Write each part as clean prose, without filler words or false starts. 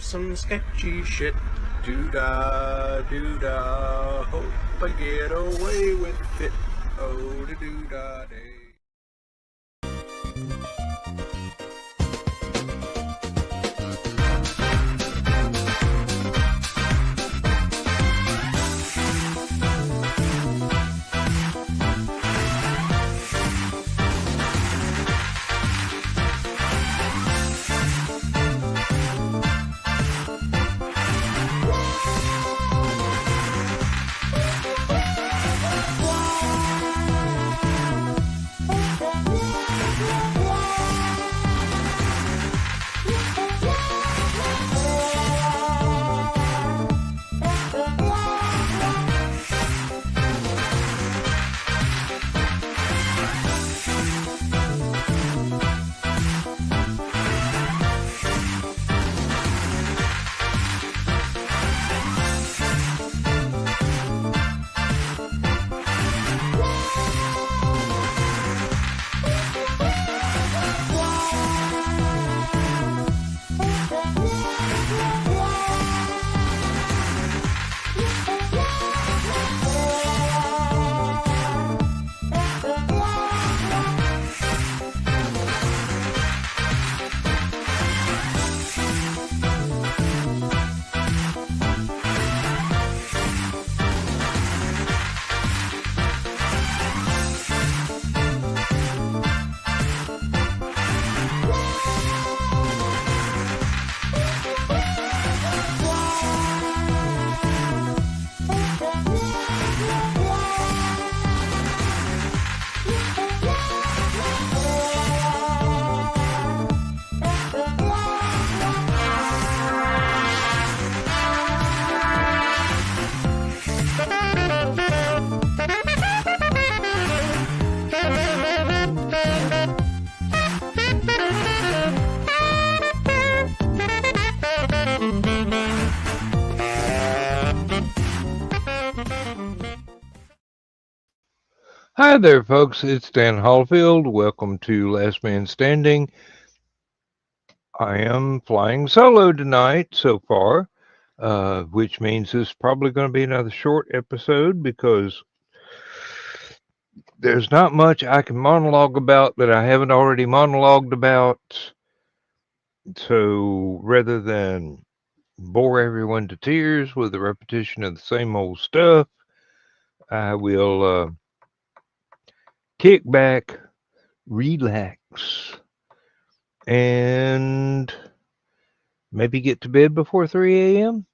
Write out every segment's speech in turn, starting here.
some sketchy shit. Doo-dah, doo-dah, hope I get away with it. Oh, doo-dah, day. Hi there, folks. It's Dan Hollifield. Welcome to Last Man Standing. I am flying solo tonight so far, which means it's probably going to be another short episode because there's not much I can monologue about that I haven't already monologued about. So rather than bore everyone to tears with a repetition of the same old stuff, I will kick back, relax, and maybe get to bed before 3 a.m.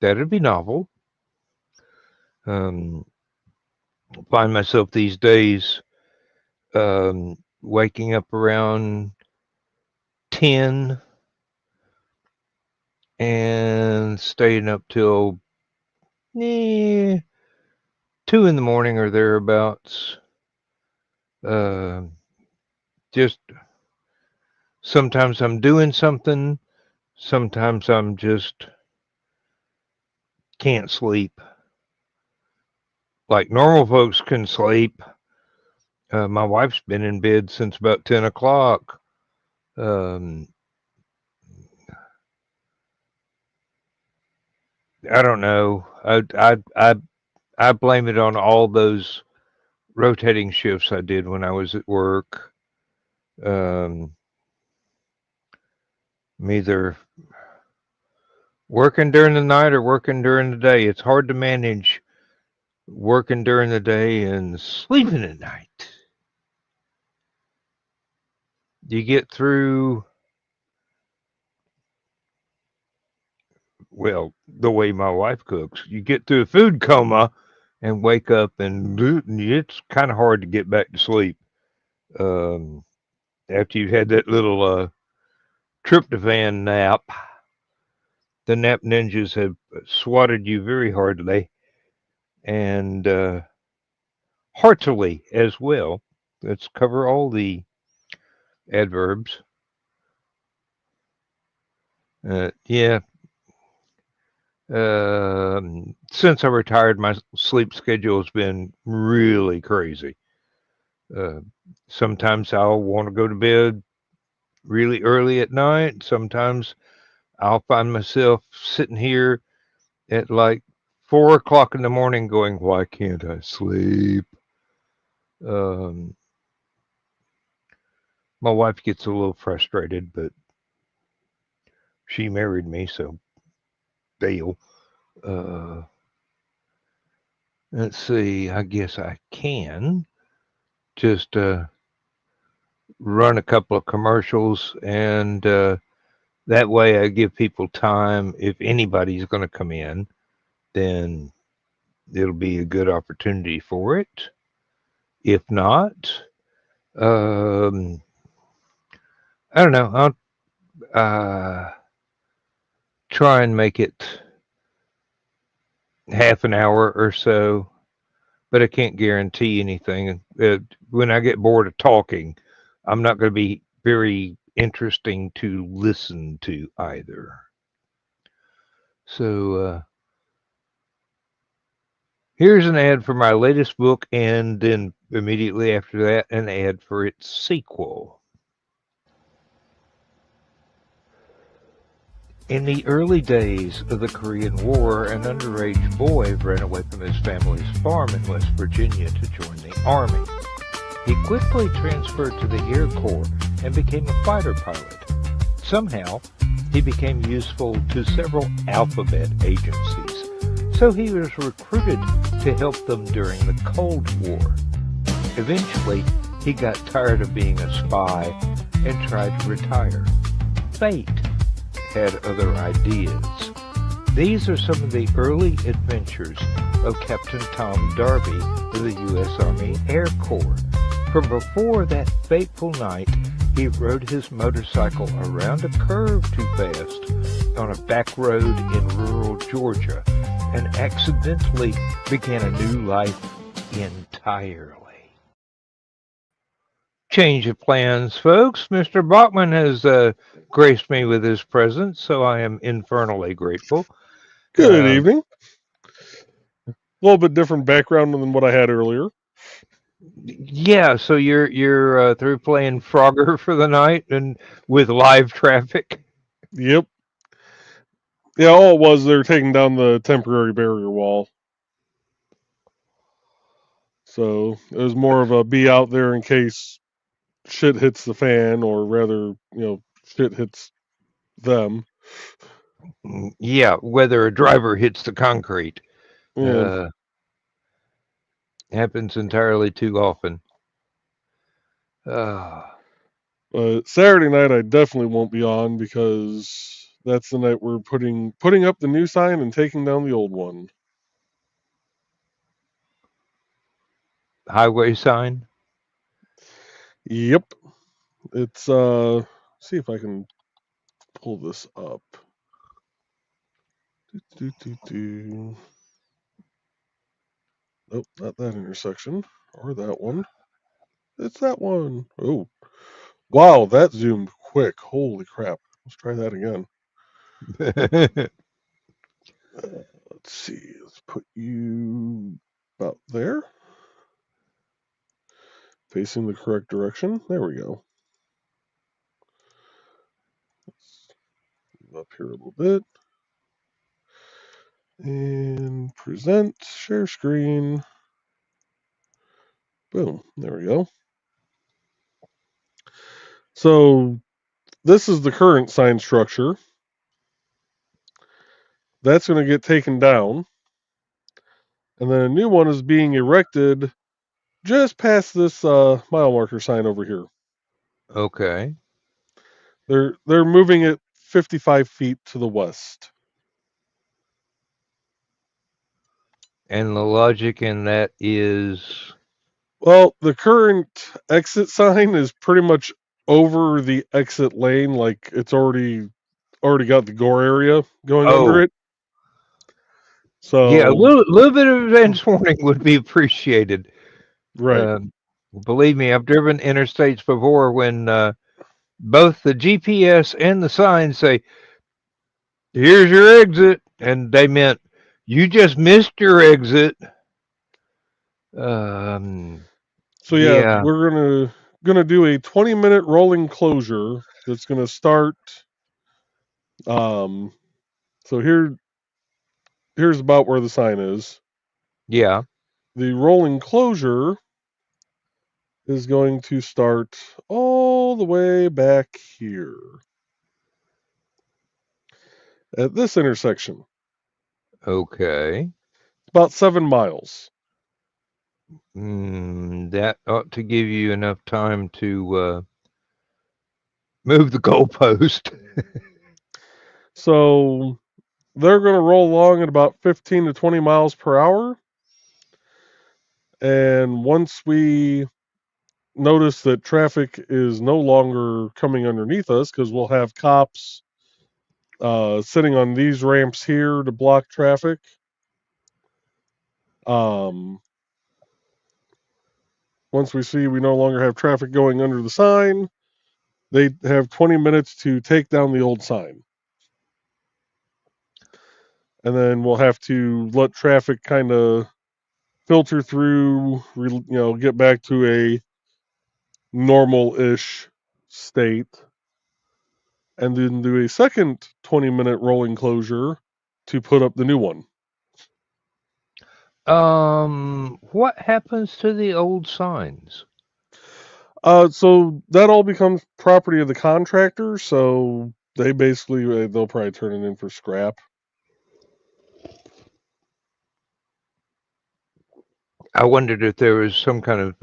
That'd be novel. Find myself these days waking up around 10 and staying up till 2 in the morning or thereabouts. Just sometimes I'm doing something, sometimes I'm just can't sleep. Like normal folks can sleep. My wife's been in bed since about 10 o'clock. I don't know. I blame it on all those rotating shifts I did when I was at work. I'm either working during the night or working during the day. It's hard to manage working during the day and sleeping at night. You get through, well, the way my wife cooks, you get through a food coma and wake up, and it's kind of hard to get back to sleep after you've had that little tryptophan nap. The nap ninjas have swatted you very hardly and heartily as well. Let's cover all the adverbs. Yeah. Since I retired, my sleep schedule has been really crazy. Sometimes I'll want to go to bed really early at night. Sometimes I'll find myself sitting here at like 4 o'clock in the morning going, why can't I sleep? Um, my wife gets a little frustrated, but she married me, so deal. Uh, let's see, I guess I can just run a couple of commercials, and that way I give people time. If anybody's going to come in, then it'll be a good opportunity for it. If not, um, I don't know. I'll try and make it half an hour or so, but I can't guarantee anything. When I get bored of talking, I'm not going to be very interesting to listen to either. So here's an ad for my latest book, and then immediately after that, an ad for its sequel. In the early days of the Korean War, an underage boy ran away from his family's farm in West Virginia to join the Army. He quickly transferred to the Air Corps and became a fighter pilot. Somehow, he became useful to several alphabet agencies, so he was recruited to help them during the Cold War. Eventually, he got tired of being a spy and tried to retire. Fate had other ideas. These are some of the early adventures of Captain Tom Darby of the U.S. Army Air Corps. From before that fateful night, he rode his motorcycle around a curve too fast on a back road in rural Georgia and accidentally began a new life entirely. Change of plans, folks. Mr. Bachman has graced me with his presence, so I am infernally grateful. Good evening. A little bit different background than what I had earlier. Yeah, so you're through playing Frogger for the night and with live traffic. Yep. Yeah, all it was, they're taking down the temporary barrier wall. So it was more of a be out there in case shit hits the fan, or rather, shit hits them. Yeah, whether a driver hits the concrete Yeah. happens entirely too often. Uh, Saturday night, I definitely won't be on because that's the night we're putting up the new sign and taking down the old one. highway sign. Yep. It's see if I can pull this up. Nope, not that intersection. Or that one. It's that one. Oh, wow, that zoomed quick. Holy crap. Let's try that again. Let's see. Let's put you about there. Facing the correct direction. There we go. Let's move up here a little bit. And present, share screen. Boom. There we go. So this is the current sign structure. That's going to get taken down. And then a new one is being erected just past this mile marker sign over here. Okay. They're moving it 55 feet to the west. And the logic in that is Well, the current exit sign is pretty much over the exit lane, like it's already got the gore area going under it. Yeah, a So little bit of advance warning would be appreciated. right. Believe me, I've driven interstates before when both the GPS and the sign say, "Here's your exit," and they meant you just missed your exit. So yeah, Yeah. we're gonna do a 20-minute rolling closure that's gonna start So here's about where the sign is. Yeah. The rolling closure is going to start all the way back here at this intersection. Okay. About 7 miles. That ought to give you enough time to move the goalpost. So they're going to roll along at about 15 to 20 miles per hour. And once we notice that traffic is no longer coming underneath us, because we'll have cops sitting on these ramps here to block traffic. Once we see we no longer have traffic going under the sign, they have 20 minutes to take down the old sign. And then we'll have to let traffic kind of filter through, get back to a normal-ish state, and then do a second 20-minute rolling closure to put up the new one. What happens to the old signs? So that all becomes property of the contractor. So they basically they'll probably turn it in for scrap. I wondered if there was some kind of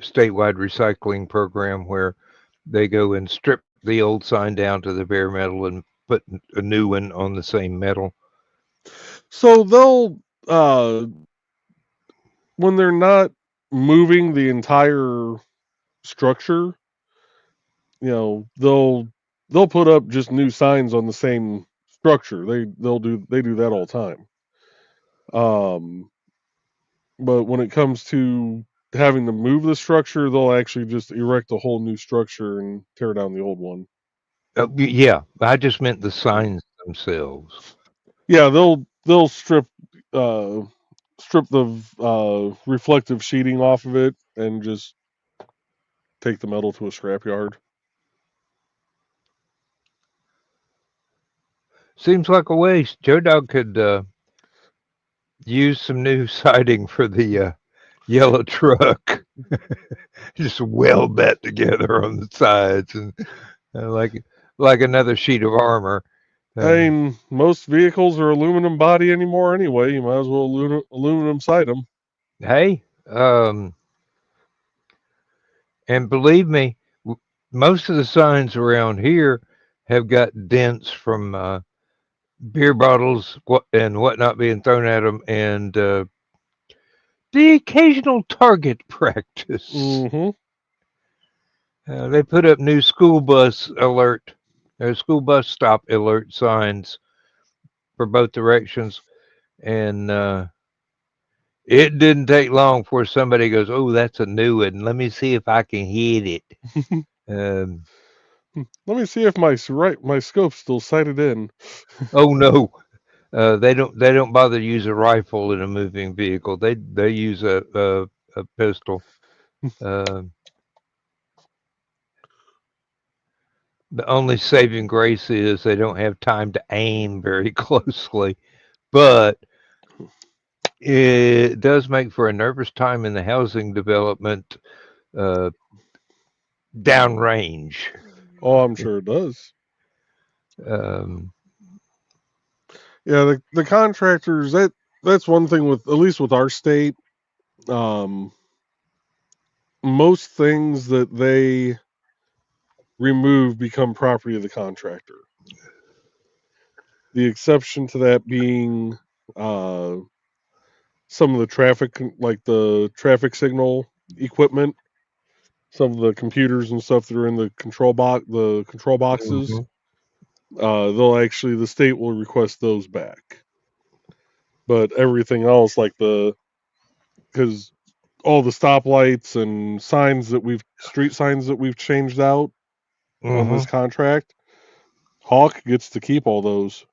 statewide recycling program where they go and strip the old sign down to the bare metal and put a new one on the same metal. So they'll when they're not moving the entire structure, they'll put up just new signs on the same structure. They do that all the time. But when it comes to having to move the structure, they'll actually just erect a whole new structure and tear down the old one. Yeah, I just meant the signs themselves. Yeah, they'll strip the reflective sheeting off of it and just take the metal to a scrapyard. Seems like a waste. Joe Dog could use some new siding for the yellow truck. Just weld that together on the sides and like another sheet of armor. I mean, most vehicles are aluminum body anymore anyway. You might as well aluminum side them. Hey, and believe me, most of the signs around here have got dents from beer bottles and whatnot being thrown at them, and the occasional target practice. Mm-hmm. They put up new school bus stop alert signs for both directions, and it didn't take long before somebody goes, "Oh, that's a new one. Let me see if I can hit it." Let me see if my scope's still sighted in. Oh no, they don't bother to use a rifle in a moving vehicle. They use a pistol. The only saving grace is they don't have time to aim very closely, but it does make for a nervous time in the housing development downrange. Oh, I'm sure it does. Um, Yeah, the contractors, that's one thing with, at least with our state. Most things that they remove become property of the contractor. The exception to that being some of the traffic, like the traffic signal equipment, some of the computers and stuff that are in the control boxes. mhm. The state will request those back. But everything else, because all the stoplights and street signs that we've changed out on this contract, Hawk gets to keep all those.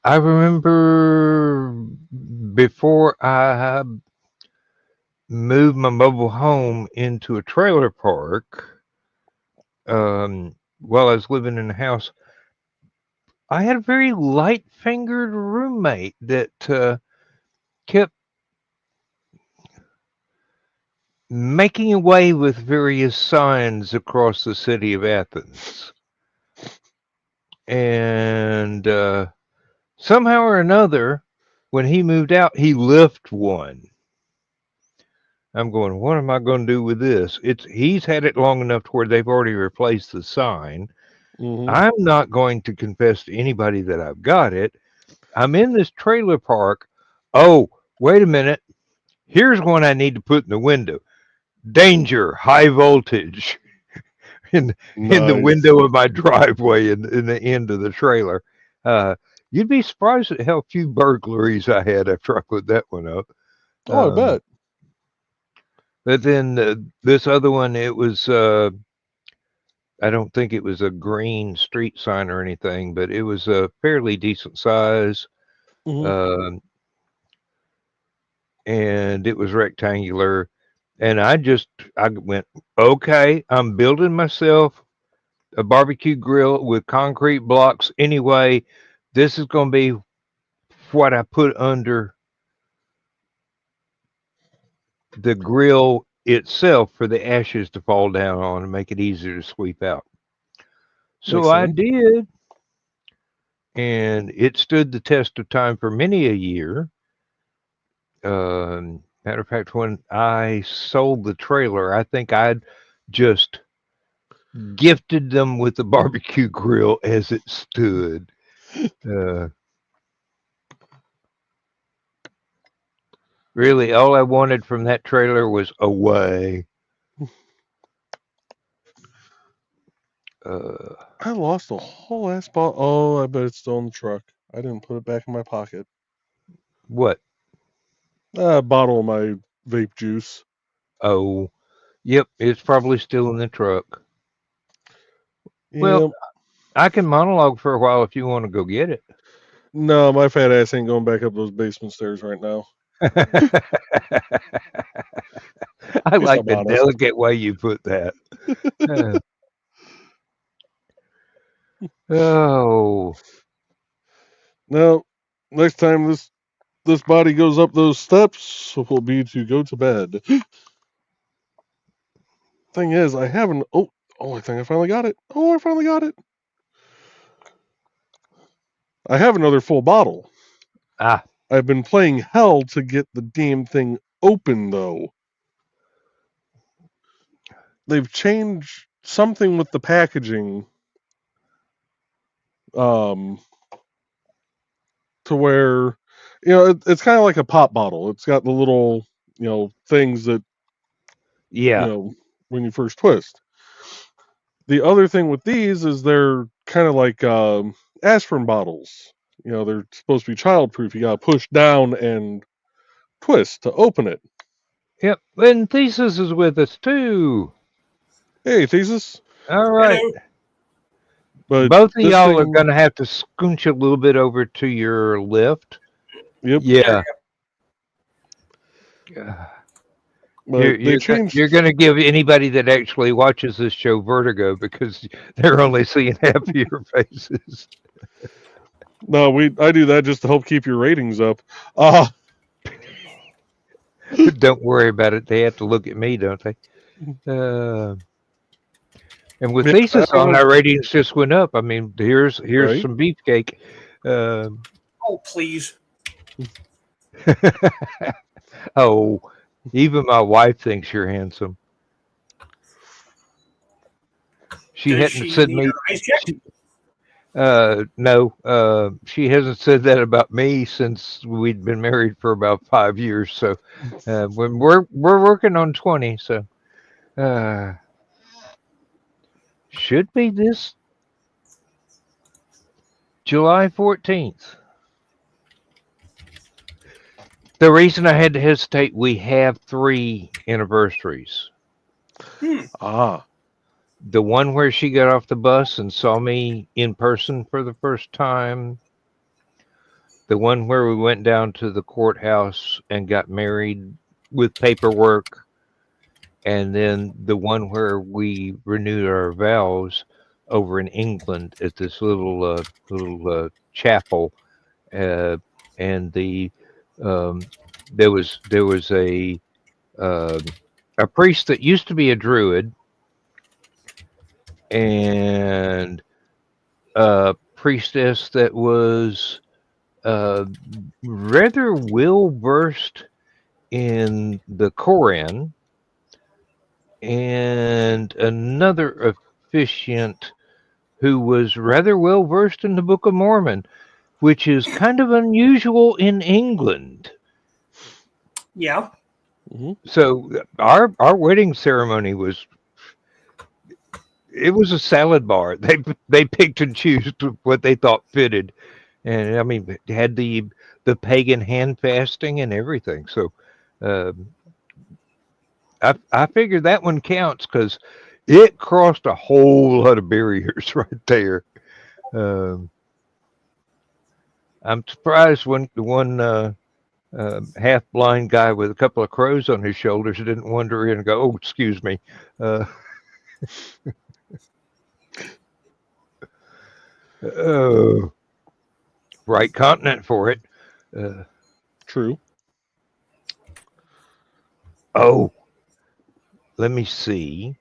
I remember before I moved my mobile home into a trailer park, while I was living in the house, I had a very light-fingered roommate that kept making away with various signs across the city of Athens. And somehow or another, when he moved out, he left one. I'm going, what am I going to do with this? He's had it long enough to where they've already replaced the sign. Mm-hmm. I'm not going to confess to anybody that I've got it. I'm in this trailer park. Oh, wait a minute. Here's one I need to put in the window. Danger, high voltage. In the Nice. window of my driveway in the end of the trailer. You'd be surprised at how few burglaries I had after I put that one up. Oh, I bet. But then this other one, it was I don't think it was a green street sign or anything, but it was a fairly decent size, Mm-hmm. and it was rectangular. And I went, okay, I'm building myself a barbecue grill with concrete blocks anyway. This is going to be what I put under the grill itself for the ashes to fall down on and make it easier to sweep out. So Makes I sense. did, and it stood the test of time for many a year. Matter of fact, when I sold the trailer, I think I'd just gifted them with the barbecue grill as it stood. Really, all I wanted from that trailer was away. I lost a whole ass bottle. Oh, I bet it's still in the truck. I didn't put it back in my pocket. What? A bottle of my vape juice. Oh, yep, it's probably still in the truck. Well, Yep. I can monologue for a while if you want to go get it. No, my fat ass ain't going back up those basement stairs right now. I At least like I'm the honest. delicate way you put that. Oh, Now, next time this body goes up those steps, will be to go to bed. Thing is, I haven't. Oh, I think I finally got it. Oh, I finally got it. I have another full bottle. ah, I've been playing hell to get the damn thing open, though. They've changed something with the packaging, to where, it's kind of like a pop bottle. It's got the little, things that, yeah, when you first twist. The other thing with these is they're kind of like aspirin bottles. They're supposed to be childproof. You got to push down and twist to open it. yep. And Thesis is with us too. Hey, Thesis. All right. Hello. But Both of this y'all are thing, going to have to scooch a little bit over to your left. yep. Yeah. But they changed. You're going to give anybody that actually watches this show vertigo because they're only seeing half of your faces. No, I do that just to help keep your ratings up. Don't worry about it. They have to look at me, don't they? And with Yeah, Thesis I don't on, know. our ratings just went up. I mean, here's Right? some beefcake. Oh, please. Oh, even my wife thinks you're handsome. She Does hadn't she said need me. her eyes checked? No, she hasn't said that about me since we'd been married for about 5 years. So when we're working on 20, so should be this July 14th. The reason I had to hesitate, we have 3 anniversaries. The one where she got off the bus and saw me in person for the first time. The one where we went down to the courthouse and got married with paperwork. And then the one where we renewed our vows. over in England at this little chapel, and um, there was a priest that used to be a druid and a priestess that was uh, rather well versed in the Koran, and another officiant who was rather well versed in the Book of Mormon, which is kind of unusual in England. Yeah. Mm-hmm. So our wedding ceremony was, it was a salad bar. They picked and chose what they thought fitted, and I mean they had the pagan hand fasting and everything. So um, I figured that one counts because it crossed a whole lot of barriers right there. Um, I'm surprised when the one half blind guy with a couple of crows on his shoulders didn't wander in and go, "Oh, excuse me." Uh, oh, right continent for it. Uh, True. oh, let me see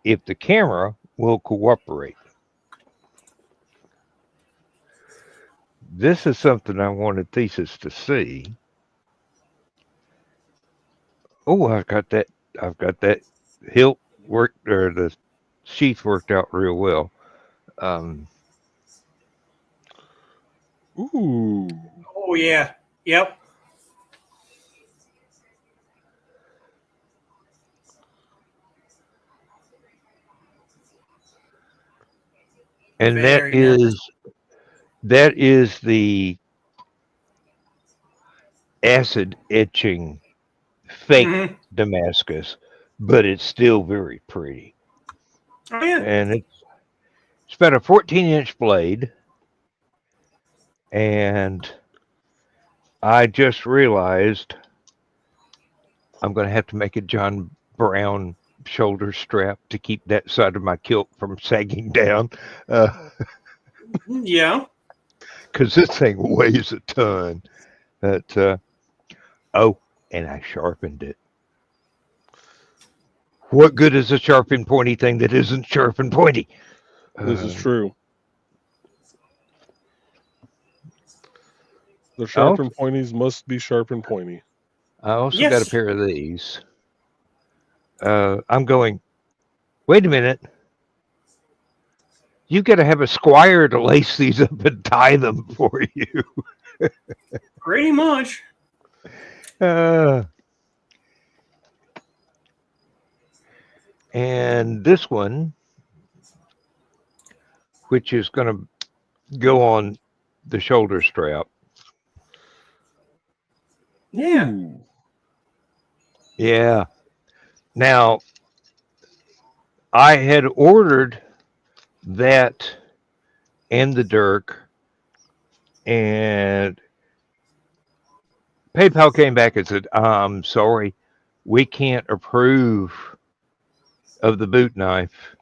if the camera will cooperate. This is something I wanted Thesis to see. Oh, I've got that hilt worked, or the sheath worked out real well. Um, Ooh. Oh yeah. Yep. and Very nice. that is the acid etching fake Mhm. Damascus, but it's still very pretty. Oh yeah. And it's about a 14-inch blade, and I just realized I'm going to have to make a John Brown shoulder strap to keep that side of my kilt from sagging down, Yeah. because this thing weighs a ton. But oh, and I sharpened it. What good is a sharp and pointy thing that isn't sharp and pointy? This is true. The Oh, sharp and pointies must be sharp and pointy. I also got a Yes. pair of these. I'm going, wait a minute. You got to have a squire to lace these up and tie them for you. Pretty much. Uh, and this one, which is going to go on the shoulder strap. Yeah. Ooh. Yeah. Now, I had ordered that and the Dirk, and PayPal came back and said, "I'm sorry, we can't approve of the boot knife.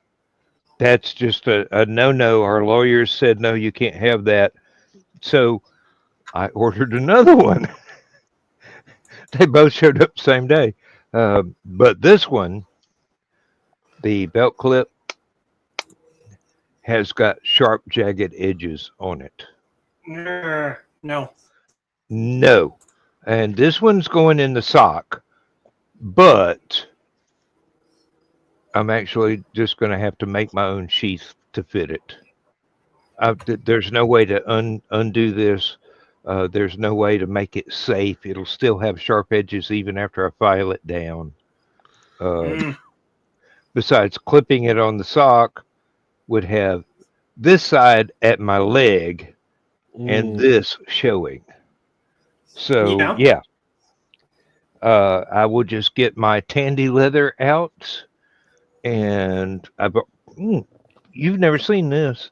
That's just a no-no. Our lawyers said, no, you can't have that." So I ordered another one. They both showed up the same day. But this one, the belt clip, has got sharp, jagged edges on it. No. No. And this one's going in the sock, but I'm actually just going to have to make my own sheath to fit it. There's no way to undo this. There's no way to make it safe. It'll still have sharp edges even after I file it down. Besides, clipping it on the sock would have this side at my leg and this showing. So, yeah. I will just get my tandy leather out, and you've never seen this.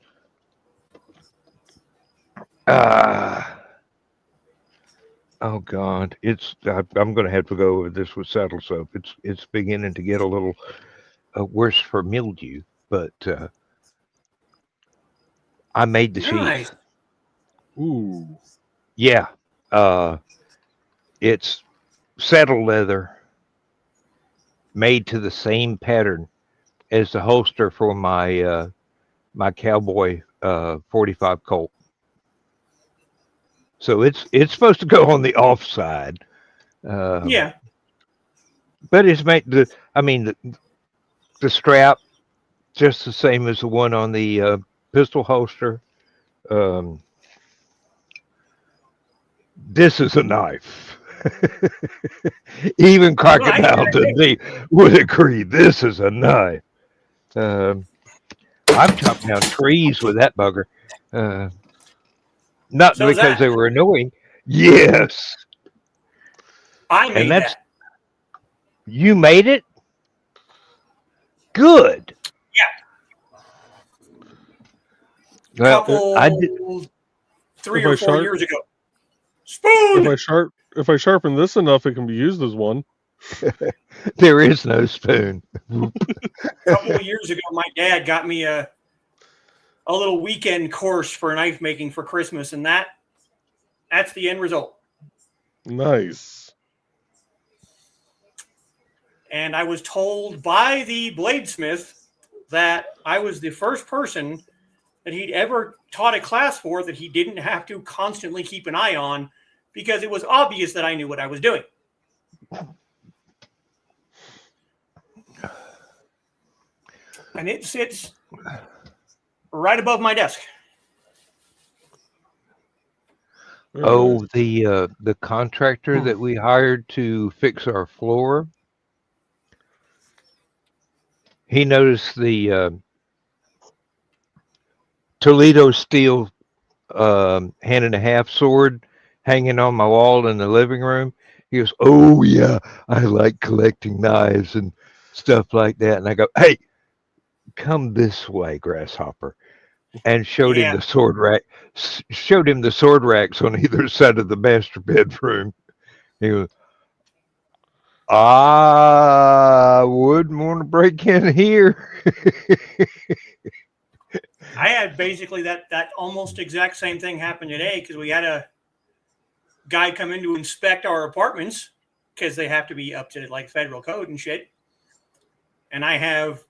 Oh God, I'm going to have to go over this with saddle soap. It's beginning to get a little worse for mildew, but I made the Nice. sheath. Ooh. Yeah. It's saddle leather made to the same pattern as the holster for my my cowboy 45 Colt. So it's supposed to go on the off side. Yeah. But it's made the strap just the same as the one on the pistol holster. Um, this is a knife. Even Well, I, Crocodile Dundee would agree. This is a knife. I've chopped down trees with that bugger. Not So is because that. they were annoying. Yes. I And made that's, that. you made it? Good. Well, Couple, I did. 3 If or I 4 sharp, years ago. if Spoon! I sharpen this enough, it can be used as one. There is no spoon. Couple of years ago, my dad got me a little weekend course for knife making for Christmas, and that's the end result. Nice. And I was told by the bladesmith that I was the first person that he'd ever taught a class for that he didn't have to constantly keep an eye on because it was obvious that I knew what I was doing. And it sits right above my desk. Very Oh, nice. the contractor that we hired to fix our floor. He noticed the Toledo steel hand and a half sword hanging on my wall in the living room. He goes, "Oh yeah, I like collecting knives and stuff like that." And I go, "Hey, come this way, Grasshopper," and showed him Yeah. the sword rack. Showed him the sword racks on either side of the master bedroom. He goes, "I wouldn't want to break in here." I had basically that almost exact same thing happen today because we had a guy come in to inspect our apartments because they have to be up to like federal code and shit. And I have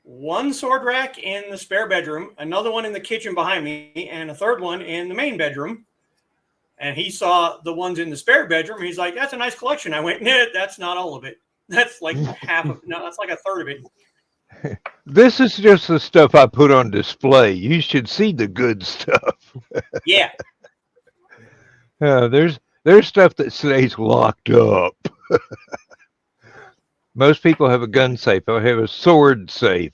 one sword rack in the spare bedroom, another one in the kitchen behind me, and a third one in the main bedroom. And he saw the ones in the spare bedroom. He's like, "That's a nice collection." I went, "Nah, that's not all of it. That's like half of no, that's like a third of it." This is just the stuff I put on display. You should see the good stuff. Yeah. There's stuff that stays locked up. Most people have a gun safe. I have a sword safe.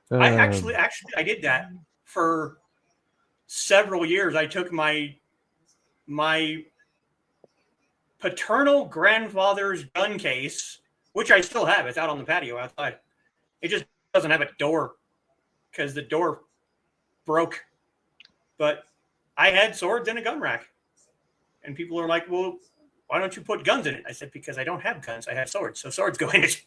I actually I did that for several years. I took my paternal grandfather's gun case, which I still have. It's out on the patio outside. It just doesn't have a door because the door broke. But I had swords in a gun rack. And people are like, "Well, why don't you put guns in it?" I said, "Because I don't have guns. I have swords. So swords go in it."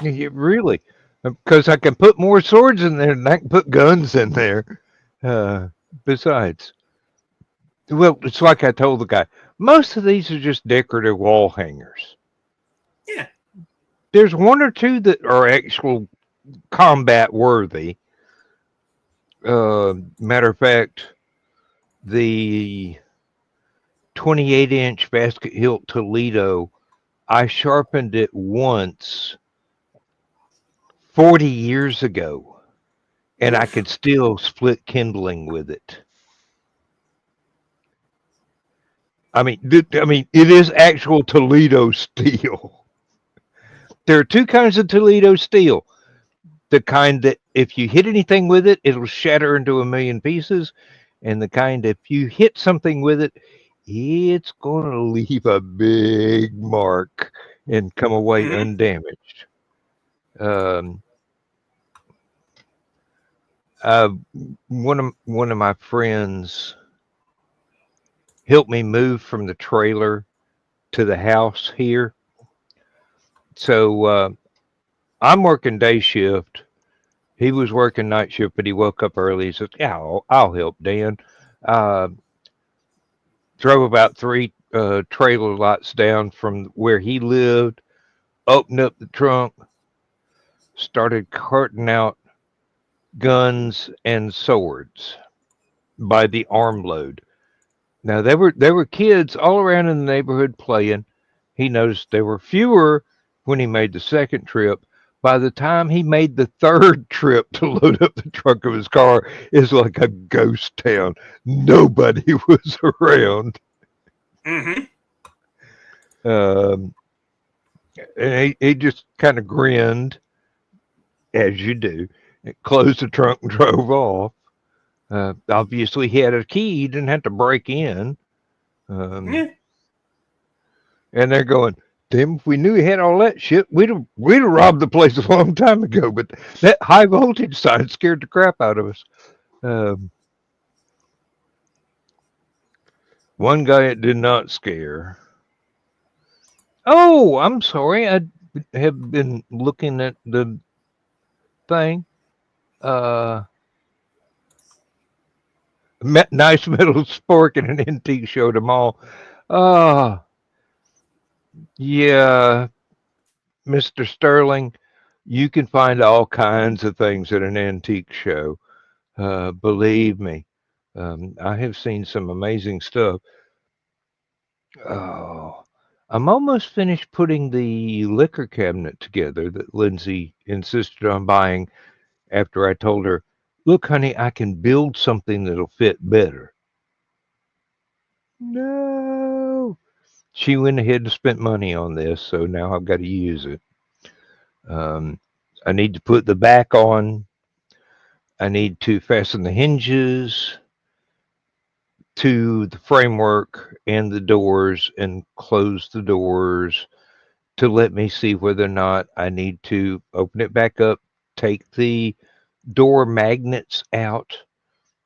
Yeah, really, because I can put more swords in there than I can put guns in there. Besides, well, it's like I told the guy. Most of these are just decorative wall hangers. Yeah. There's one or two that are actual combat worthy. Matter of fact, the 28-inch basket hilt Toledo, I sharpened it once 40 years ago, and I could still split kindling with it. I mean, it is actual Toledo steel. There are two kinds of Toledo steel. The kind that if you hit anything with it, it'll shatter into a million pieces. And the kind if you hit something with it, it's going to leave a big mark and come away undamaged. One of my friends helped me move from the trailer to the house here. So I'm working day shift. He was working night shift, but he woke up early. He said, "Yeah, I'll help, Dan." Uh, Drove about 3 trailer lots down from where he lived, opened up the trunk, started carting out guns and swords by the armload. Now there were kids all around in the neighborhood playing. He noticed there were fewer when he made the second trip. By the time he made the third trip to load up the trunk of his car, it's like a ghost town. Nobody was around. Mm-hmm. Um, and he just kind of grinned, as you do, and closed the trunk and drove off. Obviously, he had a key. He didn't have to break in. Yeah. And they're going, "Damn, if we knew he had all that shit, we'd have robbed the place a long time ago." But that high voltage sign scared the crap out of us. One guy it did not scare. Oh, I'm sorry. I have been looking at the thing. Nice metal spork and an antique showed them all. Yeah, Mr. Sterling, you can find all kinds of things at an antique show. Believe me, I have seen some amazing stuff. Oh, I'm almost finished putting the liquor cabinet together that Lindsay insisted on buying after I told her, "Look, honey, I can build something that'll fit better." No. She went ahead and spent money on this, so now I've got to use it. I need to put the back on. I need to fasten the hinges to the framework and the doors and close the doors to let me see whether or not I need to open it back up, take the door magnets out,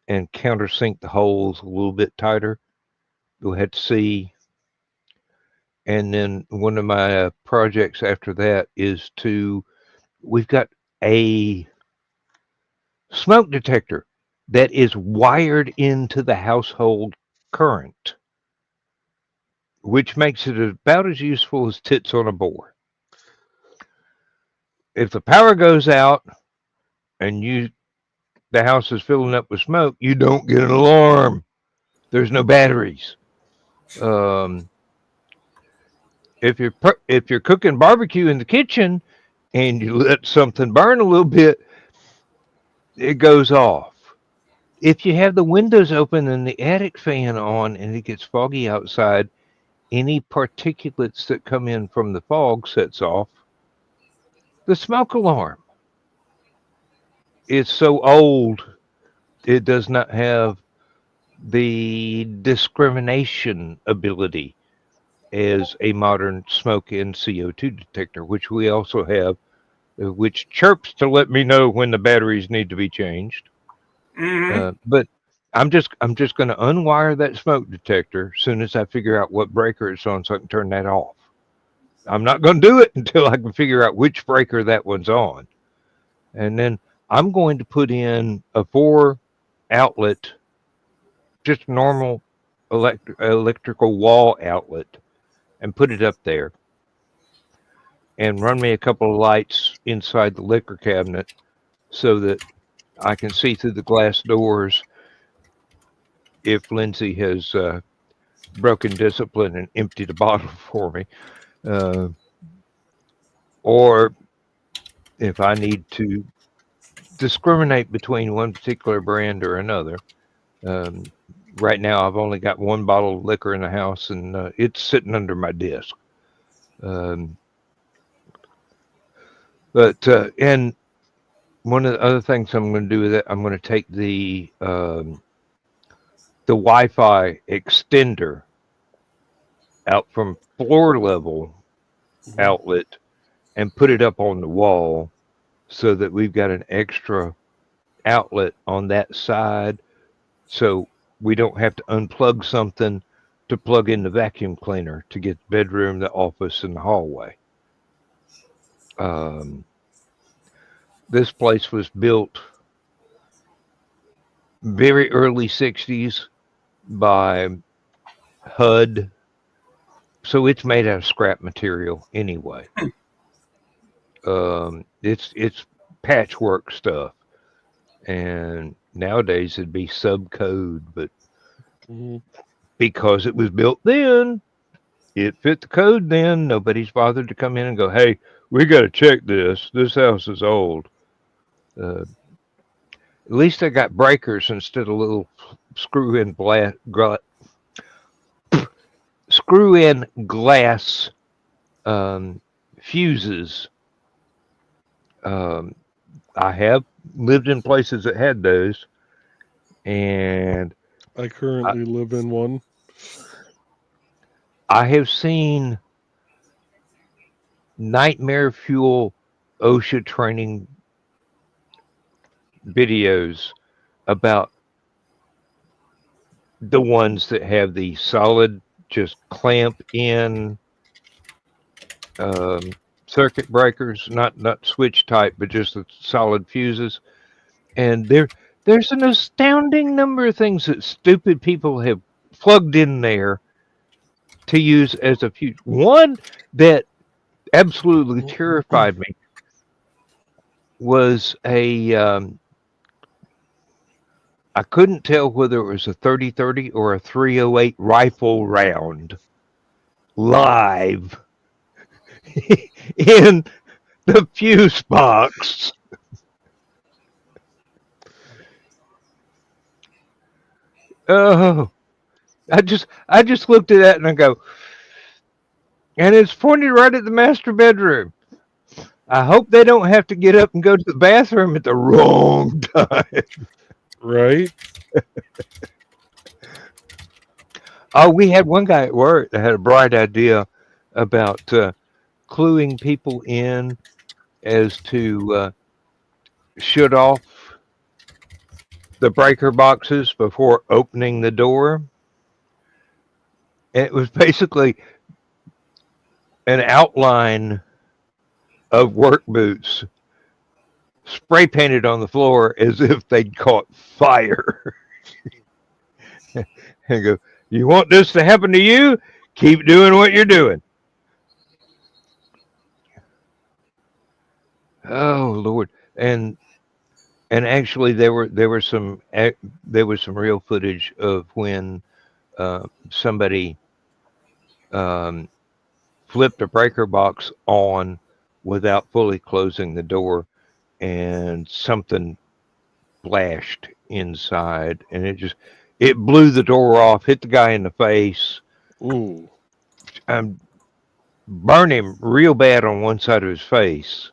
and countersink the holes a little bit tighter. We'll have to see. And then one of my projects after that is we've got a smoke detector that is wired into the household current, which makes it about as useful as tits on a board. If the power goes out and the house is filling up with smoke, you don't get an alarm. There's no batteries. If you're cooking barbecue in the kitchen and you let something burn a little bit, it goes off. If you have the windows open and the attic fan on and it gets foggy outside, any particulates that come in from the fog sets off the smoke alarm. It's so old, it does not have the discrimination ability as a modern smoke and CO2 detector, which we also have, which chirps to let me know when the batteries need to be changed. Mm-hmm. But I'm just going to unwire that smoke detector as soon as I figure out what breaker it's on, so I can turn that off. I'm not going to do it until I can figure out which breaker that one's on, and then I'm going to put in a 4 outlet, just normal electrical wall outlet, and put it up there, and run me a couple of lights inside the liquor cabinet so that I can see through the glass doors if Lindsay has broken discipline and emptied a bottle for me, or if I need to discriminate between one particular brand or another. Right now, I've only got one bottle of liquor in the house, and it's sitting under my desk. And one of the other things I'm going to do with it, I'm going to take the Wi-Fi extender out from floor level outlet and put it up on the wall so that we've got an extra outlet on that side, so we don't have to unplug something to plug in the vacuum cleaner to get the bedroom, the office, and the hallway. This place was built very early 60s by HUD, so it's made out of scrap material anyway. It's patchwork stuff, and nowadays it'd be subcode, but Mhm. because it was built then, it fit the code then. Nobody's bothered to come in and go, "Hey, we got to check this. This house is old." At least I got breakers instead of little screw-in glass fuses. Um, I have lived in places that had those, and I currently live in one. I have seen nightmare fuel OSHA training videos about the ones that have the solid, just clamp in circuit breakers, not switch type, but just the solid fuses. And there's an astounding number of things that stupid people have plugged in there to use as a fuse. One that absolutely terrified me was I couldn't tell whether it was a 30-30 or a 308 rifle round live in the fuse box. Oh, I just looked at that and I go, and it's pointed right at the master bedroom. I hope they don't have to get up and go to the bathroom at the wrong time. Right? Oh, we had one guy at work that had a bright idea about cluing people in as to shut off the breaker boxes before opening the door. And it was basically an outline of work boots spray painted on the floor as if they'd caught fire. And go, you want this to happen to you? Keep doing what you're doing. Oh Lord! And actually, there was some real footage of when somebody flipped a breaker box on without fully closing the door, and something flashed inside, and it blew the door off, hit the guy in the face, Ooh. burned him real bad on one side of his face.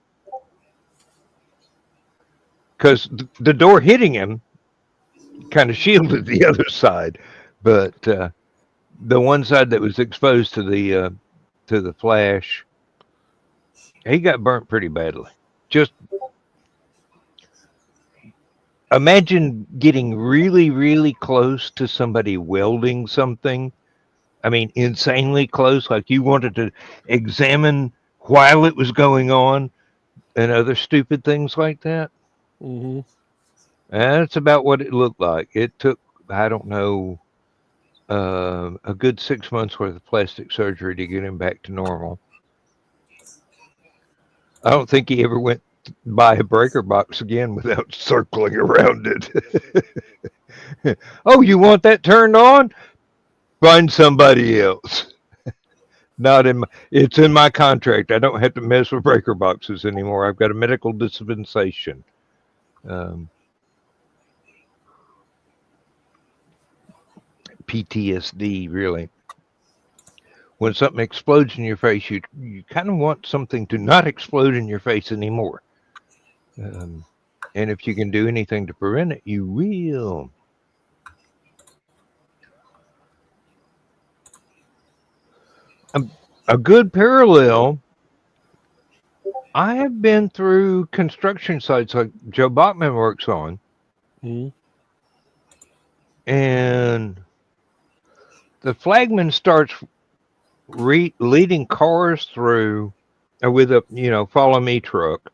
Because the door hitting him kind of shielded the other side, but the one side that was exposed to the flash, he got burnt pretty badly. Just imagine getting really, really close to somebody welding something. I mean, insanely close, like you wanted to examine while it was going on, and other stupid things like that. Mm-hmm. That's about what it looked like. It took, I don't know, a good 6 months worth of plastic surgery to get him back to normal. I don't think he ever went to buy a breaker box again without circling around it. Oh, you want that turned on? Find somebody else. It's in my contract. I don't have to mess with breaker boxes anymore. I've got a medical dispensation. PTSD, really. When something explodes in your face, you kind of want something to not explode in your face anymore. And if you can do anything to prevent it, you will. A good parallel, I have been through construction sites like Joe Bachman works on, Mm-hmm. and the flagman starts leading cars through with a follow me truck,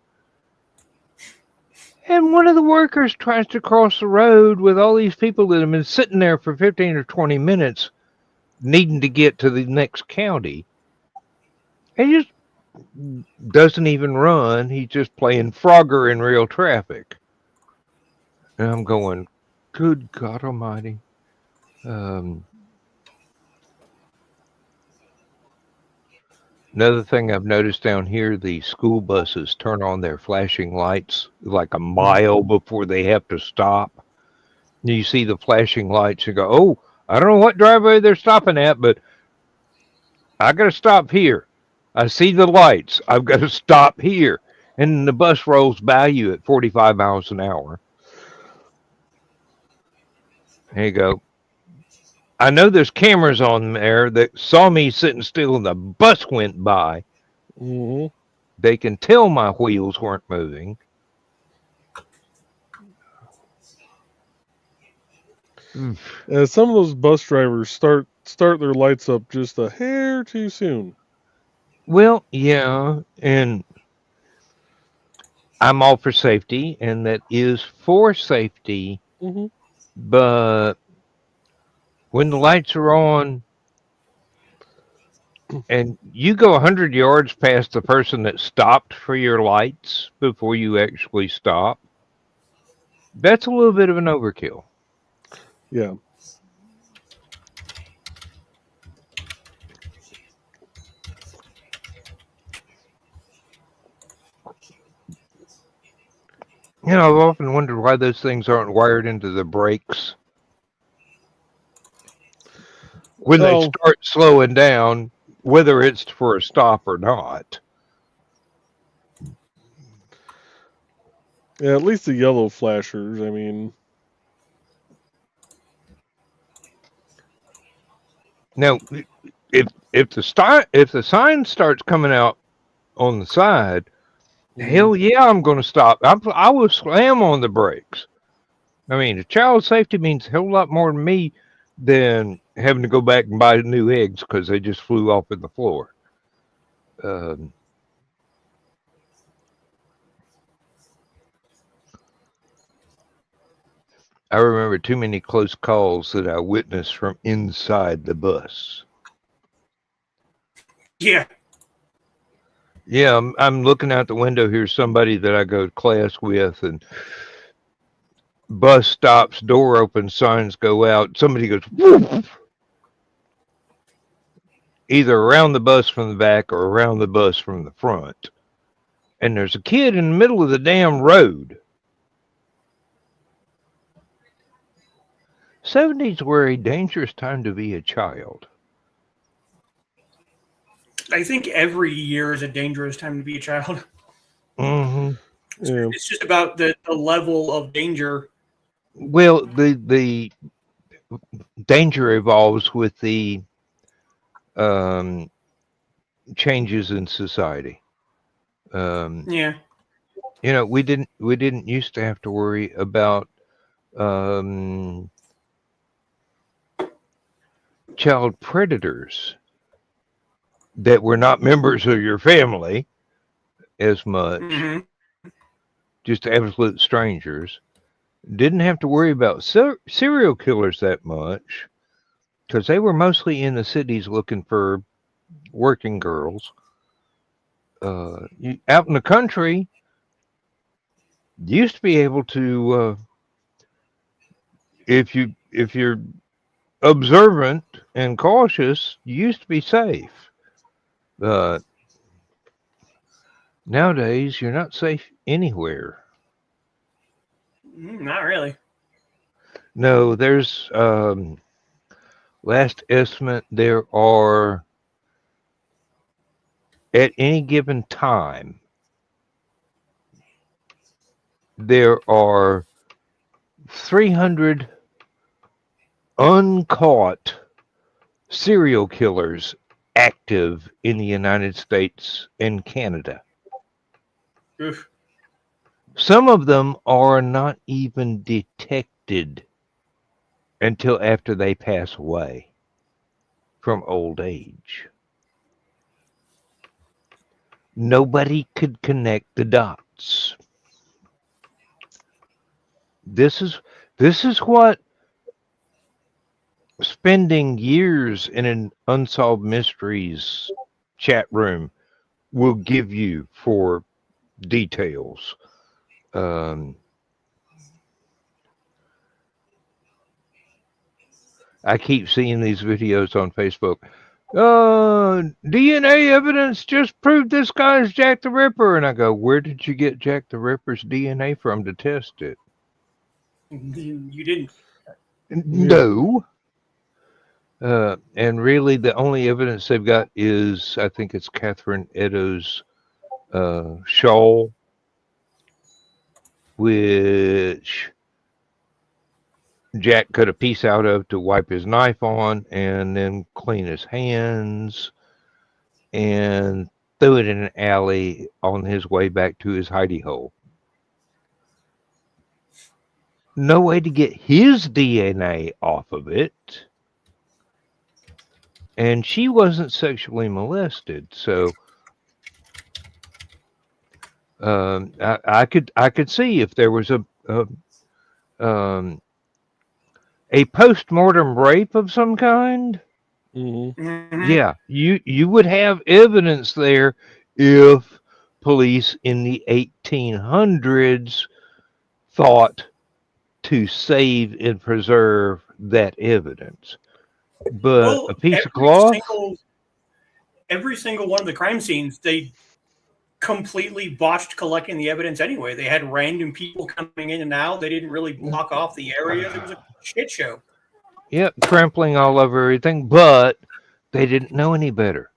And one of the workers tries to cross the road with all these people that have been sitting there for 15 or 20 minutes needing to get to the next county. He just doesn't even run. He's just playing Frogger in real traffic. And I'm going, good God Almighty. Another thing I've noticed down here, the school buses turn on their flashing lights like a mile before they have to stop. You see the flashing lights, you go, oh, I don't know what driveway they're stopping at, but I got to stop here. I see the lights. I've got to stop here. And the bus rolls by you at 45 miles an hour. There you go. I know there's cameras on there that saw me sitting still and the bus went by. Mm-hmm. They can tell my wheels weren't moving. And some of those bus drivers start their lights up just a hair too soon. Well, yeah, and I'm all for safety, and that is for safety. Mm-hmm. But when the lights are on and you go 100 yards past the person that stopped for your lights before you actually stop, that's a little bit of an overkill. Yeah. You know, I've often wondered why those things aren't wired into the brakes. When they start slowing down, whether it's for a stop or not. Yeah, at least the yellow flashers, I mean. Now, if the sign starts coming out on the side, hell yeah, I'm going to stop. I will slam on the brakes. I mean, the child safety means a whole lot more to me than having to go back and buy new eggs because they just flew off in the floor. I remember too many close calls that I witnessed from inside the bus. Yeah. Yeah, I'm looking out the window here, somebody that I go to class with, and bus stops, door opens, signs go out. Somebody goes, woof, either around the bus from the back or around the bus from the front. And there's a kid in the middle of the damn road. 70s were a dangerous time to be a child. I think every year is a dangerous time to be a child. Mm-hmm. Yeah. It's just about the level of danger. Well, the danger evolves with the changes in society. Yeah. You know, we didn't used to have to worry about child predators that were not members of your family as much. Mm-hmm. Just absolute strangers. Didn't have to worry about serial killers that much because they were mostly in the cities looking for working girls. Out in the country, you used to be able to, if you're observant and cautious, you used to be safe. Nowadays, you're not safe anywhere. Not really. No, there's last estimate, there are at any given time, there are 300 uncaught serial killers active in the United States and Canada. Oof. Some of them are not even detected until after they pass away from old age. Nobody could connect the dots. this is what spending years in an unsolved mysteries chat room will give you for details. I keep seeing these videos on Facebook. DNA evidence just proved this guy's Jack the Ripper. And I go, where did you get Jack the Ripper's DNA from to test it? You didn't. No. And really, the only evidence they've got is, I think it's Catherine Eddowes' shawl, which Jack cut a piece out of to wipe his knife on and then clean his hands and threw it in an alley on his way back to his hidey hole. No way to get his DNA off of it. And she wasn't sexually molested, so I could see if there was a post-mortem rape of some kind. Mm-hmm. Yeah, you would have evidence there if police in the 1800s thought to save and preserve that evidence. But a piece of cloth? Every single one of the crime scenes, they completely botched collecting the evidence anyway. They had random people coming in and out. They didn't really block off the area. It was a shit show. Yep, trampling all over everything, but they didn't know any better.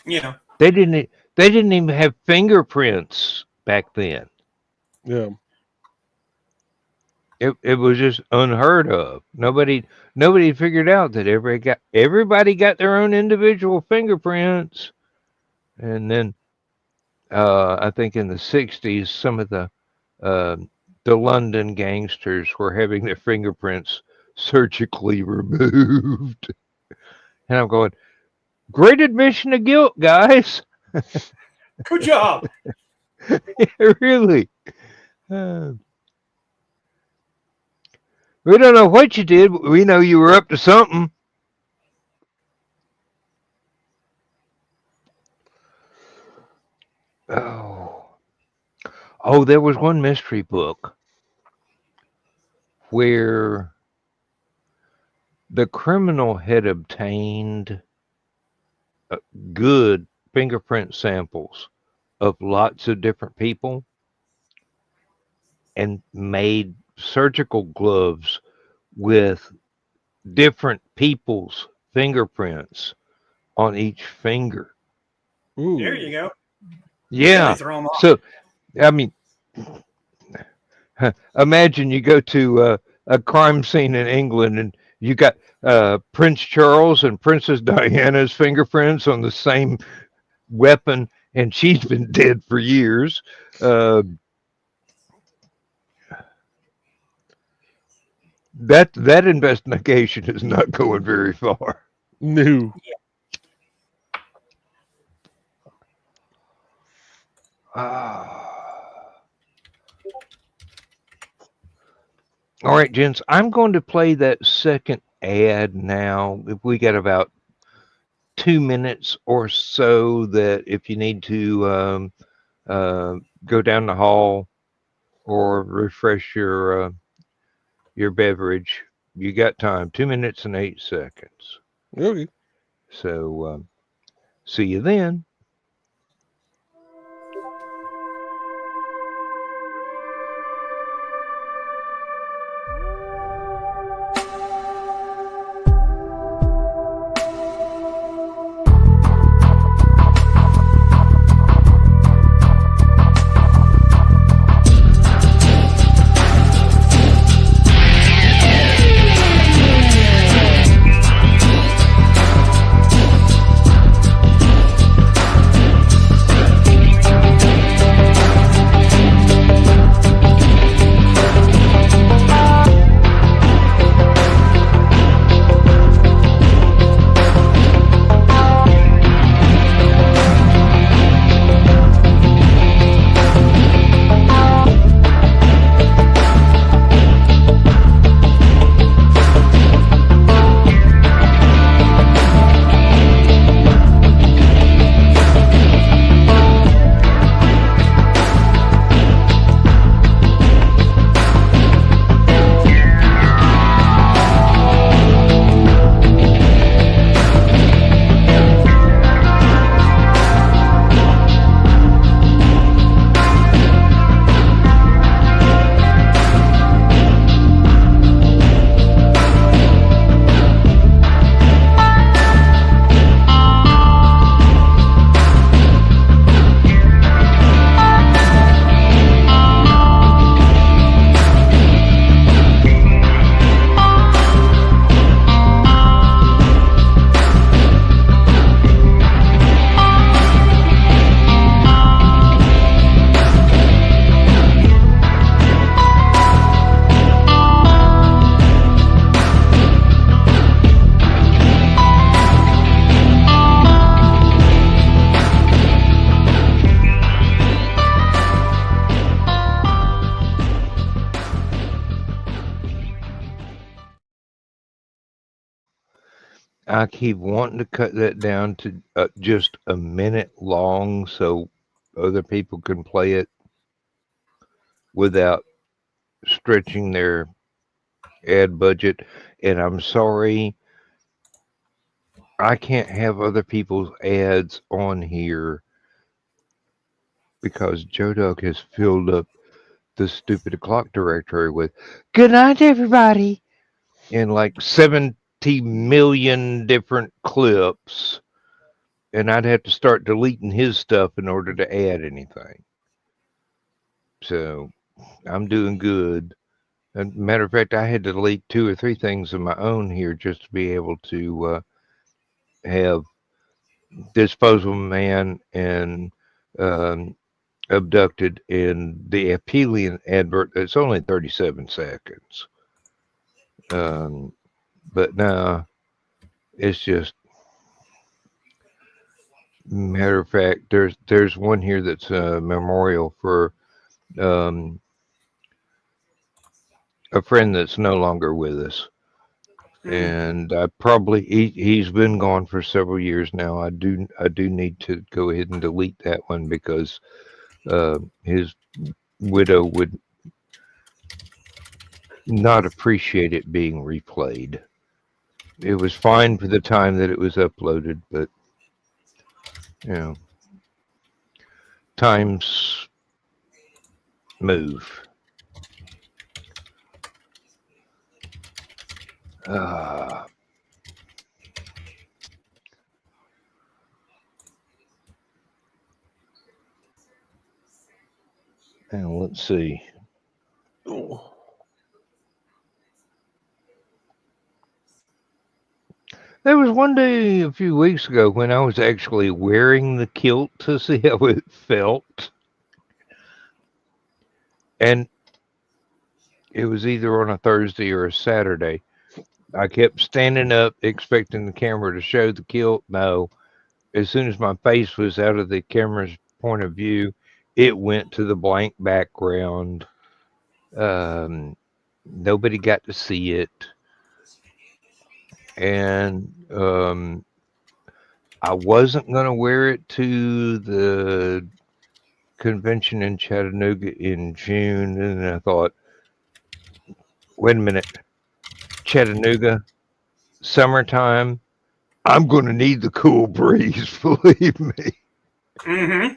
Yeah. They didn't even have fingerprints back then. Yeah. It was just unheard of. Nobody figured out that everybody got their own individual fingerprints. And then I think in the 60s, some of the London gangsters were having their fingerprints surgically removed. And I'm going, great admission of guilt, guys. Good job. Yeah, really. We don't know what you did, but we know you were up to something. Oh, there was one mystery book where the criminal had obtained good fingerprint samples of lots of different people and made surgical gloves with different people's fingerprints on each finger. Ooh. There you go. Yeah. So, I mean, imagine you go to a crime scene in England and you got Prince Charles and Princess Diana's fingerprints on the same weapon, and she's been dead for years. That investigation is not going very far. No. All right, gents, I'm going to play that second ad now. If we got about 2 minutes or so, that if you need to go down the hall or refresh your beverage, you got time. 2 minutes and 8 seconds. Okay. So see you then. I keep wanting to cut that down to just a minute long so other people can play it without stretching their ad budget. And I'm sorry, I can't have other people's ads on here because Joe Dog has filled up the stupid clock directory with "Good night, everybody," in like 70 million different clips, and I'd have to start deleting his stuff in order to add anything. So I'm doing good. And matter of fact, I had to delete 2 or 3 things of my own here just to be able to have Disposable Man and um, Abducted in the Aphelion advert. It's only 37 seconds. Um, but no, it's just matter of fact. There's one here that's a memorial for um, a friend that's no longer with us, and I probably he's been gone for several years now. I do need to go ahead and delete that one because his widow would not appreciate it being replayed. It was fine for the time that it was uploaded, but you know, times move. Uh, and let's see. There was one day a few weeks ago when I was actually wearing the kilt to see how it felt. And it was either on a Thursday or a Saturday. I kept standing up expecting the camera to show the kilt. No. As soon as my face was out of the camera's point of view, it went to the blank background. Nobody got to see it. And I wasn't going to wear it to the convention in Chattanooga in June. And I thought, wait a minute, Chattanooga, summertime, I'm going to need the cool breeze, believe me. Mm-hmm.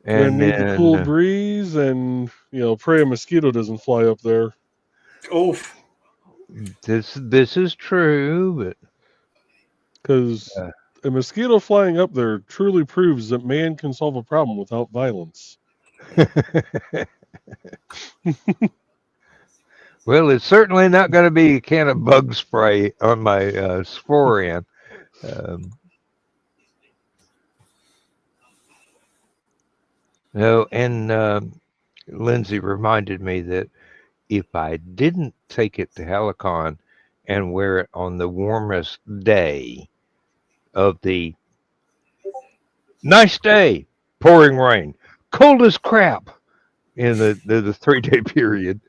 And need the cool breeze, and pray a mosquito doesn't fly up there. Oof. This is true, but because a mosquito flying up there truly proves that man can solve a problem without violence. Well, it's certainly not going to be a can of bug spray on my Sporan. No, and Lindsay reminded me that if I didn't take it to Hallowcon and wear it on the warmest day of the nice day, pouring rain, cold as crap in the 3-day period,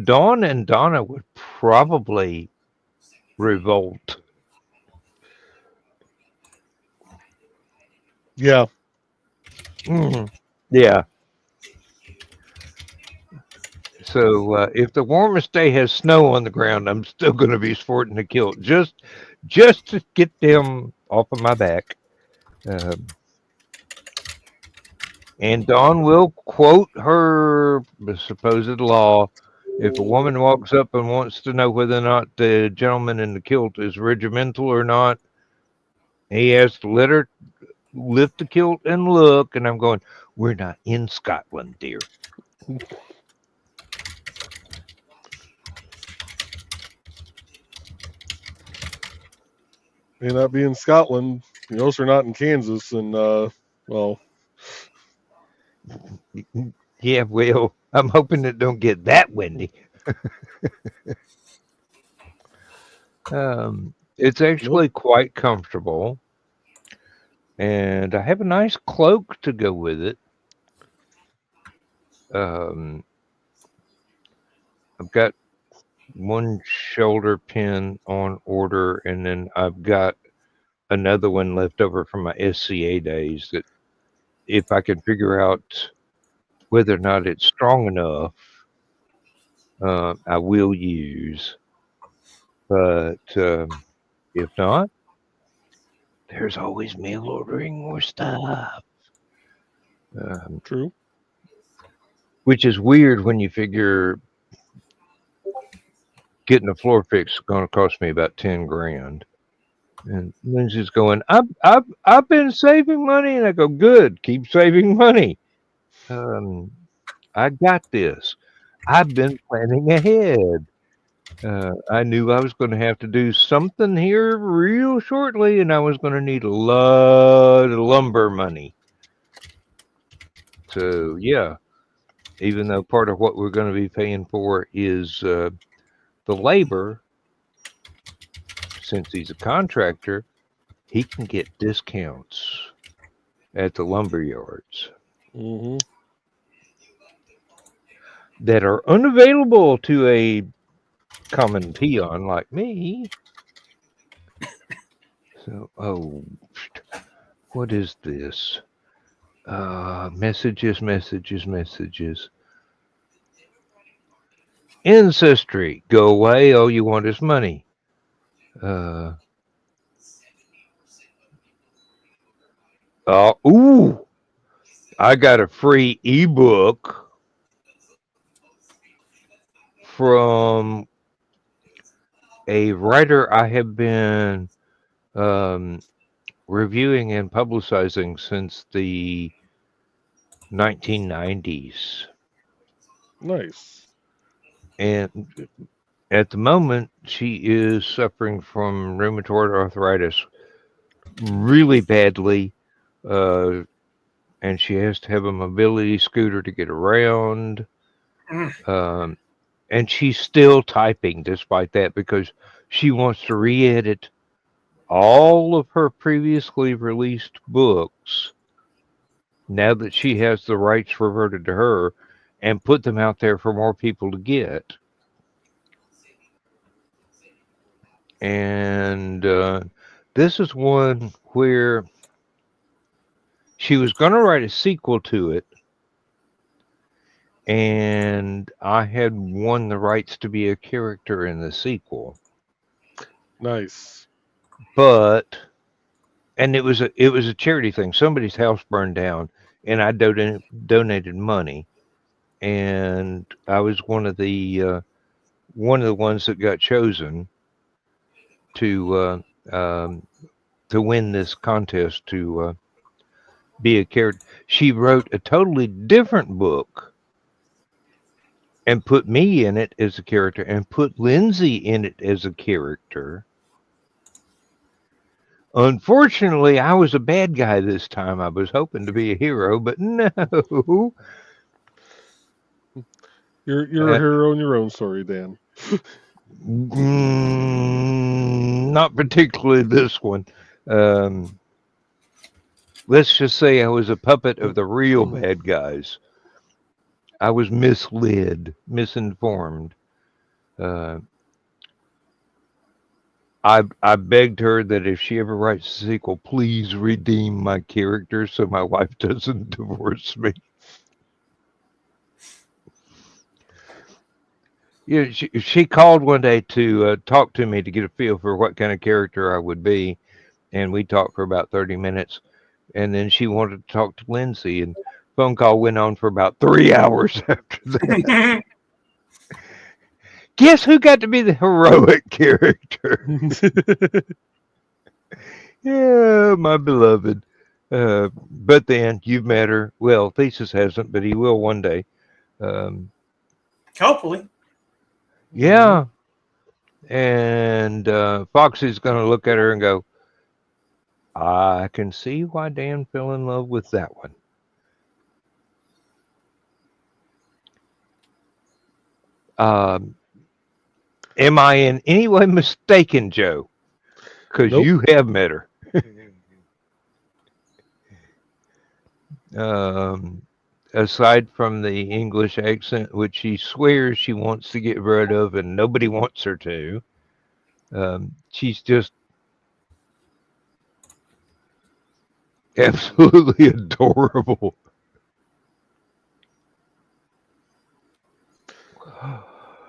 Dawn and Donna would probably revolt. Yeah. Yeah. So if the warmest day has snow on the ground, I'm still going to be sporting the kilt just to get them off of my back. And Dawn will quote her supposed law. If a woman walks up and wants to know whether or not the gentleman in the kilt is regimental or not, he has to let her lift the kilt and look. And I'm going, we're not in Scotland, dear. May not be in Scotland. You also not in Kansas, and well. Yeah, well, I'm hoping it don't get that windy. It's actually quite comfortable, and I have a nice cloak to go with it. I've got one shoulder pin on order, and then I've got another one left over from my SCA days that if I can figure out whether or not it's strong enough, I will use. But if not, there's always mail ordering more stuff. True. Which is weird when you figure getting a floor fix is going to cost me about 10 grand. And Lindsay's going, I've been saving money, and I go, good, keep saving money. I got this. I've been planning ahead. I knew I was going to have to do something here real shortly, and I was going to need a lot of lumber money. So yeah, even though part of what we're going to be paying for is the labor, since he's a contractor, he can get discounts at the lumber yards that are unavailable to a common peon like me. So, what is this? Messages. Ancestry, go away. All you want is money. I got a free ebook from a writer I have been reviewing and publicizing since the 1990s. Nice. And at the moment, she is suffering from rheumatoid arthritis really badly. And she has to have a mobility scooter to get around. And she's still typing despite that because she wants to re-edit all of her previously released books now that she has the rights reverted to her and put them out there for more people to get. And this is one where she was going to write a sequel to it, and I had won the rights to be a character in the sequel. Nice. And it was a charity thing. Somebody's house burned down, and I donated money, and I was one of the ones that got chosen to win this contest to be a character. She wrote a totally different book and put me in it as a character and put Lindsay in it as a character. Unfortunately, I was a bad guy this time. I was hoping to be a hero, but no. You're a hero in your own story, Dan. Not particularly this one. Let's just say I was a puppet of the real bad guys. I was misled, misinformed. I begged her that if she ever writes a sequel, please redeem my character so my wife doesn't divorce me. Yeah, she called one day to talk to me to get a feel for what kind of character I would be, and we talked for about 30 minutes, and then she wanted to talk to Lindsay, and phone call went on for about 3 hours after that. Guess who got to be the heroic character? Yeah, my beloved. But then you've met her. Well, Thesis hasn't, but he will one day. Hopefully. Yeah. And Foxy's going to look at her and go, I can see why Dan fell in love with that one. Am I in any way mistaken, Joe? Because Nope. you have met her. aside from the English accent, which she swears she wants to get rid of and nobody wants her to. She's just absolutely adorable.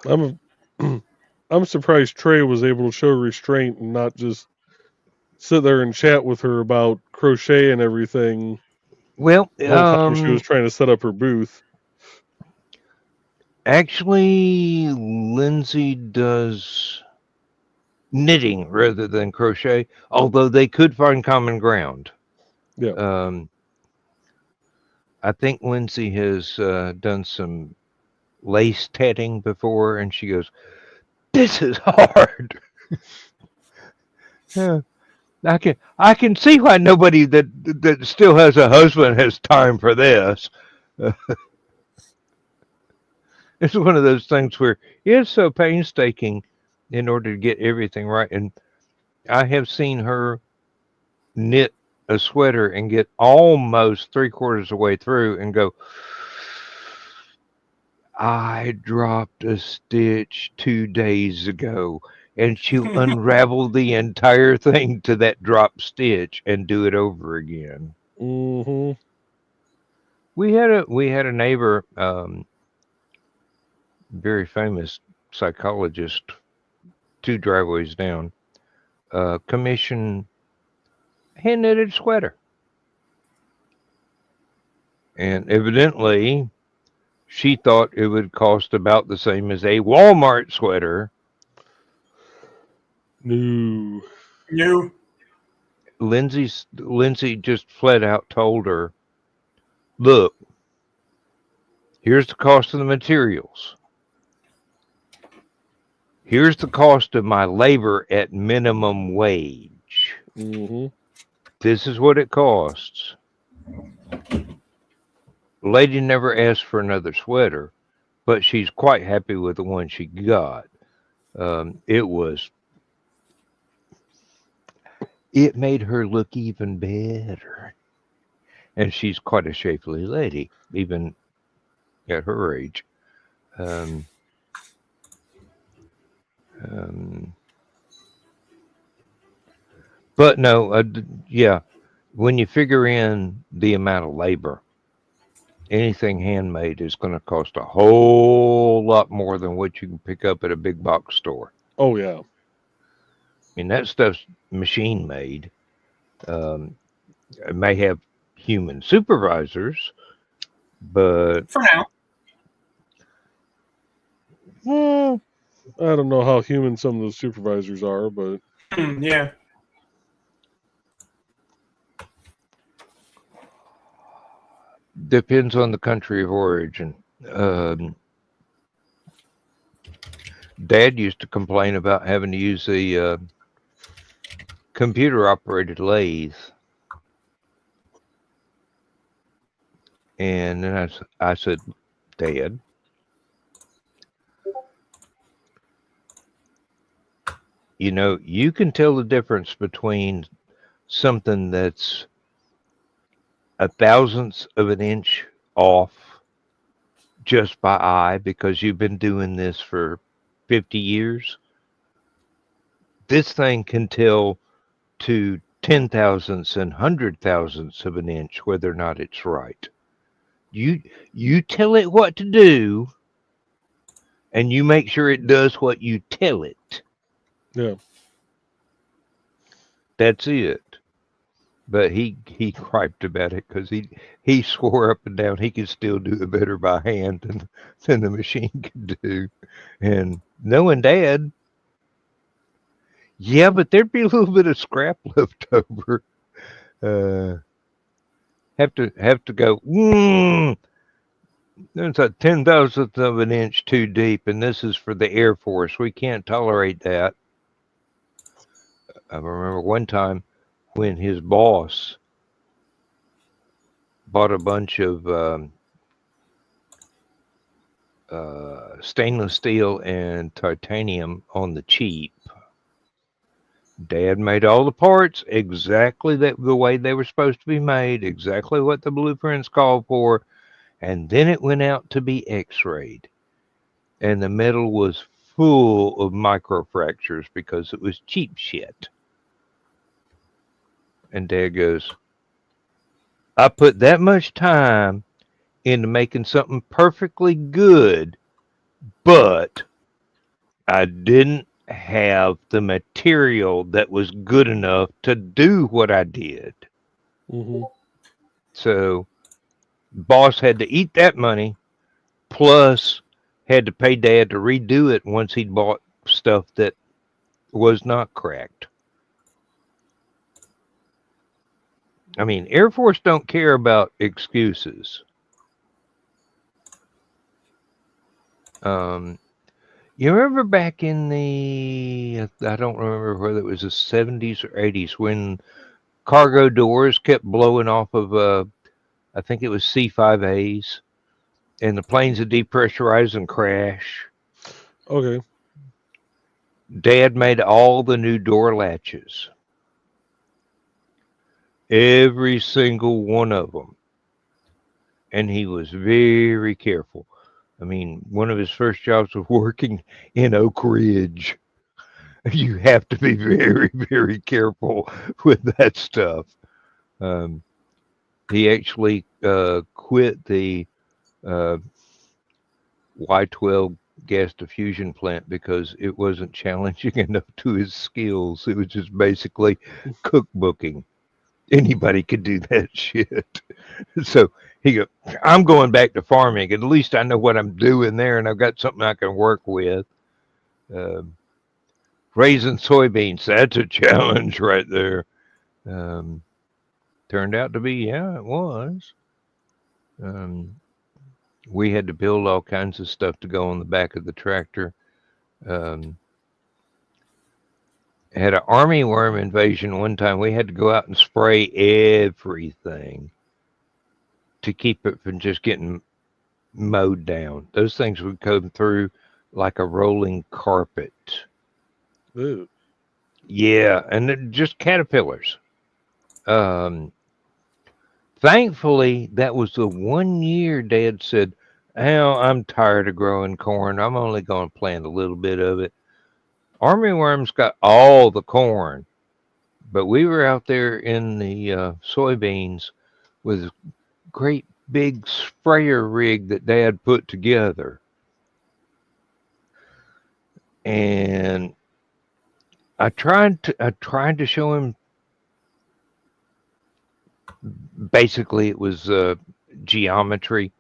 I'm surprised Trey was able to show restraint and not just sit there and chat with her about crochet and everything Well, the whole time she was trying to set up her booth. actually, Lindsay does knitting rather than crochet, although they could find common ground. Yeah. I think Lindsay has done some lace tatting before, and she goes, "This is hard." Yeah, I can see why nobody that still has a husband has time for this. It's one of those things where it's so painstaking in order to get everything right. And I have seen her knit a sweater and get almost 3/4 of the way through and go, "I dropped a stitch 2 days ago." And she'll unravel the entire thing to that drop stitch and do it over again. Mm-hmm. We had a neighbor, very famous psychologist, 2 driveways down, commission hand knitted sweater, and evidently she thought it would cost about the same as a Walmart sweater. No. No. Lindsay just flat out told her, "Look, here's the cost of the materials. Here's the cost of my labor at minimum wage. Mm-hmm. This is what it costs." The lady never asked for another sweater, but she's quite happy with the one she got. It made her look even better. And she's quite a shapely lady, even at her age. But no, yeah, when you figure in the amount of labor, anything handmade is going to cost a whole lot more than what you can pick up at a big box store. Oh, yeah. I mean, that stuff's machine made. It may have human supervisors, but For now. I don't know how human some of those supervisors are, but Yeah. depends on the country of origin. Dad used to complain about having to use a computer-operated lathe. And then I said, "Dad, you know, you can tell the difference between something that's 1/1000th of an inch off just by eye because you've been doing this for 50 years. This thing can tell to 10,000ths and 100,000ths of an inch whether or not it's right. You tell it what to do, and you make sure it does what you tell it. yeah. That's it." But he griped about it because he swore up and down he could still do it better by hand than the machine could do. And knowing Dad, yeah, but there'd be a little bit of scrap left over. Have to go, there's a 10,000th of an inch too deep, and this is for the Air Force. We can't tolerate that. I remember one time when his boss bought a bunch of stainless steel and titanium on the cheap. Dad made all the parts exactly the way they were supposed to be made, exactly what the blueprints called for, and then it went out to be x-rayed, and the metal was full of microfractures because it was cheap shit. And Dad goes, I put that much time into making something perfectly good, but I didn't have the material that was good enough to do what I did. Mm-hmm. So boss had to eat that money, plus had to pay Dad to redo it once he'd bought stuff that was not cracked. I mean, Air Force don't care about excuses. You remember back in I don't remember whether it was the 70s or 80s, when cargo doors kept blowing off of, I think it was C-5As, and the planes would depressurize and crash. Okay. Dad made all the new door latches. Every single one of them. And he was very careful. I mean, one of his first jobs was working in Oak Ridge. You have to be very, very careful with that stuff. He actually quit the Y12 gas diffusion plant because it wasn't challenging enough to his skills. It was just basically cookbooking. Anybody could do that shit. So he goes, I'm going back to farming. At least I know what I'm doing there, and I've got something I can work with. Raising soybeans, that's a challenge right there. Turned out to be, yeah, it was. We had to build all kinds of stuff to go on the back of the tractor. Had an army worm invasion one time. We had to go out and spray everything to keep it from just getting mowed down. Those things would come through like a rolling carpet. Ew. Yeah, and they're just caterpillars. Thankfully, that was the 1 year Dad said, "Hell, I'm tired of growing corn. I'm only going to plant a little bit of it." Army worms got all the corn, but we were out there in the soybeans with a great big sprayer rig that Dad put together. And I tried to show him. Basically, it was geometry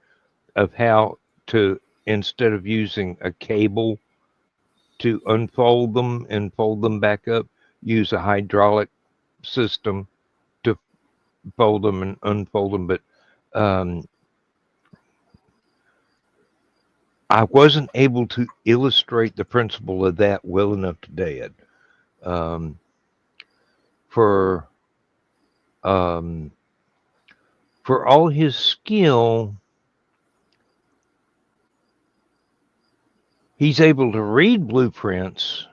of how to, instead of using a cable to unfold them and fold them back up, use a hydraulic system to fold them and unfold them. But I wasn't able to illustrate the principle of that well enough to Dad. For all his skill, he's able to read blueprints,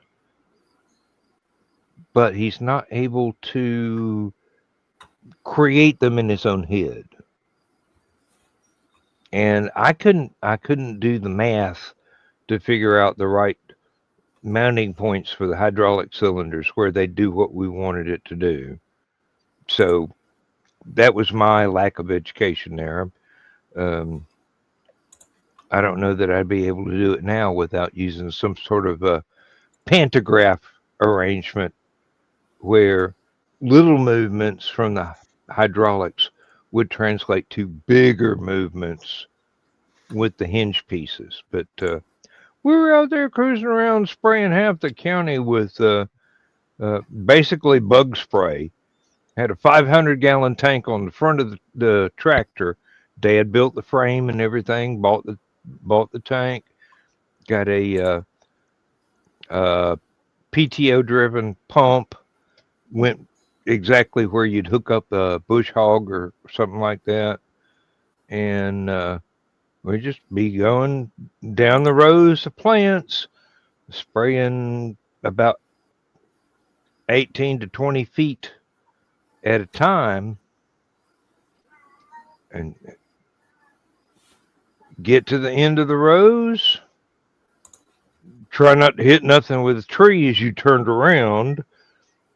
but he's not able to create them in his own head. And I couldn't do the math to figure out the right mounting points for the hydraulic cylinders where they do what we wanted it to do. So that was my lack of education there. I don't know that I'd be able to do it now without using some sort of a pantograph arrangement where little movements from the hydraulics would translate to bigger movements with the hinge pieces. But we were out there cruising around spraying half the county with basically bug spray. Had a 500-gallon tank on the front of the tractor. Dad built the frame and everything, bought the tank, got a PTO-driven pump, went exactly where you'd hook up a bush hog or something like that. And we'd just be going down the rows of plants, spraying about 18 to 20 feet at a time. And get to the end of the rows, try not to hit nothing with a tree as you turned around,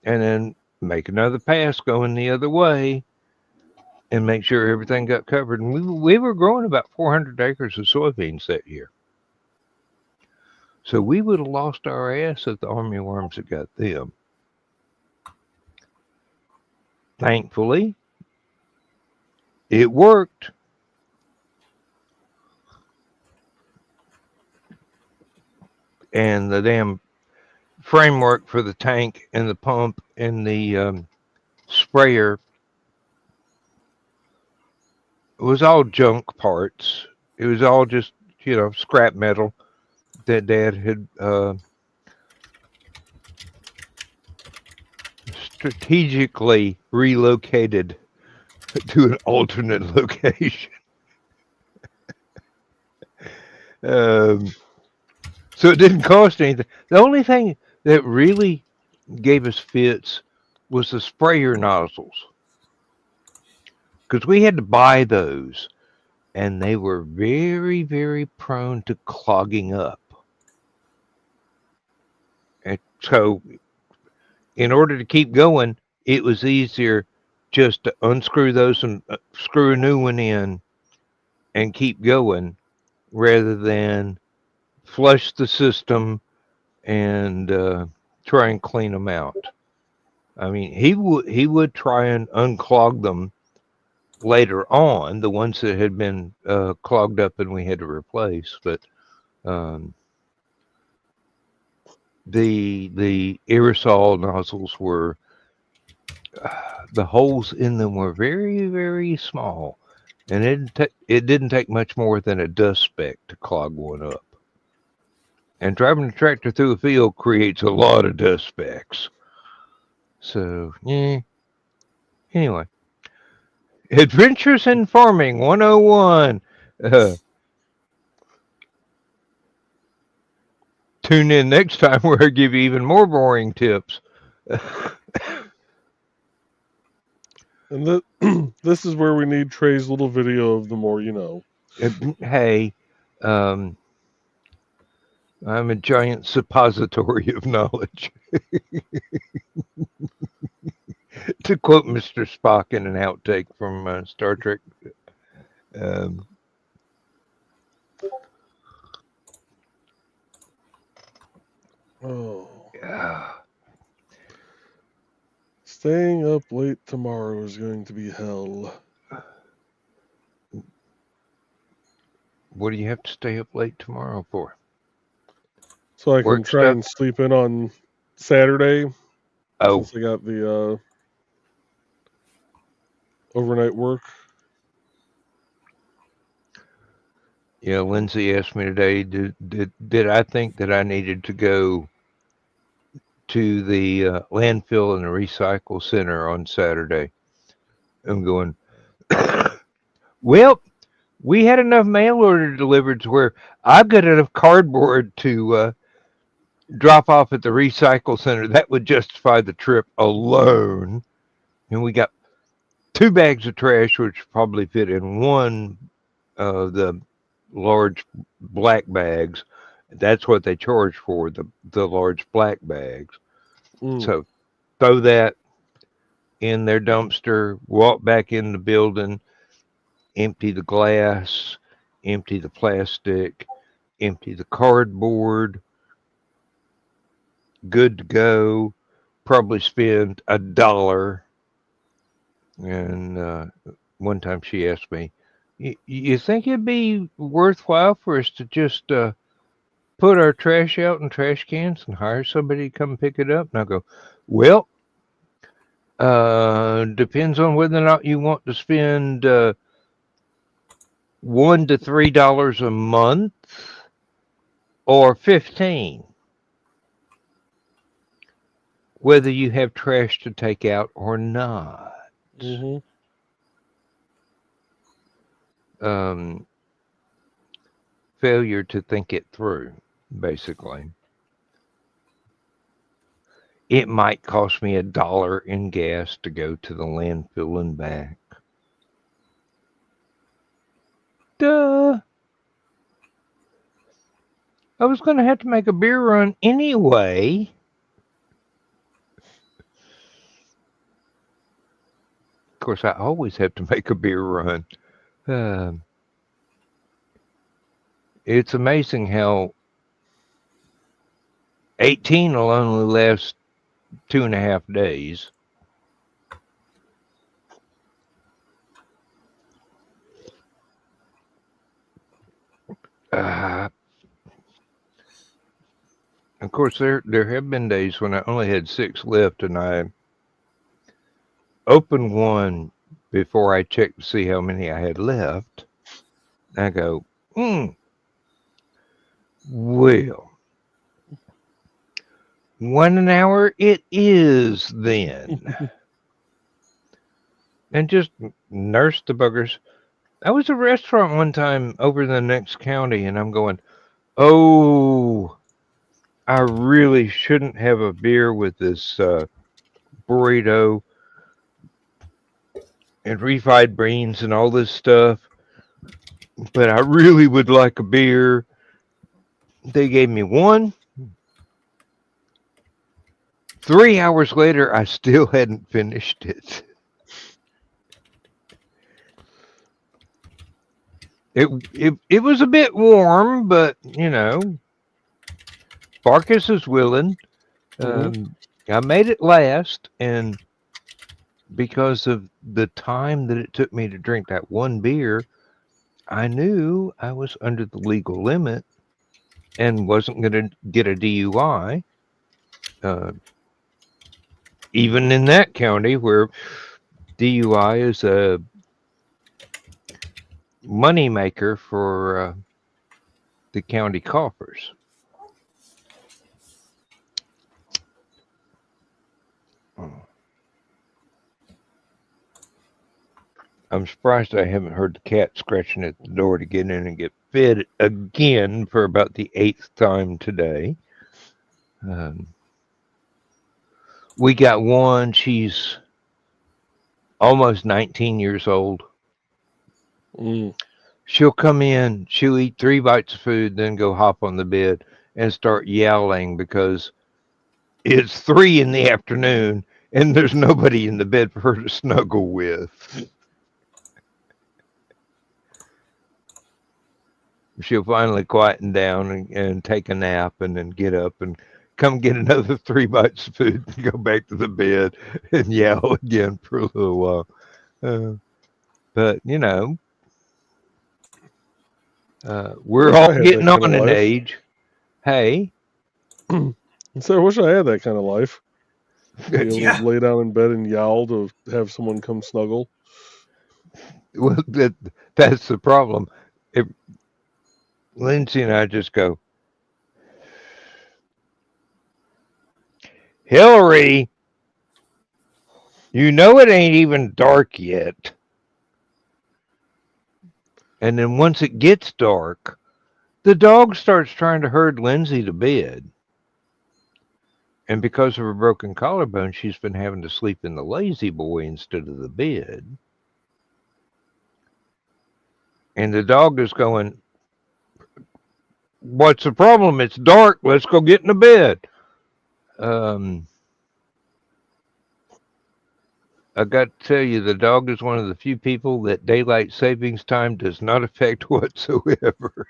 and then make another pass going the other way and make sure everything got covered. And we were growing about 400 acres of soybeans that year. So we would have lost our ass if the armyworms had got them. Thankfully, it worked. And the damn framework for the tank and the pump and the sprayer was all junk parts. It was all just, scrap metal that Dad had strategically relocated to an alternate location. So it didn't cost anything. The only thing that really gave us fits was the sprayer nozzles, because we had to buy those, and they were very, very prone to clogging up. And so in order to keep going, it was easier just to unscrew those and screw a new one in and keep going, rather than flush the system and try and clean them out. I mean, he would try and unclog them later on, the ones that had been clogged up and we had to replace. But the aerosol nozzles were, the holes in them were very, very small, and it didn't take much more than a dust speck to clog one up. And driving a tractor through a field creates a lot of dust specks. So, yeah. Anyway. Adventures in Farming 101. Tune in next time where I give you even more boring tips. And this is where we need Trey's little video of the more you know. Hey, I'm a giant suppository of knowledge. To quote Mr. Spock in an outtake from Star Trek. Yeah. Staying up late tomorrow is going to be hell. What do you have to stay up late tomorrow for? So I can try and sleep in on Saturday. Oh. Since I got the overnight work. Yeah, Lindsay asked me today, did I think that I needed to go to the landfill and the recycle center on Saturday? I'm going, well, we had enough mail order delivered to where I've got enough cardboard to drop off at the recycle center. That would justify the trip alone. And we got 2 bags of trash, which probably fit in one of the large black bags. That's what they charge for, the large black bags. So throw that in their dumpster, walk back in the building, empty the glass, empty the plastic, empty the cardboard. Good to go. Probably spend $1. And one time she asked me, you think it'd be worthwhile for us to just put our trash out in trash cans and hire somebody to come pick it up? And I go, well, depends on whether or not you want to spend $1 to $3 a month or $15. Whether you have trash to take out or not. Failure to think it through, basically. It might cost me $1 in gas to go to the landfill and back. Duh. I was going to have to make a beer run anyway. Of course, I always have to make a beer run. It's amazing how 18 will only last 2.5 days. Of course, there have been days when I only had 6 left, and I opened one before I checked to see how many I had left. I go, well, 1 an hour it is then. And just nurse the buggers. I was at a restaurant one time over in the next county, and I'm going, oh, I really shouldn't have a beer with this burrito and refried beans and all this stuff, but I really would like a beer. They gave me one. 3 hours later, I still hadn't finished it. It was a bit warm, but, you know, Barkus is willing. I made it last, and because of the time that it took me to drink that one beer, I knew I was under the legal limit and wasn't going to get a DUI. Even in that county where DUI is a money maker for the county coffers. I'm surprised I haven't heard the cat scratching at the door to get in and get fed again for about the 8th time today. We got one. She's almost 19 years old. She'll come in, she'll eat 3 bites of food, then go hop on the bed and start yowling because it's 3 in the afternoon and there's nobody in the bed for her to snuggle with. She'll finally quieten down and take a nap and then get up and come get another 3 bites of food and go back to the bed and yowl again for a little while. But, you know, we're all getting on in age. Hey. So I wish I had that kind of life. Be able to lay down in bed and yowl to have someone come snuggle. Well, that's the problem. Lindsay and I just go, Hillary, you know it ain't even dark yet. And then once it gets dark, the dog starts trying to herd Lindsay to bed. And because of her broken collarbone, she's been having to sleep in the lazy boy instead of the bed. And the dog is going, what's the problem? It's dark. Let's go get in the bed. I got to tell you, the dog is one of the few people that daylight savings time does not affect whatsoever.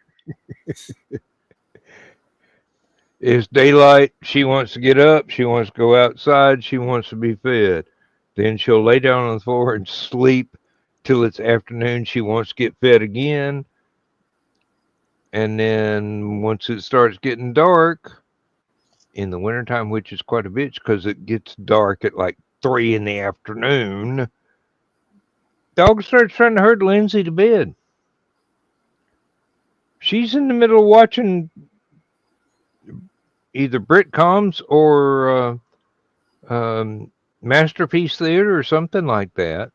It's daylight. She wants to get up. She wants to go outside. She wants to be fed. Then she'll lay down on the floor and sleep till it's afternoon. She wants to get fed again. And then once it starts getting dark, in the wintertime, which is quite a bitch because it gets dark at like 3 in the afternoon, dog starts trying to herd Lindsay to bed. She's in the middle of watching either Britcoms or Masterpiece Theater or something like that.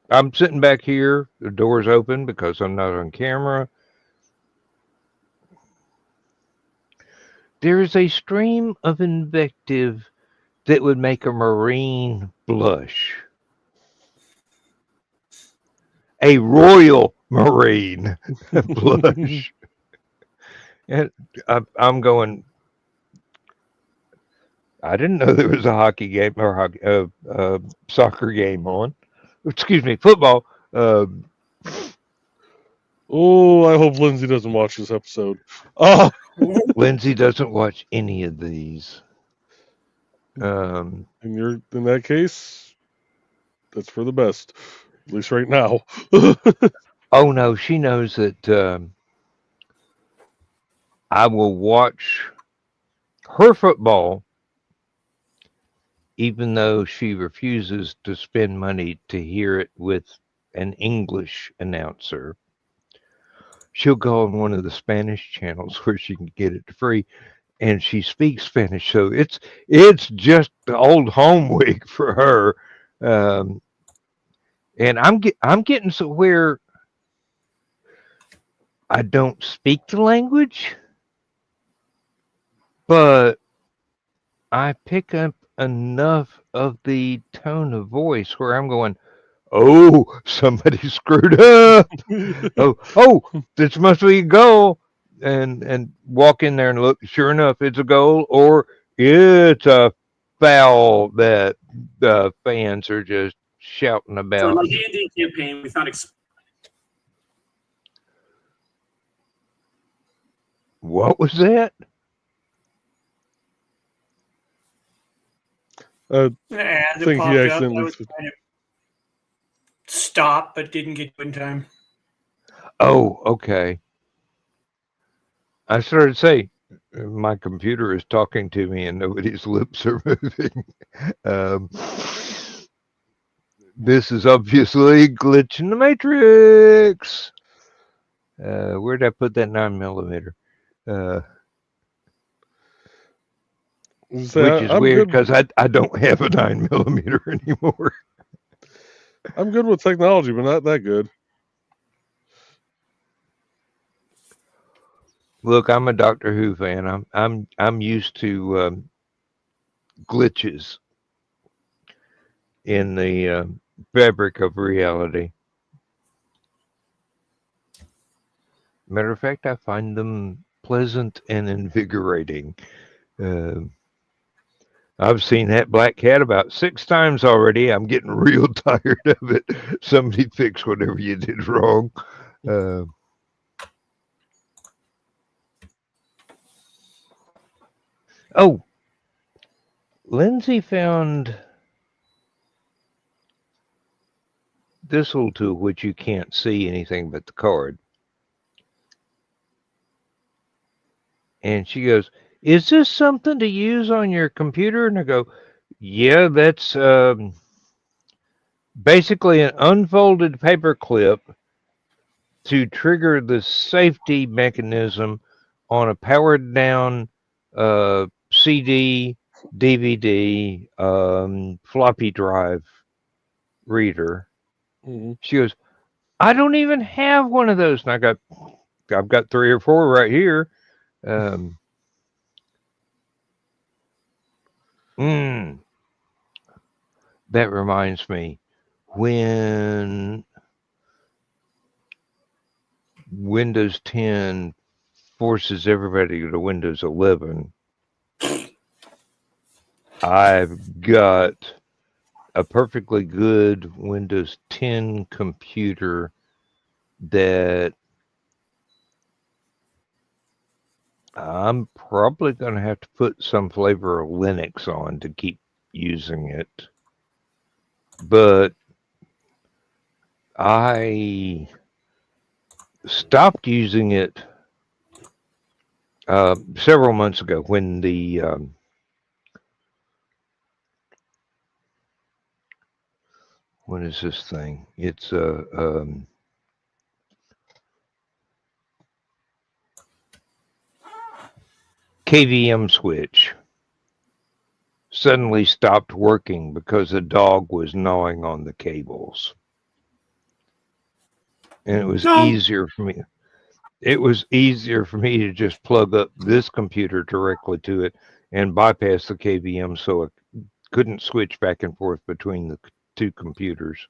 I'm sitting back here. The door's open because I'm not on camera. There is a stream of invective that would make a Marine blush. A Royal Marine blush. And I'm going, I didn't know there was a hockey game or soccer game on. Excuse me, football. Oh, I hope Lindsay doesn't watch this episode. Oh, Lindsay doesn't watch any of these. in that case, that's for the best, at least right now. Oh no, she knows that I will watch her football, even though she refuses to spend money to hear it with an English announcer. She'll go on one of the Spanish channels where she can get it free, and she speaks Spanish, so it's just the old home week for her. And I'm getting to where I don't speak the language, but I pick up enough of the tone of voice where I'm going, oh, somebody screwed up. oh, this must be a goal. And walk in there and look, sure enough, it's a goal, or it's a foul that the fans are just shouting So about. like the Indian campaign, we found What was that? I And think it he popped up. I accidentally. was trying to stop, but didn't get to it in time. Oh, okay. I started to say, my computer is talking to me and nobody's lips are moving. This is obviously a glitch in the matrix. Where'd I put that 9mm? Which is weird because I don't have a 9mm anymore. I'm good with technology, but not that good. Look, I'm a Doctor Who fan. I'm used to glitches in the fabric of reality. Matter of fact, I find them pleasant and invigorating. I've seen that black cat about 6 times already. I'm getting real tired of it. Somebody fix whatever you did wrong. Oh, Lindsay found this little tool which you can't see anything but the card. And she goes, is this something to use on your computer? And I go, yeah, that's basically an unfolded paper clip to trigger the safety mechanism on a powered down CD, DVD, floppy drive reader. Mm-hmm. She goes, I don't even have one of those. And I've got 3 or 4 right here. That reminds me, when Windows 10 forces everybody to Windows 11, I've got a perfectly good Windows 10 computer that I'm probably going to have to put some flavor of Linux on to keep using it. But I stopped using it several months ago when the what is this thing? It's a KVM switch suddenly stopped working because a dog was gnawing on the cables. And it was easier for me. It was easier for me to just plug up this computer directly to it and bypass the KVM so it couldn't switch back and forth between the 2 computers.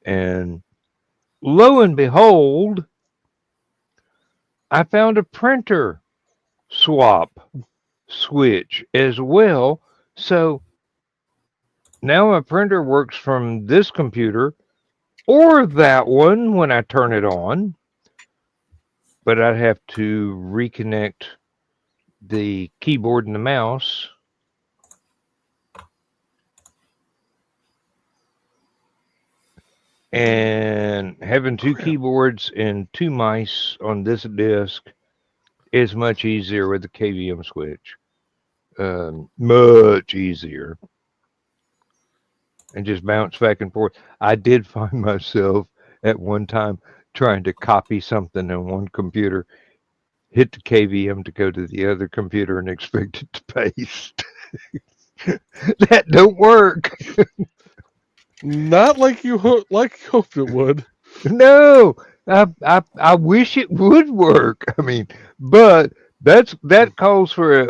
And lo and behold, I found a printer swap switch as well. So now my printer works from this computer or that one when I turn it on, but I'd have to reconnect the keyboard and the mouse. And having two keyboards and two mice on this disk is much easier with the KVM switch. Much easier. And just bounce back and forth. I did find myself at one time trying to copy something on one computer, hit the KVM to go to the other computer and expect it to paste. That don't work. Not like you hoped it would. No, I wish it would work. I mean, but that calls for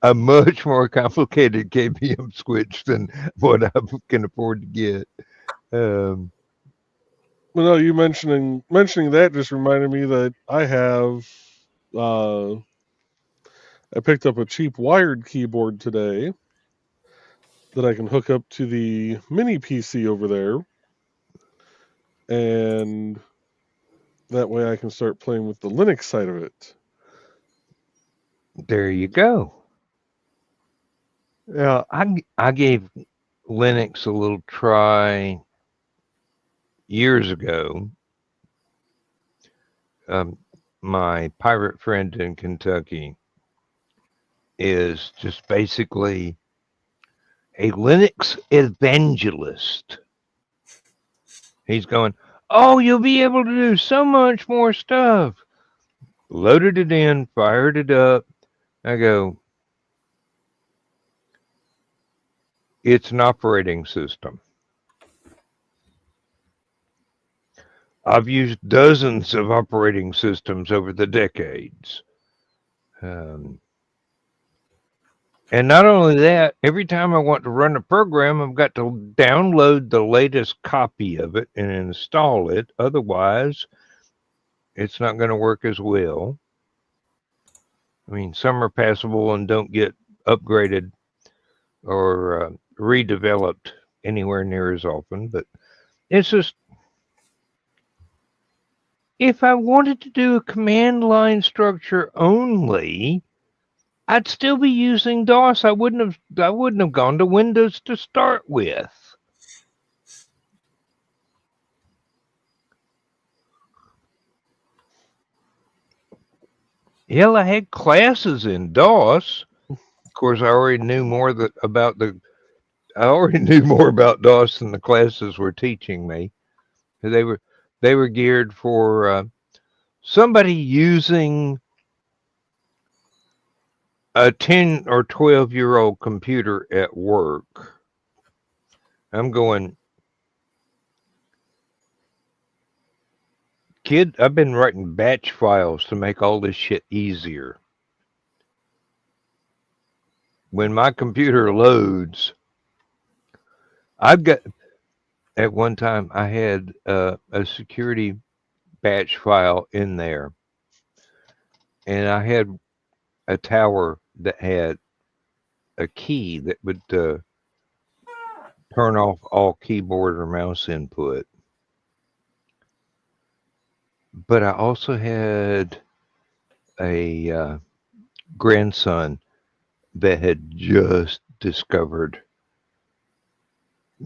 a much more complicated KVM switch than what I can afford to get. Well, no, you mentioning that just reminded me that I have. I picked up a cheap wired keyboard today that I can hook up to the mini PC over there, and that way I can start playing with the Linux side of it. There you go. Well, I gave Linux a little try years ago. My pirate friend in Kentucky is just basically a Linux evangelist. He's going, oh, you'll be able to do so much more stuff. Loaded it in, fired it up. I go, it's an operating system. I've used dozens of operating systems over the decades. And not only that, every time I want to run a program, I've got to download the latest copy of it and install it. Otherwise, it's not going to work as well. I mean, some are passable and don't get upgraded or redeveloped anywhere near as often. But it's just, if I wanted to do a command line structure only, I'd still be using DOS. I wouldn't have gone to Windows to start with. Hell, I had classes in DOS. Of course, I already knew more about DOS than the classes were teaching me. They were geared for somebody using a 10 or 12-year-old computer at work. I'm going, kid, I've been writing batch files to make all this shit easier. When my computer loads, at one time I had a security batch file in there, and I had a tower that had a key that would turn off all keyboard or mouse input. But I also had a grandson that had just discovered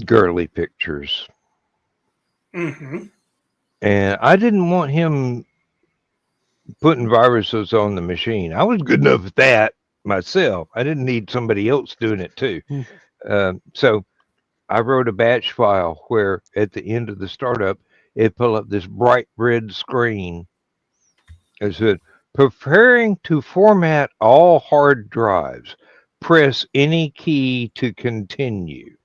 girly pictures. Mm-hmm. And I didn't want him putting viruses on the machine. I was good enough at that myself. I didn't need somebody else doing it too. So I wrote a batch file where at the end of the startup, it pulled up this bright red screen. It said, preparing to format all hard drives. Press any key to continue.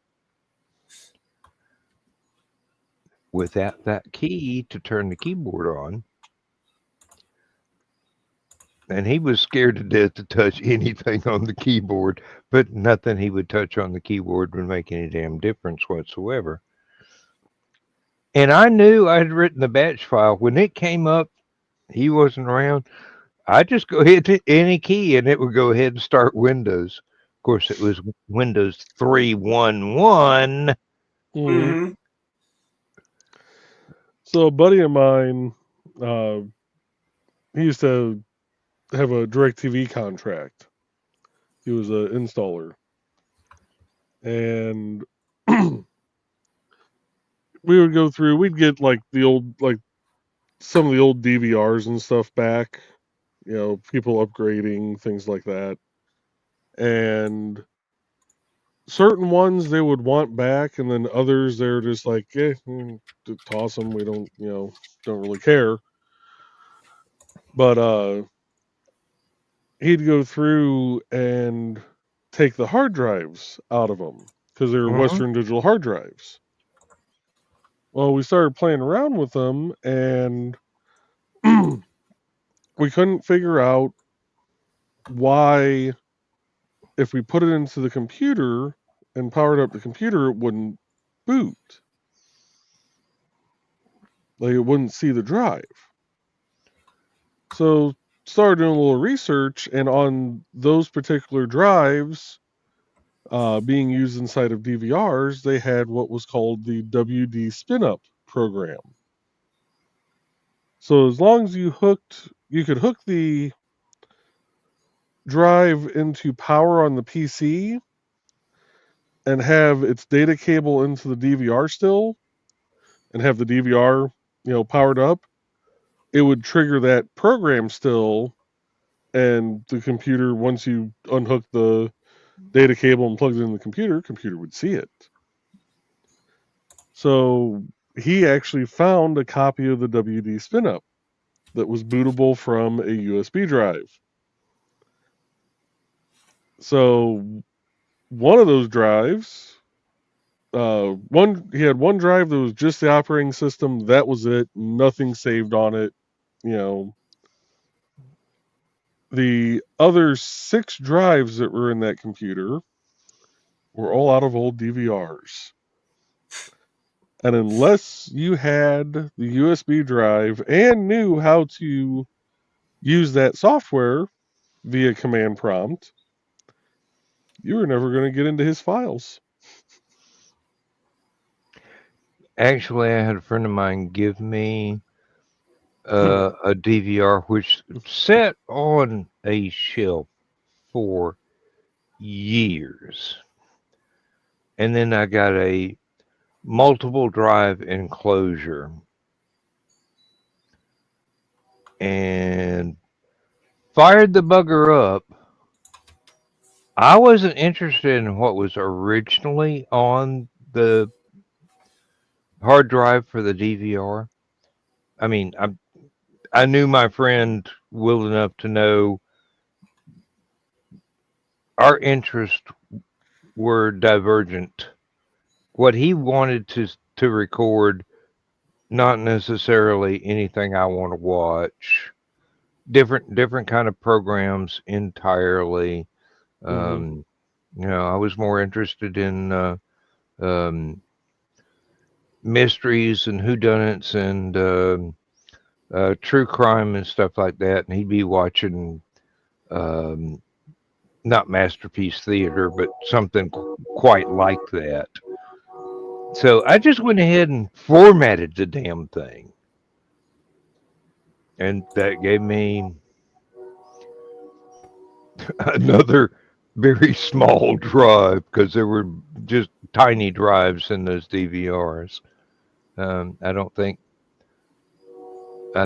Without that key to turn the keyboard on, and he was scared to death to touch anything on the keyboard, but nothing he would touch on the keyboard would make any damn difference whatsoever. And I knew I had written the batch file. When it came up, he wasn't around. I just go hit any key and it would go ahead and start Windows. Of course, it was Windows 3.1.1. Mhm. Mm-hmm. So a buddy of mine, he used to have a DirecTV contract. He was an installer, and we would go through. We'd get like some of the old DVRs and stuff back. You know, people upgrading things like that, and certain ones they would want back, and then others they're just like, toss them. We don't really care. But he'd go through and take the hard drives out of them because they were Mhm. Western Digital hard drives. Well, we started playing around with them, and we couldn't figure out why, if we put it into the computer and powered up the computer, it wouldn't boot. Like, it wouldn't see the drive. So started doing a little research, and on those particular drives being used inside of DVRs, they had what was called the WD spin-up program. So as long as you could hook the drive into power on the PC and have its data cable into the DVR still, and have the DVR, powered up, it would trigger that program still, and the computer, once you unhook the data cable and plugged it in the computer would see it. So he actually found a copy of the WD spin-up that was bootable from a USB drive. So one of those drives, he had one drive that was just the operating system. That was it. Nothing saved on it. The other 6 drives that were in that computer were all out of old DVRs. And unless you had the USB drive and knew how to use that software via command prompt, you were never going to get into his files. Actually, I had a friend of mine give me a DVR which sat on a shelf for years. And then I got a multiple drive enclosure and fired the bugger up. I wasn't interested in what was originally on the hard drive for the DVR. I mean, I knew my friend well enough to know our interests were divergent. What he wanted to record, not necessarily anything I want to watch. Different kind of programs entirely. Um, I was more interested in mysteries and whodunits and true crime and stuff like that. And he'd be watching um, not Masterpiece Theater, but something quite like that. So I just went ahead and formatted the damn thing. And that gave me another very small drive because there were just tiny drives in those DVRs. I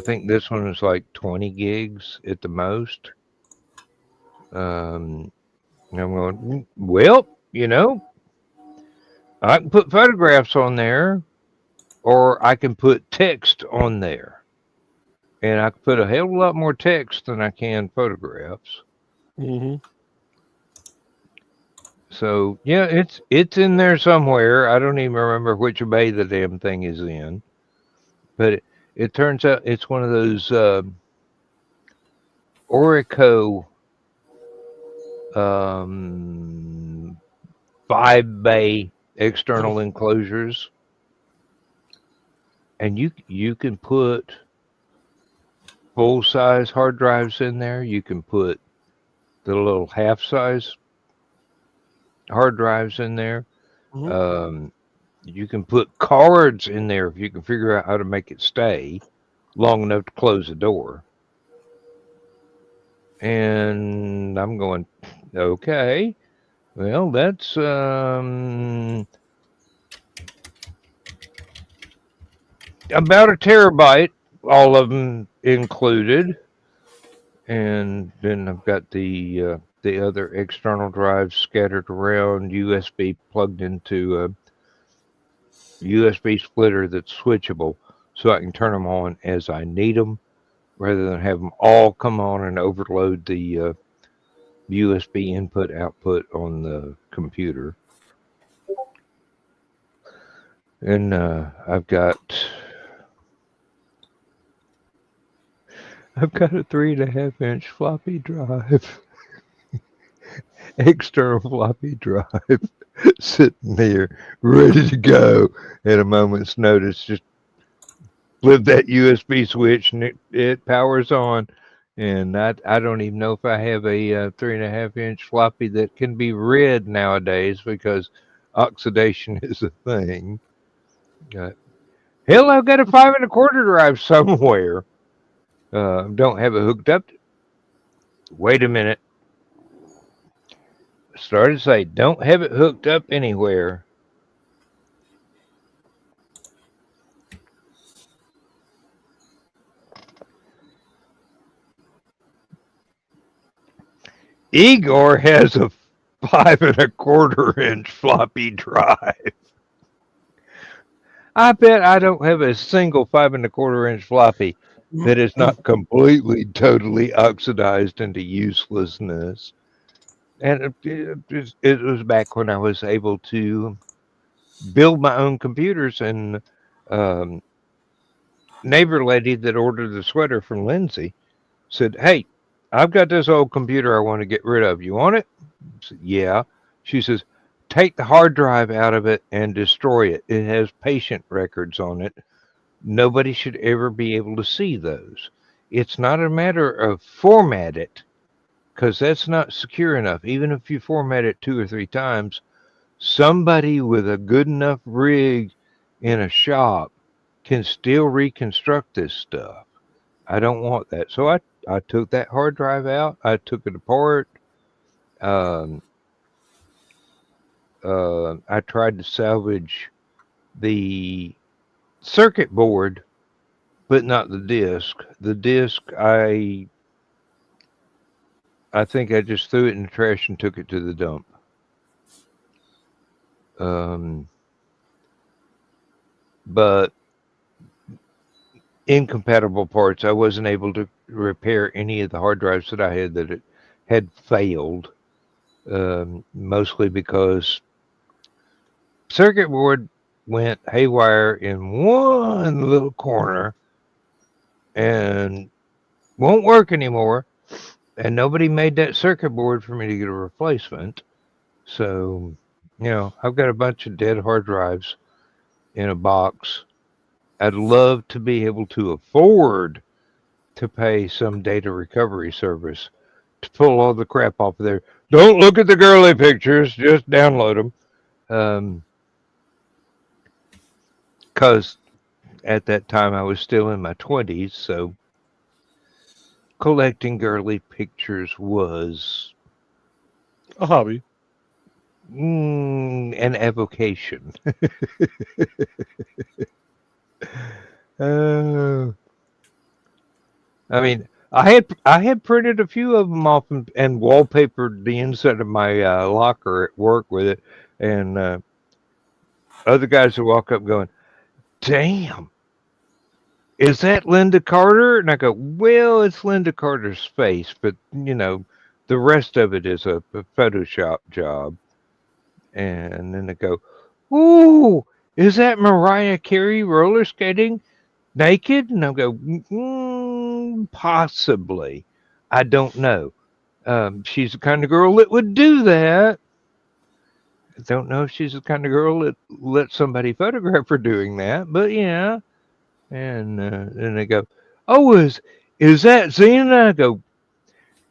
think this one was like 20 gigs at the most. And I'm going, well, I can put photographs on there or I can put text on there. And I can put a hell of a lot more text than I can photographs. Mm-hmm. So yeah, it's in there somewhere. I don't even remember which bay the damn thing is in. But it turns out it's one of those Orico 5 bay external enclosures. and you can put full size hard drives in there. You can put the little half size hard drives in there. Mhm. You can put cards in there if you can figure out how to make it stay long enough to close the door. And I'm going, okay, well, that's about a terabyte, all of them included. And then I've got the other external drives scattered around, USB plugged into a USB splitter that's switchable, so I can turn them on as I need them, rather than have them all come on and overload the USB input output on the computer. And I've got a 3.5-inch floppy drive, external floppy drive, sitting there ready to go at a moment's notice. Just flip that USB switch and it powers on. And I don't even know if I have a 3.5-inch floppy that can be read nowadays, because oxidation is a thing. Hell, I've got a 5 1/4 drive somewhere. Don't have it hooked up. Wait a minute. Started to say, don't have it hooked up anywhere. Igor has a 5 1/4-inch floppy drive. I bet I don't have a single 5 1/4-inch floppy that is not completely, totally oxidized into uselessness. And it was back when I was able to build my own computers, and neighbor lady that ordered the sweater from Lindsay said, "Hey, I've got this old computer I want to get rid of. You want it?" I said, "Yeah." She says, "Take the hard drive out of it and destroy it. It has patient records on it. Nobody should ever be able to see those. It's not a matter of format it, because that's not secure enough. Even if you format it 2 or 3 times, somebody with a good enough rig in a shop can still reconstruct this stuff. I don't want that." So I took that hard drive out. I took it apart. Um, I tried to salvage the circuit board, but not the disk. The disk, I think I just threw it in the trash and took it to the dump. But incompatible parts, I wasn't able to repair any of the hard drives that I had that it had failed, mostly because circuit board went haywire in one little corner and won't work anymore, and nobody made that circuit board for me to get a replacement. So, I've got a bunch of dead hard drives in a box. I'd love to be able to afford to pay some data recovery service to pull all the crap off of there. Don't look at the girly pictures, just download them. Because at that time I was still in my 20s, so collecting girly pictures was A hobby. an avocation. I mean, I had printed a few of them off and wallpapered the inside of my locker at work with it, and other guys would walk up going, "Damn, is that Linda Carter?" And I go, "Well, it's Linda Carter's face, but the rest of it is a Photoshop job." And then they go, "Ooh, is that Mariah Carey roller skating naked?" And I go, "Possibly. I don't know. She's the kind of girl that would do that. I don't know if she's the kind of girl that let somebody photograph her doing that, but yeah." And then they go, "Oh, is that Xena?" I go,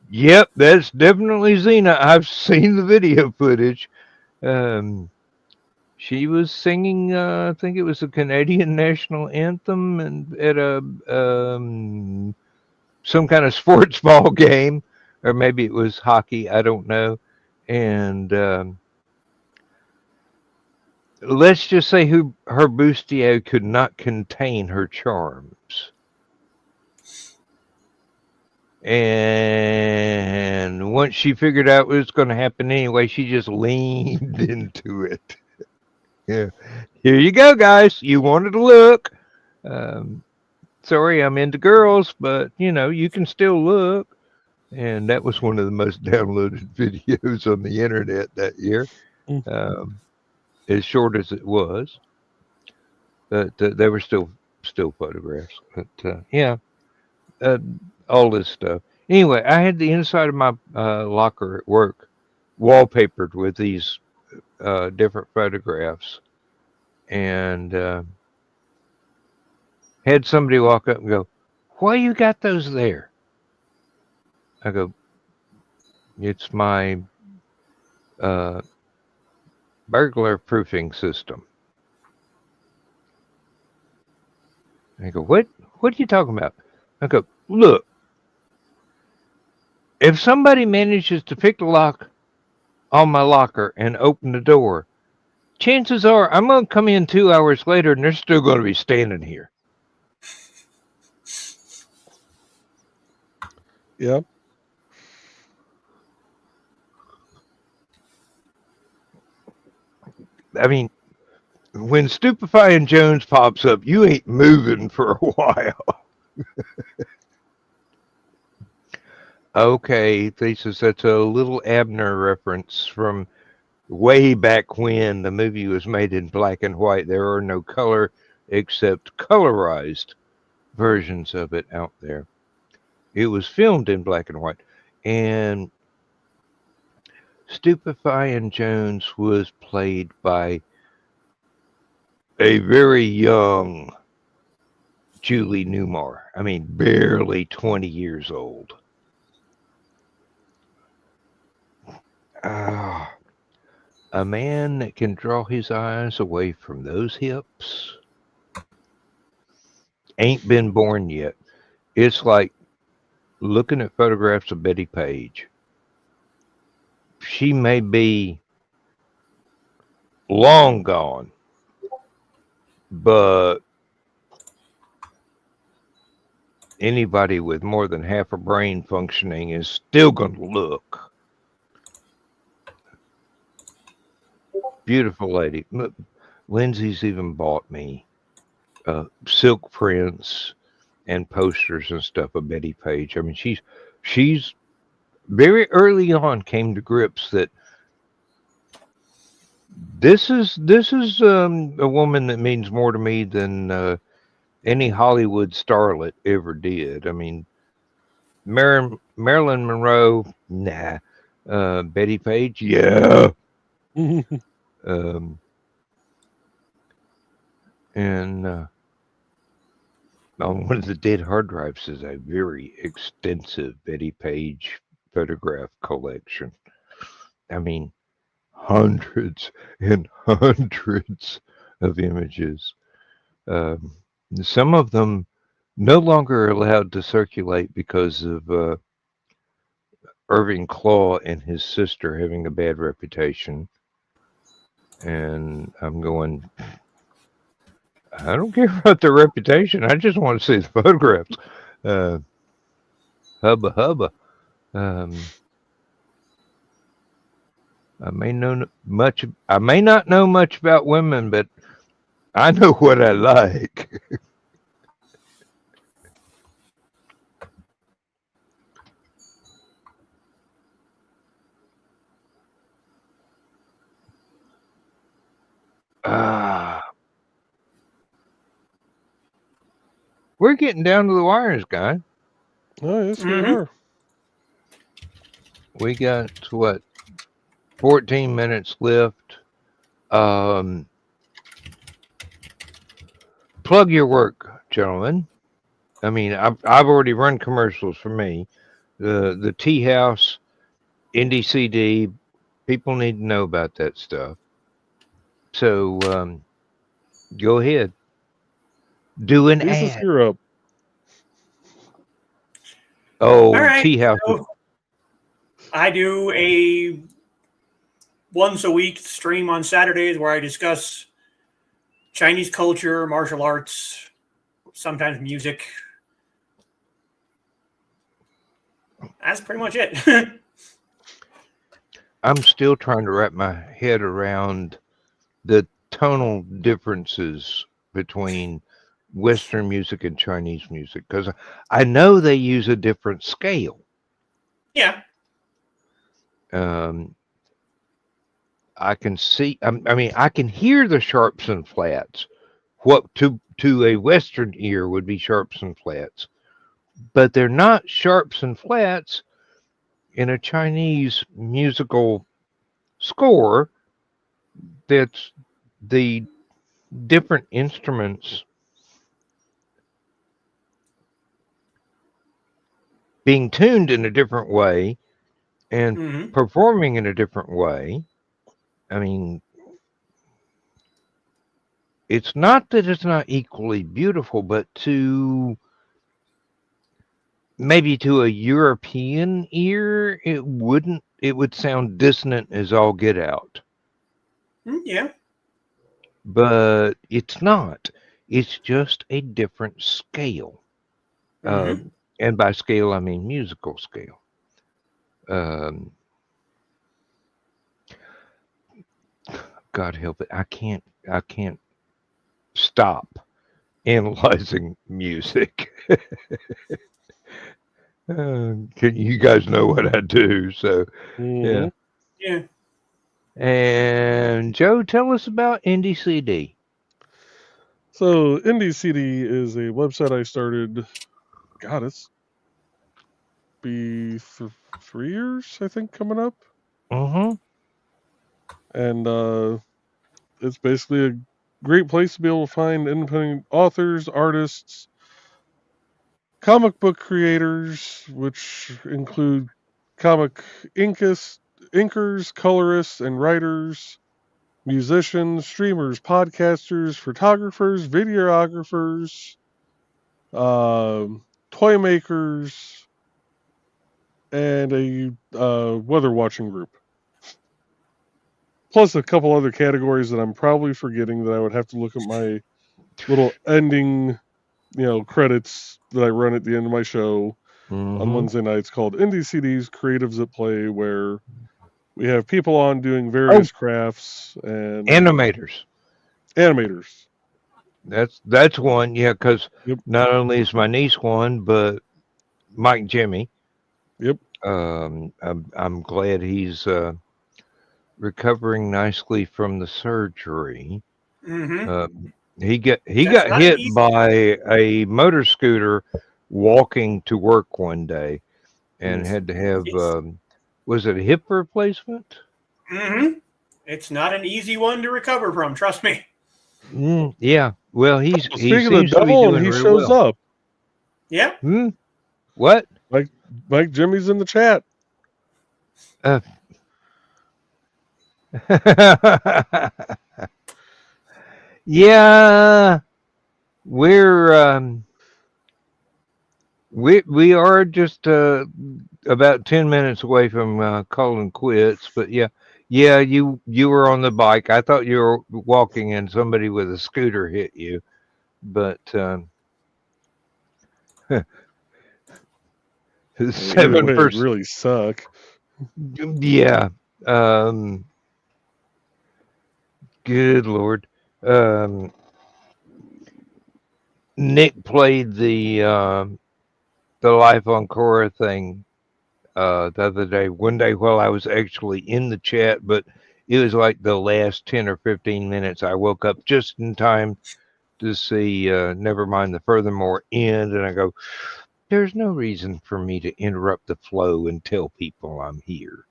"Yep, that's definitely Xena. I've seen the video footage." She was singing, I think it was the Canadian national anthem, and at a some kind of sports ball game, or maybe it was hockey. I don't know. And let's just say her bustier could not contain her charms. And once she figured out what was going to happen anyway, she just leaned into it. Yeah. Here you go, guys. You wanted to look. Sorry, I'm into girls, but you can still look. And that was one of the most downloaded videos on the internet that year. As short as it was, but they were still photographs. But yeah, all this stuff. Anyway, I had the inside of my locker at work wallpapered with these different photographs, and had somebody walk up and go, "Why you got those there?" I go, "It's my burglar proofing system." I go, "What are you talking about?" I go, "Look, if somebody manages to pick the lock on my locker and open the door, chances are I'm going to come in 2 hours later and they're still going to be standing here." Yeah. I mean, when Stupefying Jones pops up, you ain't moving for a while. Okay, Thesis, that's a little Abner reference from way back when the movie was made in black and white. There are no color except colorized versions of it out there. It was filmed in black and white. And Stupefying Jones was played by a very young Julie Newmar. I mean, barely 20 years old. A man that can draw his eyes away from those hips ain't been born yet. It's like looking at photographs of Betty Page. She may be long gone, but anybody with more than half a brain functioning is still going to look. Beautiful lady. Lindsay's even bought me silk prints and posters and stuff of Betty Page. I mean, she's very early on came to grips that this is a woman that means more to me than any Hollywood starlet ever did. I mean, Marilyn Monroe, nah. Betty Page, yeah. And on one of the dead hard drives is a very extensive Betty Page photograph collection. I mean, hundreds and hundreds of images. Some of them no longer allowed to circulate because of Irving Klaw and his sister having a bad reputation. And I'm going, I don't care about their reputation. I just want to see the photographs. Hubba hubba. I may not know much about women, but I know what I like. We're getting down to the wires, guy. Oh, yes, we are. We got, 14 minutes left. Plug your work. gentlemen. I mean, I've already run commercials for me. The Tea House, Indie CD, people need to know about that stuff. So go ahead, do an Lisa, ad. you're up. Oh, All right. Tea House. So I do a once a week stream on Saturdays where I discuss Chinese culture, martial arts, sometimes music. That's pretty much it. I'm still trying to wrap my head around the tonal differences between Western music and Chinese music because I know they use a different scale. Yeah. I can see. I mean, I can hear the sharps and flats. What to a Western ear would be sharps and flats, but they're not sharps and flats in a Chinese musical score. That's the different instruments being tuned in a different way and Mm-hmm. performing in a different way. I mean, it's not that it's not equally beautiful, but maybe to a European ear, it would sound dissonant as all get out. Yeah. But it's not. It's just a different scale. Mm-hmm. And by scale, I mean musical scale. God help it. I can't stop analyzing music. You guys know what I do, so yeah. Yeah. And Joe, tell us about Indie CD. So Indie CD is a website I started. God, it's be 3 years, I think, coming up. Mm-hmm. And it's basically a great place to be able to find independent authors, artists, comic book creators, which include comic inkers, colorists, and writers, musicians, streamers, podcasters, photographers, videographers, toy makers, and a weather watching group. Plus a couple other categories that I'm probably forgetting that I would have to look at my little ending, credits that I run at the end of my show on Wednesday nights called Indie CDs Creatives at Play, where we have people on doing various crafts and Animators. That's one, yeah, because not only is my niece one, but Mike Jimmy. Yep. I'm glad he's recovering nicely from the surgery. Mm-hmm. He got hit by a motor scooter walking to work one day, and had to have was it a hip replacement? Mm-hmm. It's not an easy one to recover from. Trust me. Yeah. Well, he speaking seems of the to be devil, doing and he very shows well. up. Yeah. What? Mike Jimmy's in the chat. Yeah, we're we are just about 10 minutes away from calling quits, but yeah, you were on the bike. I thought you were walking and somebody with a scooter hit you, but Either way, it'd really suck. Yeah. Good Lord. Nick played the Life on Cora thing the other day, one day while I was actually in the chat, but it was like the last 10 or 15 minutes. I woke up just in time to see Never Mind the Furthermore end, and I go, there's no reason for me to interrupt the flow and tell people I'm here.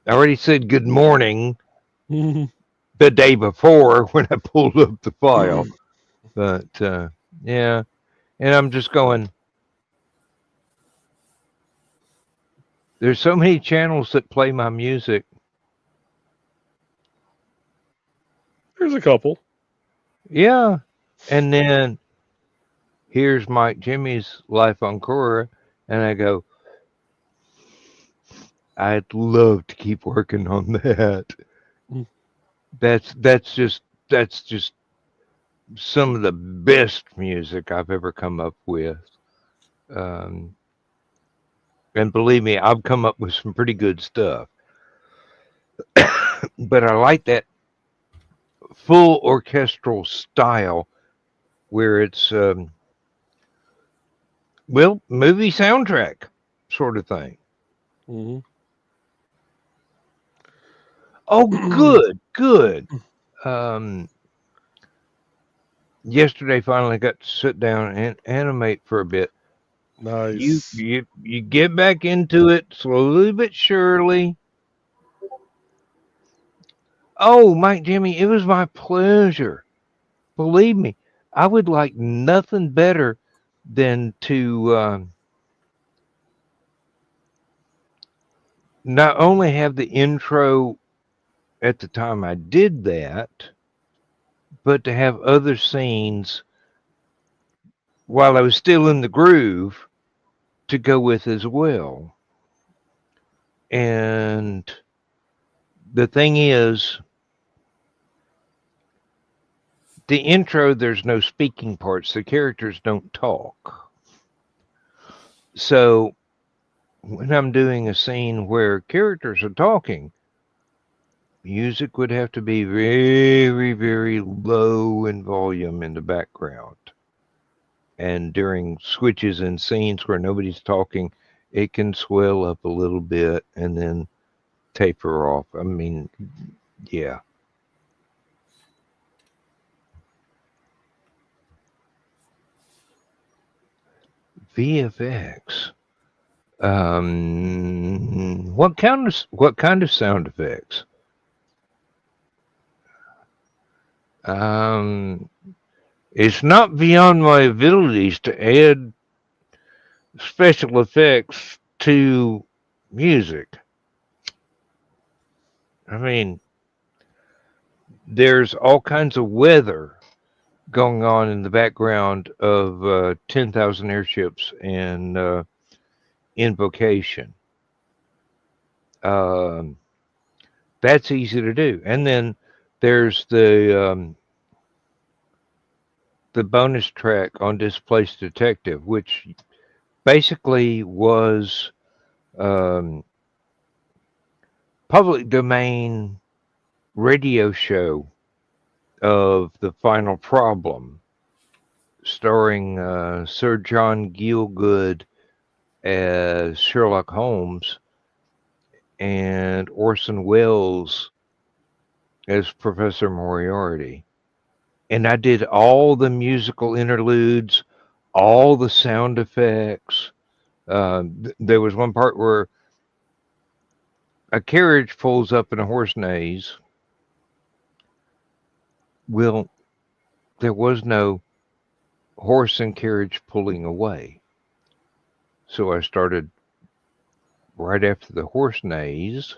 I already said good morning the day before when I pulled up the file, but Yeah. And I'm just going, there's so many channels that play my music. There's a couple. Yeah. And then here's Mike Jimmy's Life on Quora, and I go, I'd love to keep working on that. Mm. That's just some of the best music I've ever come up with. Um, and believe me, I've come up with some pretty good stuff. But I like that full orchestral style where it's well, movie soundtrack sort of thing. Mm-hmm. Oh, good. Um, Yesterday finally got to sit down and animate for a bit. You Nice. you you get back into it slowly but surely. Oh, Mike Jimmy, it was my pleasure. Believe me, I would like nothing better than to not only have the intro at the time I did that, but to have other scenes while I was still in the groove to go with as well. And the thing is, the intro, there's no speaking parts. The characters don't talk. So when I'm doing a scene where characters are talking, music would have to be very, very low in volume in the background. And during switches and scenes where nobody's talking, it can swell up a little bit and then taper off. I mean, yeah. VFX. What kind of sound effects? Um, it's not beyond my abilities to add special effects to music. I mean, there's all kinds of weather going on in the background of 10,000 airships and Invocation. Um, that's easy to do. And then there's the bonus track on Displaced Detective, which basically was um, public domain radio show of The Final Problem, starring Sir John Gielgud as Sherlock Holmes and Orson Welles as Professor Moriarty. And I did all the musical interludes, all the sound effects. There was one part where a carriage pulls up in a horse neighs. Well, there was no horse and carriage pulling away. So I started right after the horse neighs,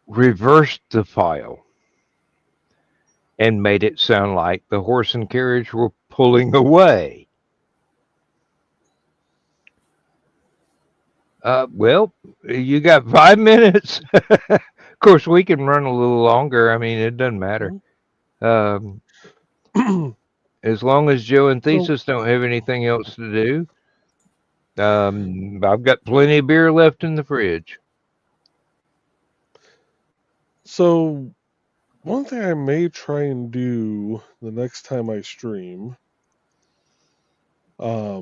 reversed the file, and made it sound like the horse and carriage were pulling away. Well, you got 5 minutes. Of course, we can run a little longer. I mean, it doesn't matter. Um, as long as Joe and Thesis don't have anything else to do, I've got plenty of beer left in the fridge. So, one thing I may try and do the next time I stream, I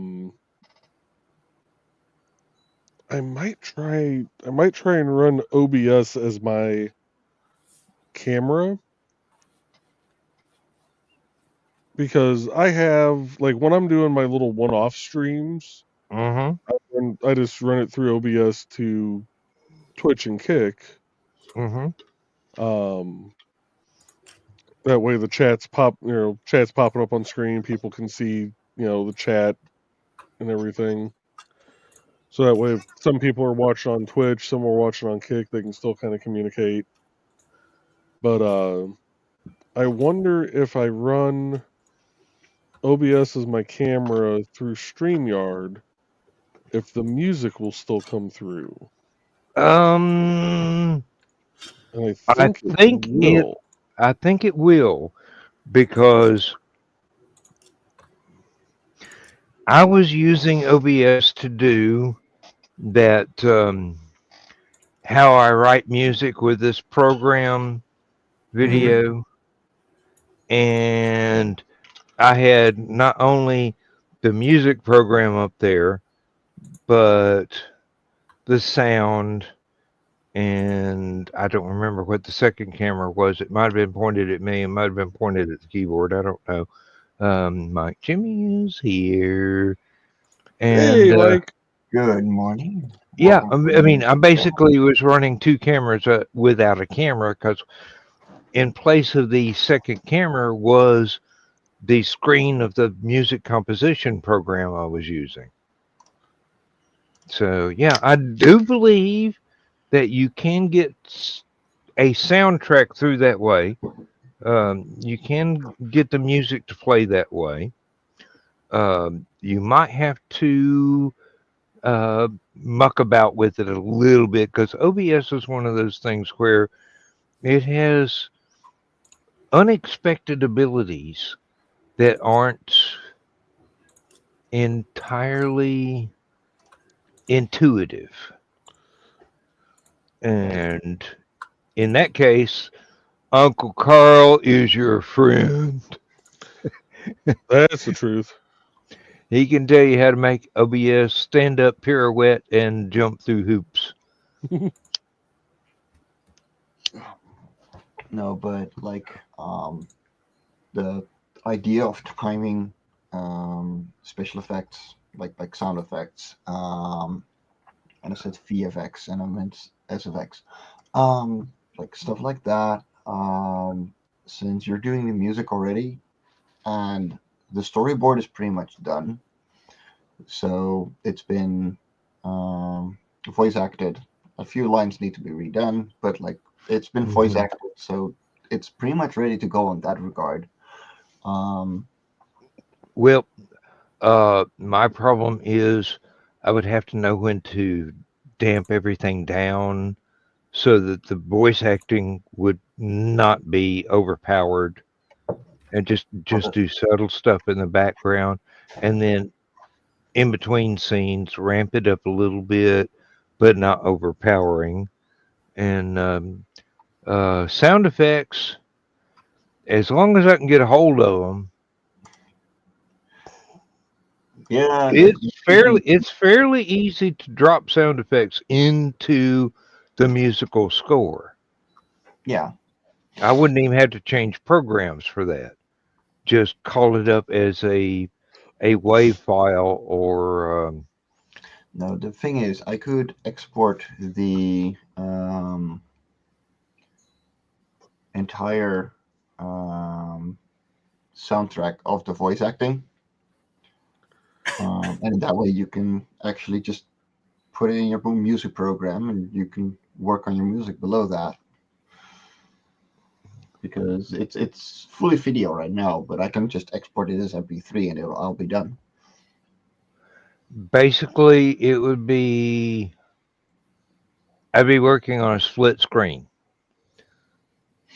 might try and run OBS as my camera, because I have, like, when I'm doing my little one-off streams, Mm-hmm. I just run it through OBS to Twitch and Kick. Mm-hmm. And That way the chat's popping up on screen. People can see, the chat and everything. So that way, if some people are watching on Twitch, some are watching on Kick, they can still kind of communicate. But I wonder if I run OBS as my camera through StreamYard, if the music will still come through. And I I think think it will. I think it will, because I was using OBS to do that how I write music with this program video, and I had not only the music program up there, but the sound, and I don't remember what the second camera was. It might have been pointed at me. It might have been pointed at the keyboard. I don't know. Mike Jimmy is here. And Hey, Mike. Good morning. yeah, Welcome I mean, I basically was running two cameras without a camera, because in place of the second camera was the screen of the music composition program I was using. So yeah, I do believe that you can get a soundtrack through that way. You can get the music to play that way. You might have to muck about with it a little bit, because OBS is one of those things where it has unexpected abilities that aren't entirely intuitive. And in that case, Uncle Carl is your friend. That's the truth. He can tell you how to make OBS stand up, pirouette, and jump through hoops. No, but like the idea of timing special effects, like sound effects, and I said VFX and I meant SFX, like stuff like that. Since you're doing the music already, and the storyboard is pretty much done, so it's been voice acted. A few lines need to be redone, but like it's been voice acted, so it's pretty much ready to go in that regard. Well, my problem is I would have to know when to damp everything down so that the voice acting would not be overpowered, and just do subtle stuff in the background, and then in between scenes ramp it up a little bit, but not overpowering. And sound effects, as long as I can get a hold of them, Yeah, it's fairly easy to drop sound effects into the musical score. Yeah, I wouldn't even have to change programs for that. Just call it up as a WAV file, or no. The thing is, I could export the entire soundtrack of the voice acting, and that way you can actually just put it in your music program, and you can work on your music below that. Because it's fully video right now, but I can just export it as MP3 and I'll be done. basically it would be, I'd be working on a split screen,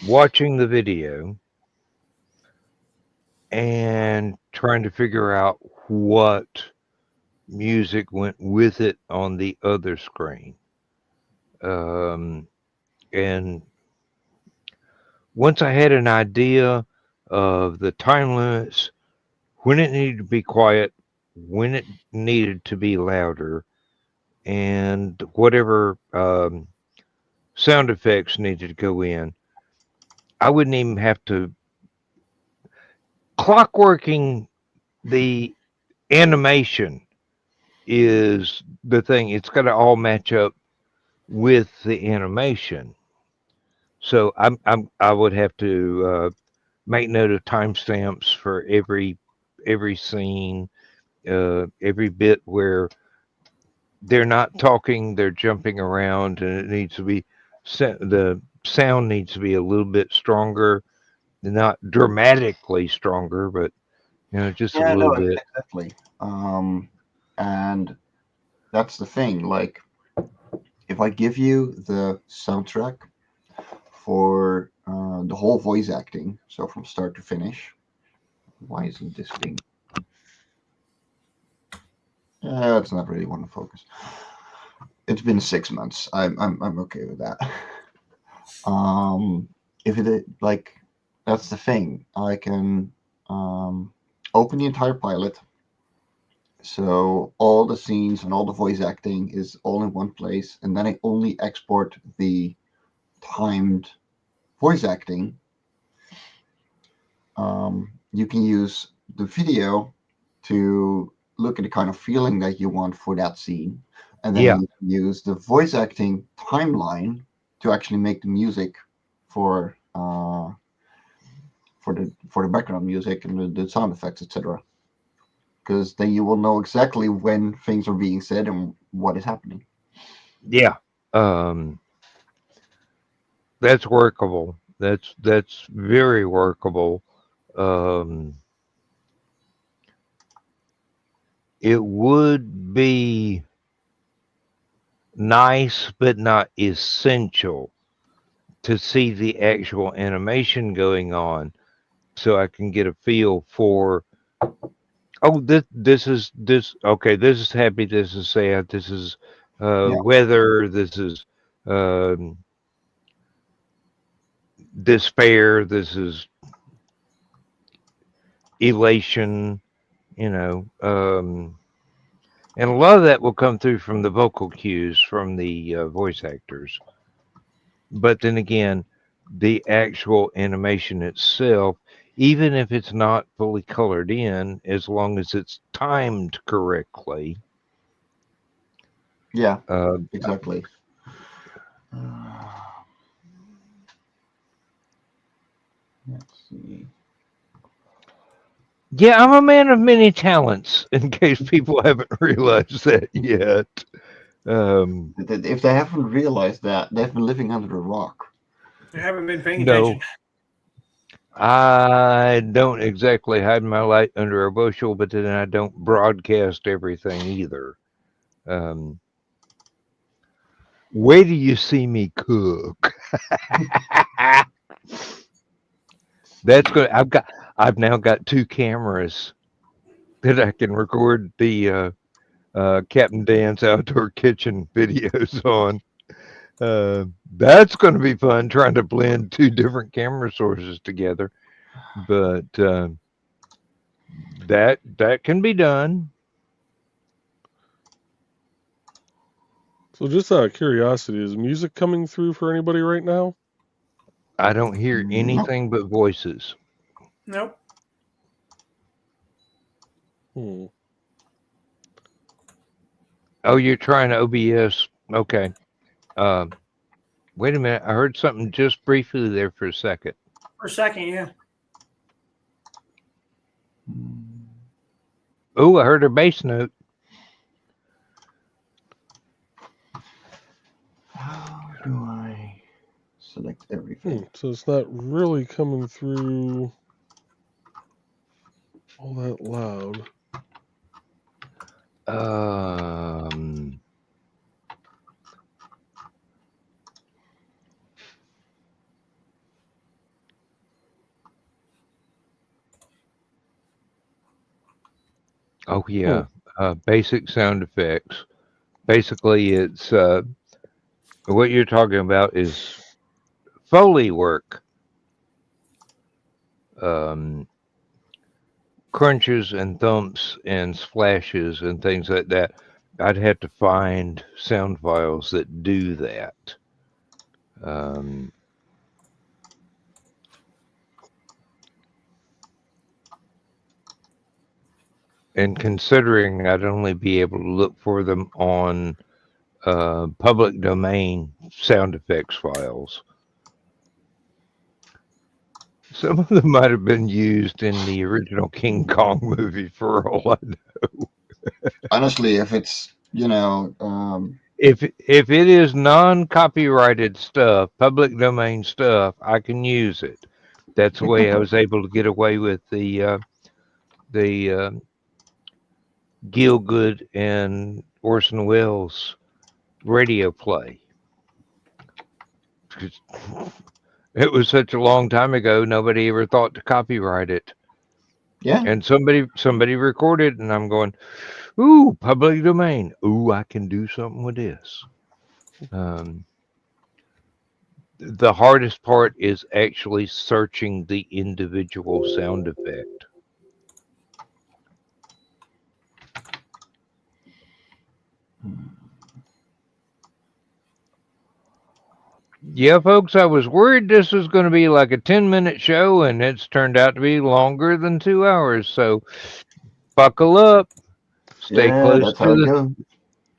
watching the video and trying to figure out what music went with it on the other screen. And once I had an idea of the time limits, when it needed to be quiet, when it needed to be louder, and whatever sound effects needed to go in, I wouldn't even have to clockworking the animation is the thing. It's got to all match up with the animation. So I would have to make note of timestamps for every scene, every bit where they're not talking, they're jumping around, and it needs to be the sound needs to be a little bit stronger, not dramatically stronger, but just a Yeah, little no, bit. exactly. And that's the thing. Like, if I give you the soundtrack for the whole voice acting, so from start to finish, why isn't this thing? It's not really want to focus. It's been 6 months. I'm okay with that. If it like, that's the thing. I can open the entire pilot. So all the scenes and all the voice acting is all in one place, and then I only export the timed voice acting. You can use the video to look at the kind of feeling that you want for that scene, and then Yeah. you can use the voice acting timeline to actually make the music for the background music and the sound effects, etc. Because then you will know exactly when things are being said and what is happening. Yeah. That's workable. That's very workable. It would be nice, but not essential, to see the actual animation going on, so I can get a feel for. Oh, this is this. Okay, this is happy. This is sad. This is Yeah, weather. This is um, despair. This is elation. And a lot of that will come through from the vocal cues from the voice actors. But then again, the actual animation itself, even if it's not fully colored in, as long as it's timed correctly. yeah, Uh, exactly. Let's see. yeah, I'm a man of many talents, in case people haven't realized that yet. If they haven't realized that, they've been living under a rock. I haven't been paying No, attention. I don't exactly hide my light under a bushel, but then I don't broadcast everything either. Wait till you see me cook. That's good. I've now got 2 cameras that I can record the Captain Dan's outdoor kitchen videos on. That's going to be fun, trying to blend 2 different camera sources together. But that can be done. So just out of curiosity, is music coming through for anybody right now? I don't hear No. anything but voices. Nope. Hmm. Oh, you're trying OBS. Okay. Wait a minute. I heard something just briefly there for a second. For a second, yeah. Oh, I heard a bass note. How do I select everything? So it's not really coming through all that loud. Oh yeah, basic sound effects. Basically, it's what you're talking about is Foley work. Crunches and thumps and splashes and things like that. I'd have to find sound files that do that. And considering I'd only be able to look for them on public domain sound effects files. Some of them might have been used in the original King Kong movie for all I know. Honestly, if it's If it is non-copyrighted stuff, public domain stuff, I can use it. That's the way I was able to get away with the Gielgud and Orson Welles radio play. It was such a long time ago, nobody ever thought to copyright it. yeah. And somebody recorded, and I'm going, ooh, public domain. Ooh, I can do something with this. The hardest part is actually searching the individual sound effect. Yeah, folks, I was worried this was going to be like a 10-minute show, and it's turned out to be longer than 2 hours. So buckle up. Stay Yeah, close that's how to it the goes.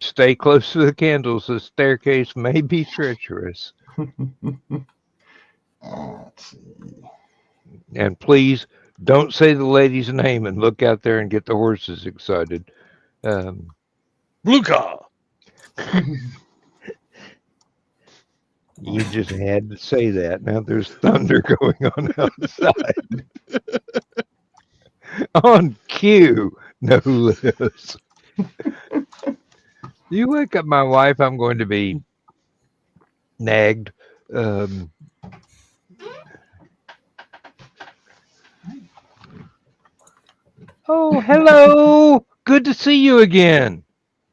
stay close to the candles. The staircase may be treacherous. Let's see. And please don't say the lady's name and look out there and get the horses excited. Blue car. You just had to say that. Now there's thunder going on outside. On cue, no less. You wake up my wife, I'm going to be nagged. Oh, hello. Good to see you again.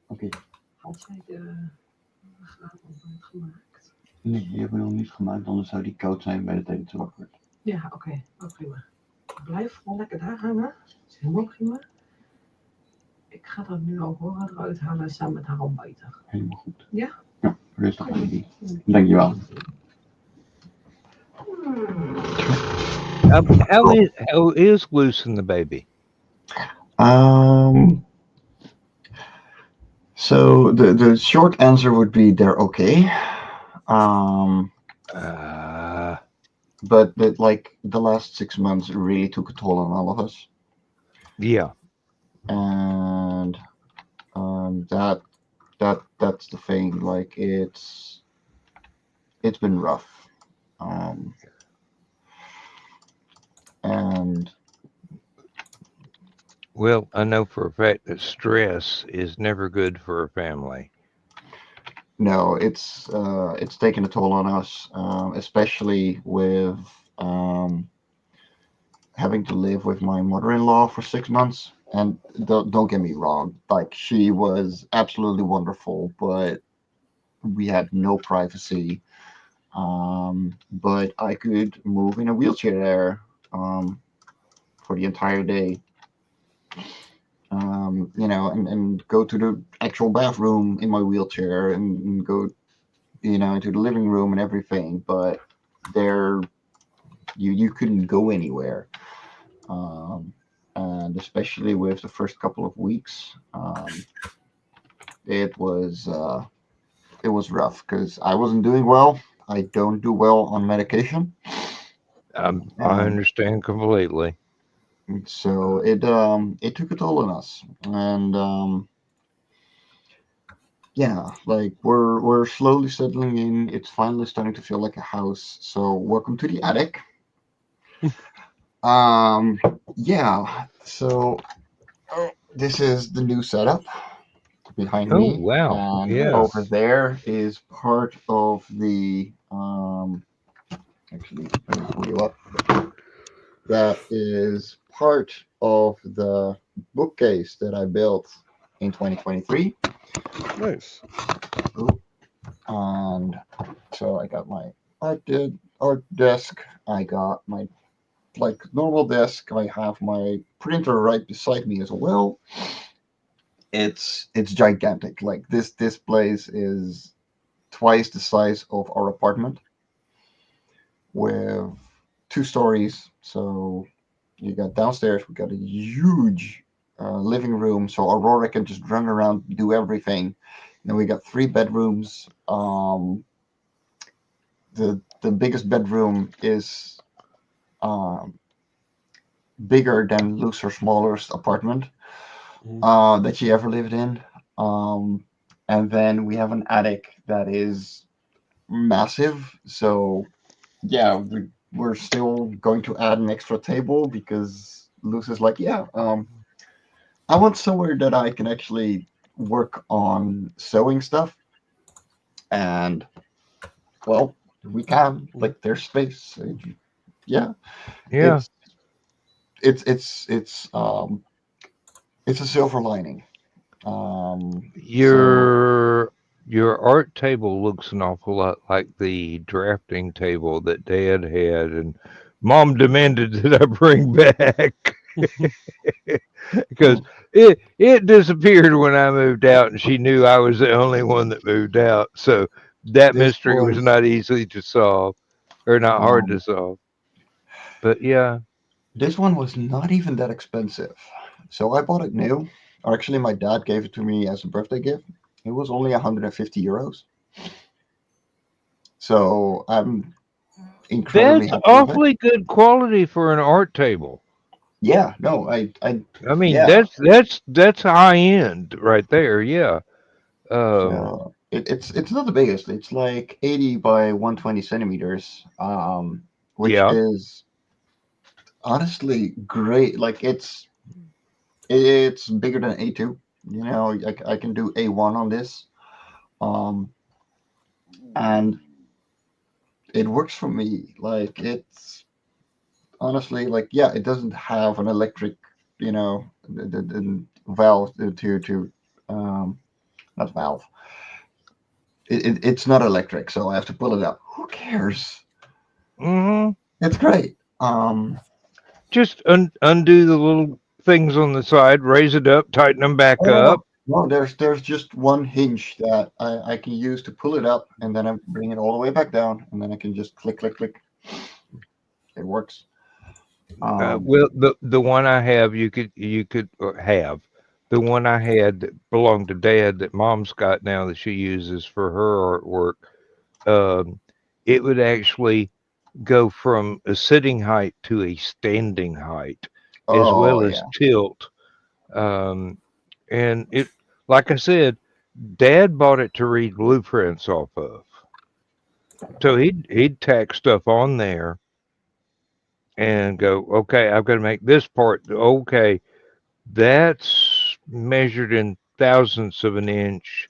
Oké. Had jij de slaapopbouw gemaakt? Nee, die hebben we nog niet gemaakt, anders zou die koud zijn bij de tijd dat ze wakker wordt. Ja, oké. Oh, prima. Blijf gewoon lekker daar hangen. Dat is helemaal prima. Ik ga dat nu ook horen eruit halen samen met haar ontbijter. Helemaal goed. Ja? Ja, rustig aan die. Dankjewel. How is loosing the baby? So the short answer would be they're okay. But like the last 6 months really took a toll on all of us. Yeah. And that's the thing. Like it's been rough. And well, I know for a fact that stress is never good for a family. no, it's taken a toll on us, especially with having to live with my mother-in-law for 6 months. And don't get me wrong, like she was absolutely wonderful, but we had no privacy. But I could move in a wheelchair there for the entire day. And go to the actual bathroom in my wheelchair and go, into the living room and everything. But there, you couldn't go anywhere. And especially with the first couple of weeks, it was rough because I wasn't doing well. I don't do well on medication. I understand completely. So it took a toll on us, and yeah, like we're slowly settling in. It's finally starting to feel like a house. So welcome to the attic. Yeah. So this is the new setup behind me. Oh, wow. And Yes. over there is part of the actually let me pull you up. That is part of the bookcase that I built in 2023. Nice. And so I got my art desk. I got my normal desk. I have my printer right beside me as well. It's gigantic. Like this place is twice the size of our apartment with 2 stories. So you got downstairs, we got a huge living room, so Aurora can just run around, do everything. Then we got 3 bedrooms. The biggest bedroom is bigger than Lucer's smallest apartment that she ever lived in. And then we have an attic that is massive. So yeah, we're still going to add an extra table because Lucer's like, yeah, I want somewhere that I can actually work on sewing stuff. And well, we can. Like, there's space. Yeah, Yeah. it's it's it's it's um it's a silver lining. So Your art table looks an awful lot like the drafting table that Dad had, and Mom demanded that I bring back because it disappeared when I moved out, and she knew I was the only one that moved out. So that this mystery was was not easy to solve, or not hard to um solve. But yeah, this one was not even that expensive. So I bought it new. Or actually, my dad gave it to me as a birthday gift. It was only 150 euros. So I'm incredibly that's happy with it. awfully good quality for an art table. Yeah, no, I I mean, yeah. that's high end right there. Yeah. Um, So it's not the biggest. It's like 80 by 120 centimeters, which yeah. is honestly great. Like it's bigger than A2. You know, I can do A1 on this, um, and it works for me. Like, it's honestly, like, yeah, it doesn't have an electric, the valve to not valve. It's not electric, so I have to pull it up. Who cares? Hmm. It's great. Just undo the little things on the side, raise it up, tighten them back Oh no, up. no, no. There's just one hinge that I can use to pull it up, and then I bring it all the way back down, and then I can just click, click, click. It works. Um, Well, the one I have, you could have the one I had that belonged to Dad that Mom's got now that she uses for her artwork. Um, it would actually go from a sitting height to a standing height, as oh well as yeah, tilt. Um, and it, like I said, Dad bought it to read blueprints off of. So he'd tack stuff on there and go, okay, I've got to make this part. Okay, that's measured in thousandths of an inch.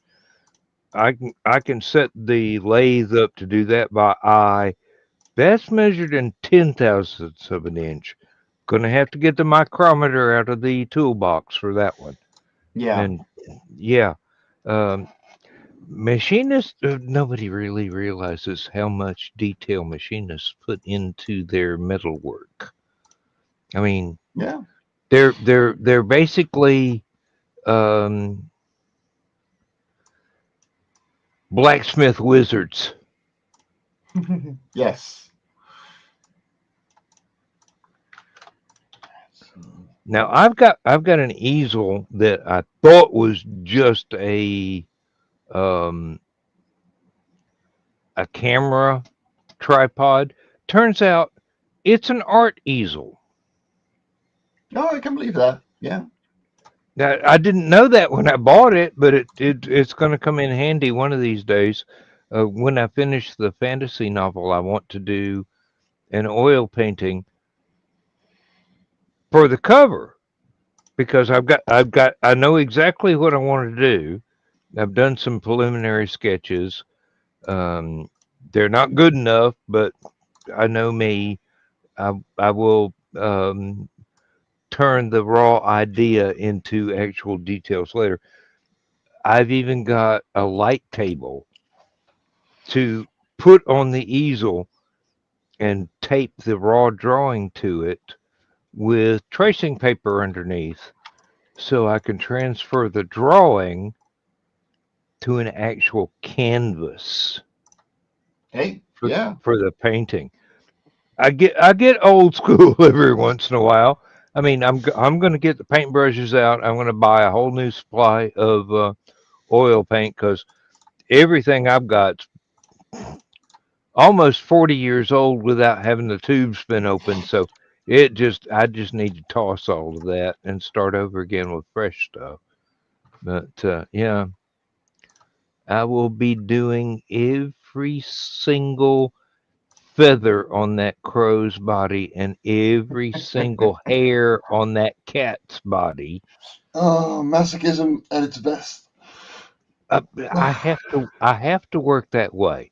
I can set the lathe up to do that by eye. That's measured in 10 thousandths of an inch. Gonna have to get the micrometer out of the toolbox for that one. yeah. And yeah, um, machinists, nobody really realizes how much detail machinists put into their metalwork. I mean, Yeah. they're basically um, blacksmith wizards. Yes. Now I've got an easel that I thought was just um, a camera tripod. Turns out it's an art easel. No, I can believe that. Yeah. Now, I didn't know that when I bought it, but it's going to come in handy one of these days. When I finish the fantasy novel, I want to do an oil painting for the cover because I know exactly what I want to do. I've done some preliminary sketches. Um, they're not good enough, but I know me. I will turn the raw idea into actual details later. I've even got a light table to put on the easel and tape the raw drawing to it with tracing paper underneath so I can transfer the drawing to an actual canvas Hey. for, Yeah. for the painting. I get old school every once in a while. I mean, I'm going to get the paintbrushes out. I'm going to buy a whole new supply of oil paint because everything I've got almost 40 years old without having the tubes been open. So I just need to toss all of that and start over again with fresh stuff. But yeah, I will be doing every single feather on that crow's body and every single hair on that cat's body. Oh, masochism at its best. I have to work that way.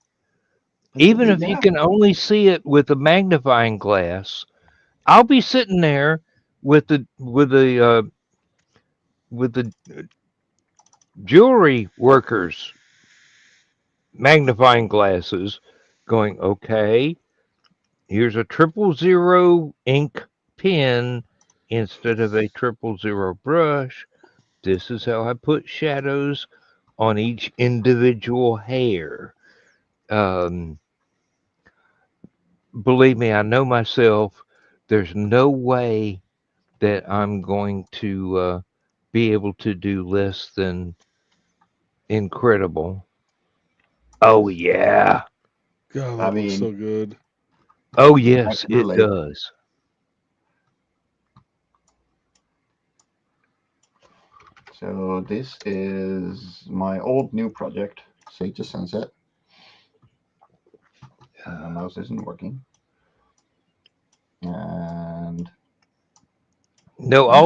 You Even if you have can to. only see it with a magnifying glass, I'll be sitting there with the jewelry workers magnifying glasses, going, okay, here's a 000 ink pen instead of a 000 brush. This is how I put shadows on each individual hair. Um, Believe me, I know myself. There's no way that I'm going to be able to do less than incredible. Oh, yeah. God, I that looks so mean, good. Oh, I yes, can it relate. does. So this is my old new project, Sage of Sunset. My mouse isn't working. And No, my,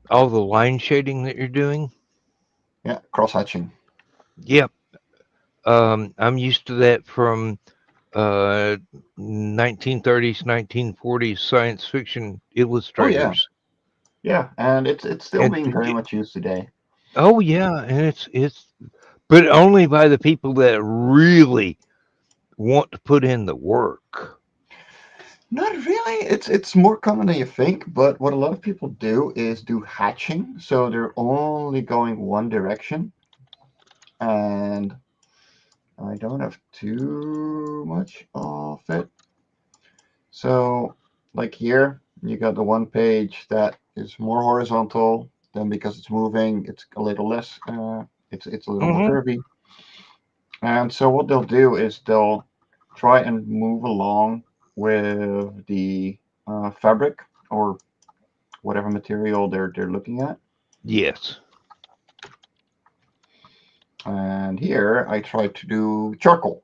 all the line shading that you're doing. yeah, cross hatching. Yep. I'm used to that from 1930s, 1940s science fiction Oh yeah, illustrators. yeah, and it's still And being very much used today. oh yeah, and it's but only by the people that really want to put in the work. Not really. It's more common than you think, but what a lot of people do is do hatching, so they're only going one direction, and I don't have too much of it. So, like here, you got the one page that is more horizontal. Then, because it's moving, it's a little less. It's a little more Hmm. curvy. And so, what they'll do is they'll try and move along with the fabric or whatever material they're looking at. Yes. And here, I tried to do charcoal.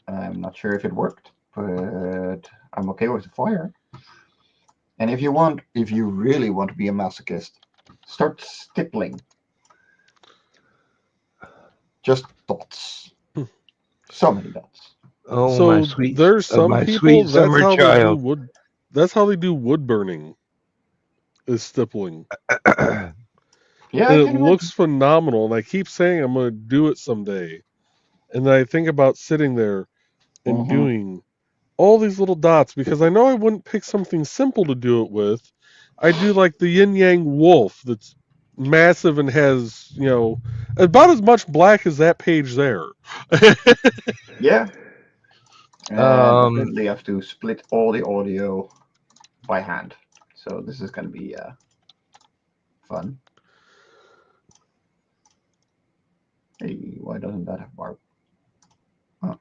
I'm not sure if it worked, but I'm okay with the fire. And if you really want to be a masochist, start stippling. Just dots. So many dots. Oh So there's some my sweet people that's summer how they do child. wood. That's how they do wood burning. Is stippling, Yeah, and I it can looks imagine. phenomenal. And I keep saying I'm going to do it someday. And then I think about sitting there and Hmm. doing all these little dots because I know I wouldn't pick something simple to do it with. I do like the yin yang wolf that's massive and has, about as much black as that page there. Yeah, and um, apparently I have to split all the audio by hand. So this is going to be fun. Hey, why doesn't that have barb? Oh,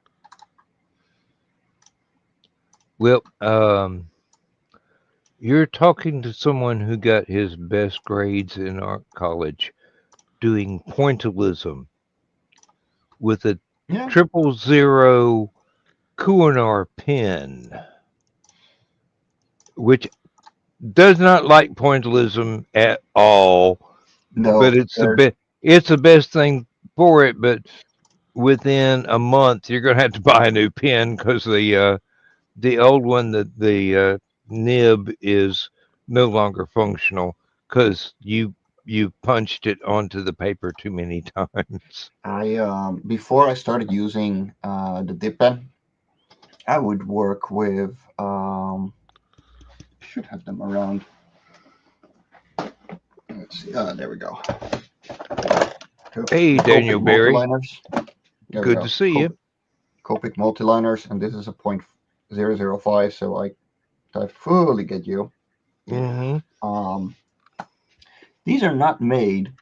well, you're talking to someone who got his best grades in art college doing pointillism with a yeah. 000 Kuinar pen, which does not like pointillism at all, but No, they're it's the best thing for it. But within a month, you're going to have to buy a new pen because the old one, the nib is no longer functional because you punched it onto the paper too many times. I before I started using the dip pen, I would work with should have them around. Let's see. There we go. Hey, The Copic Daniel Berry, multiliners. There we good go. to see you. Copic multiliners, and this is a 0.005, so I fully get you. Hmm. Um, these are not made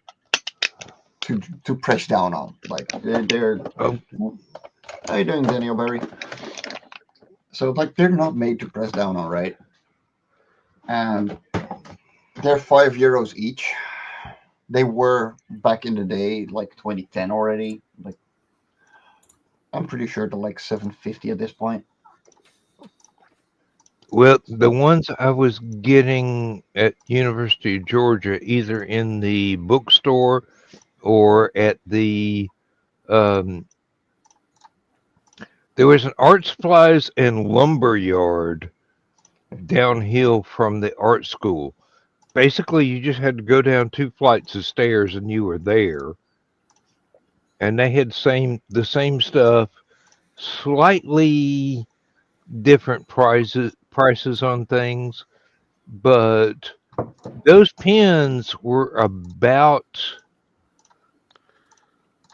to press down on. Like they're Oh, How you doing, Daniel Berry? So, like, they're not made to press down on, right? And they're €5 each. They were back in the day, like 2010 already. Like, I'm pretty sure they're like $7.50 at this point. Well, the ones I was getting at University of Georgia, either in the bookstore or at the there was an art supplies and lumber yard downhill from the art school. Basically, you just had to go down 2 flights of stairs and you were there. And they had the same stuff, slightly different prices on things, but those pens were about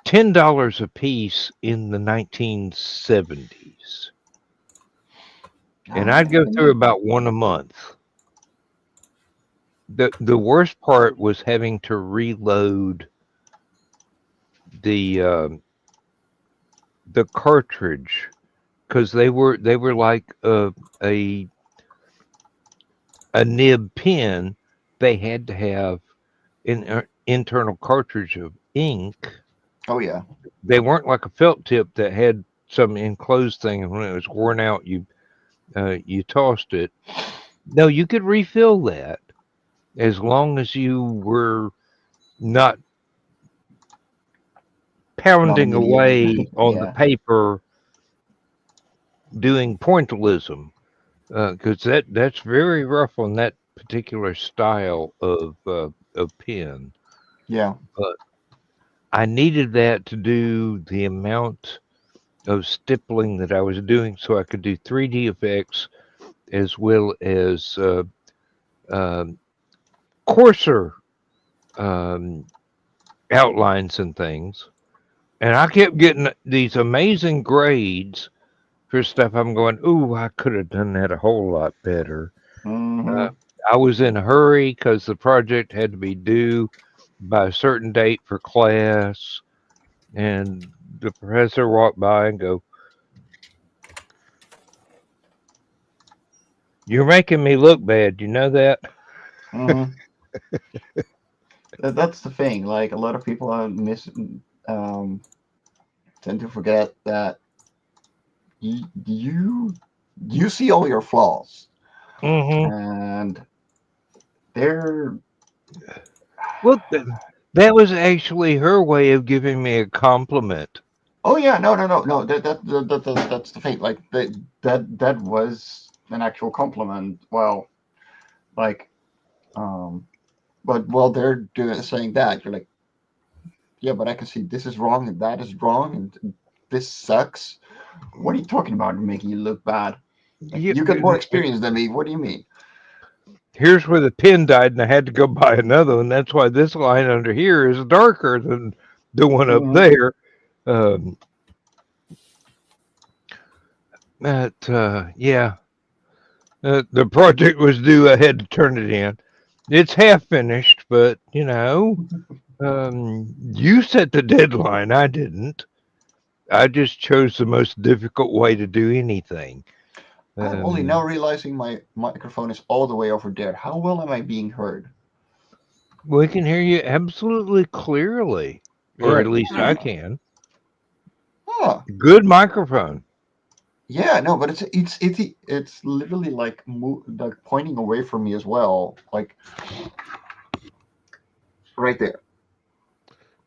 $10 a piece in the 1970s. And I'd go through about one a month. The worst part was having to reload the cartridge, because they were like a nib pen. They had to have an internal cartridge of ink. Oh yeah. They weren't like a felt tip that had some enclosed thing, and when it was worn out, you tossed it. No, you could refill that as long as you were not pounding Not an idiot. away on the Yeah. paper doing pointillism, because that's very rough on that particular style of pen. Yeah. But I needed that to do the amount of stippling that I was doing, so I could do 3D effects as well as coarser outlines and things. And I kept getting these amazing grades for stuff. I'm going, ooh, I could have done that a whole lot better. Mm-hmm. I was in a hurry because the project had to be due by a certain date for class. And the professor walked by and go, "You're making me look bad. You know that?" Mm-hmm. That's the thing. Like, a lot of people tend to forget that you see all your flaws, Mm-hmm. and they're Well, that was actually her way of giving me a compliment. oh yeah, no. That's the thing. Like, that was an actual compliment. Well, like, but while they're saying that, you're like, yeah, but I can see this is wrong and that is wrong and this sucks. What are you talking about? Making you look bad? Like, you got more experience than me. What do you mean? Here's where the pen died, and I had to go buy another one. That's why this line under here is darker than the one up there. The project was due. I had to turn it in. It's half finished, but you set the deadline. I didn't. I just chose the most difficult way to do anything. I'm only now realizing my microphone is all the way over there. How well am I being heard? We can hear you absolutely clearly, or at least I can. Huh. Good microphone. Yeah, no, but it's literally like pointing away from me as well, like right there.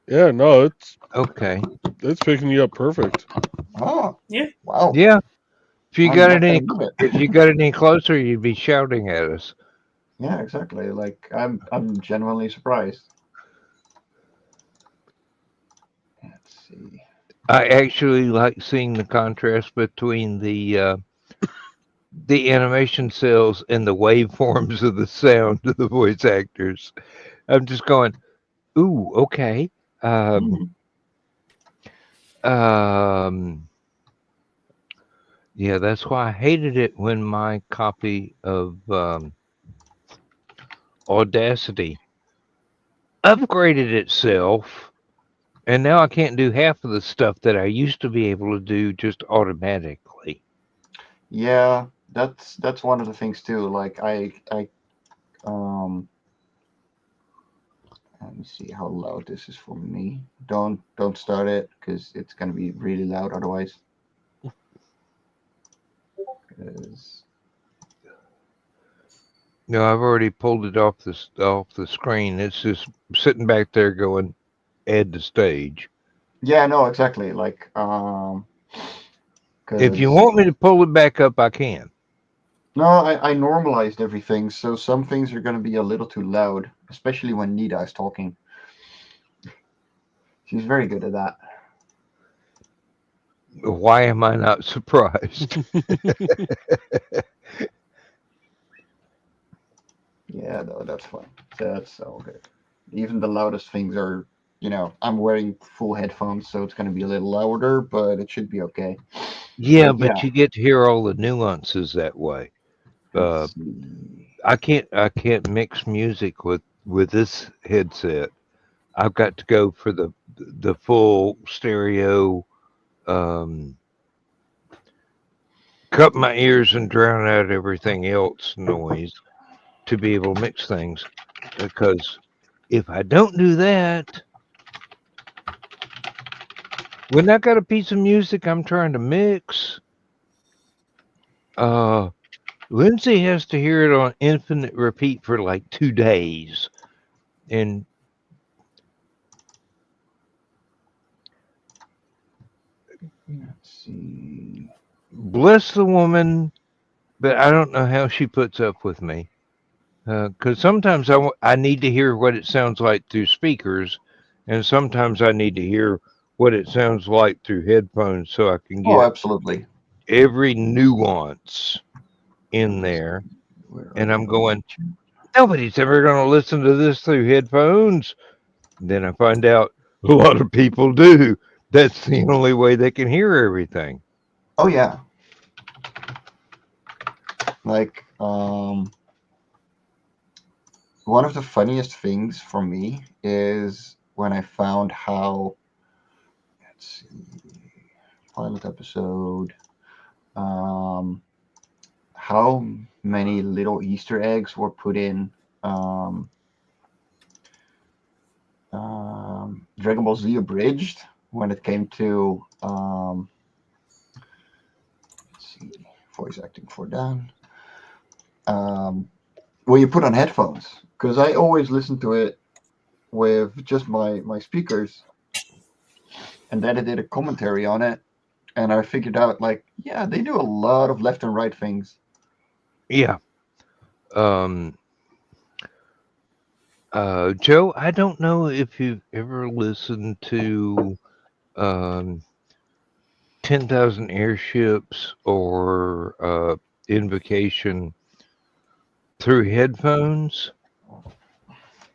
Yeah, no, it's okay. It's picking you up perfect. Oh, yeah, wow. Yeah. If you got it any closer, you'd be shouting at us. Yeah, exactly. Like, I'm genuinely surprised. Let's see. I actually like seeing the contrast between the animation cells and the waveforms of the sound of the voice actors. I'm just going, ooh, okay. Yeah, that's why I hated it when my copy of Audacity upgraded itself And now I can't do half of the stuff that I used to be able to do just automatically. Yeah, that's one of the things too. Like let me see how loud this is for me. Don't start it because it's gonna be really loud otherwise. 'Cause- No, I've already pulled it off the screen. It's just sitting back there going, add to stage. yeah, no, exactly. Like If you 'cause- want me to pull it back up, I can. no, I normalized everything, so some things are gonna be a little too loud, especially when Nita is talking. She's very good at that. Why am I not surprised? Yeah, no, that's fine. That's all good. Even the loudest things are, I'm wearing full headphones, so it's going to be a little louder, but it should be okay. Yeah, But but you get to hear all the nuances that way. Let's see. I can't mix music with this headset. I've got to go for the full stereo. Cut my ears and drown out everything else noise to be able to mix things. Because if I don't do that, when I got a piece of music I'm trying to mix, Lindsay has to hear it on infinite repeat for like 2 days. And Let's see. bless the woman, but I don't know how she puts up with me. Because sometimes I need to hear what it sounds like through speakers, and sometimes I need to hear what it sounds like through headphones so I can Oh, get absolutely. every nuance in there. And I'm going, nobody's ever going to listen to this through headphones. Then I find out a lot of people do. That's the only way they can hear everything. Oh yeah. Like one of the funniest things for me is when I found how. Let's see. Pilot episode. How many little Easter eggs were put in Dragon Ball Z Abridged when it came to let's see, voice acting for Dan. When you put on headphones, because I always listen to it with just my speakers, and then I did a commentary on it, and I figured out like, yeah, they do a lot of left and right things. Yeah. Joe, I don't know if you've ever listened to 10,000 Airships or Invocation through headphones.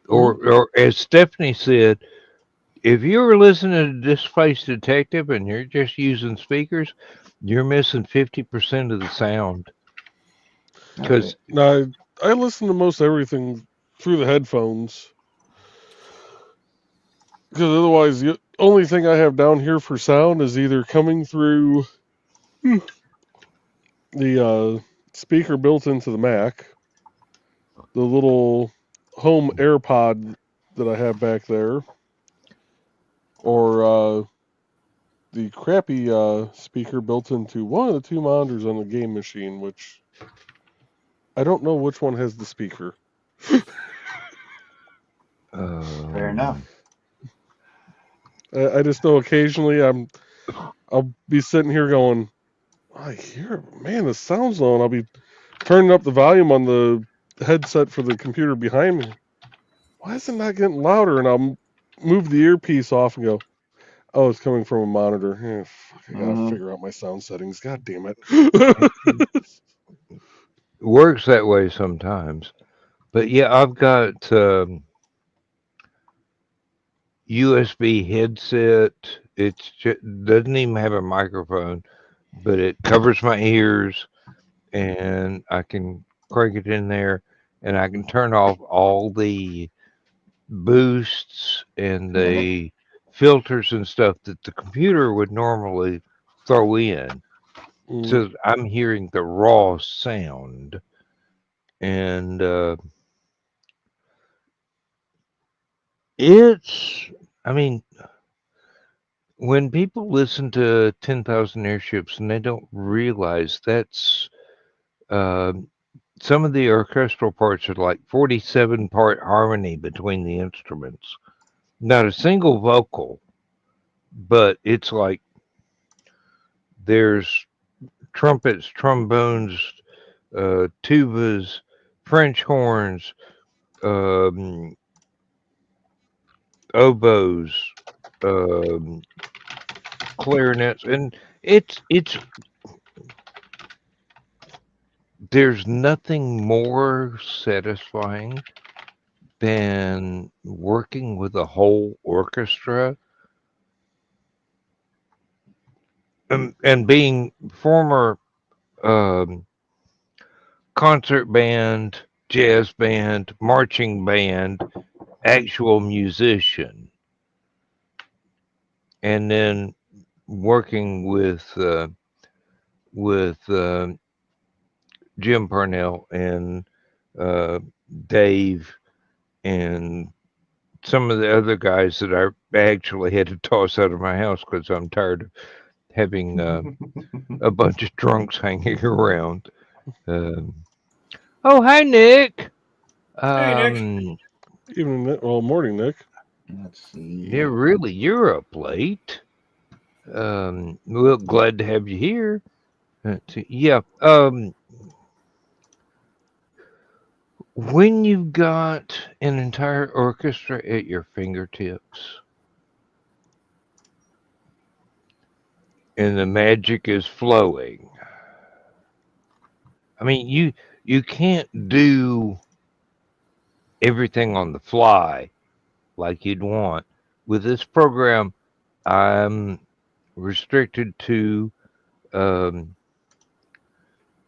Or as Stephanie said, if you were listening to Displaced Detective and you're just using speakers, you're missing 50% of the sound. Because No, I listen to most everything through the headphones. Because otherwise, the only thing I have down here for sound is either coming through the speaker built into the Mac, the little home AirPod that I have back there, or the crappy speaker built into one of the two monitors on the game machine, which I don't know which one has the speaker. Fair enough. I just know occasionally I'll be sitting here going, I hear, man, the sound's low, and I'll be turning up the volume on the headset for the computer behind me. Why is it not getting louder? And I'll move the earpiece off and go, oh, it's coming from a monitor. Fuck, I gotta figure out my sound settings. God damn it. works that way sometimes. But yeah, I've got USB headset. It's doesn't even have a microphone, but it covers my ears, and I can crank it in there, and I can turn off all the boosts and the filters and stuff that the computer would normally throw in. Mm. So I'm hearing the raw sound. And I mean, when people listen to 10,000 Airships and they don't realize that's some of the orchestral parts are like 47-part harmony between the instruments. Not a single vocal, but it's like there's trumpets, trombones, tubas, French horns, um, oboes, clarinets, and it's there's nothing more satisfying than working with a whole orchestra and being former um, concert band, jazz band, marching band, actual musician, and then working with Jim Parnell and Dave and some of the other guys that I actually had to toss out of my house because I'm tired of having a bunch of drunks hanging around. Oh, hi, Nick. Hey, Nick. Evening, well, morning, Nick. Let's see. Yeah, really, you're up late. Well, glad to have you here. Yeah. When you've got an entire orchestra at your fingertips and the magic is flowing, I mean, you can't do everything on the fly like you'd want. With this program, I'm restricted to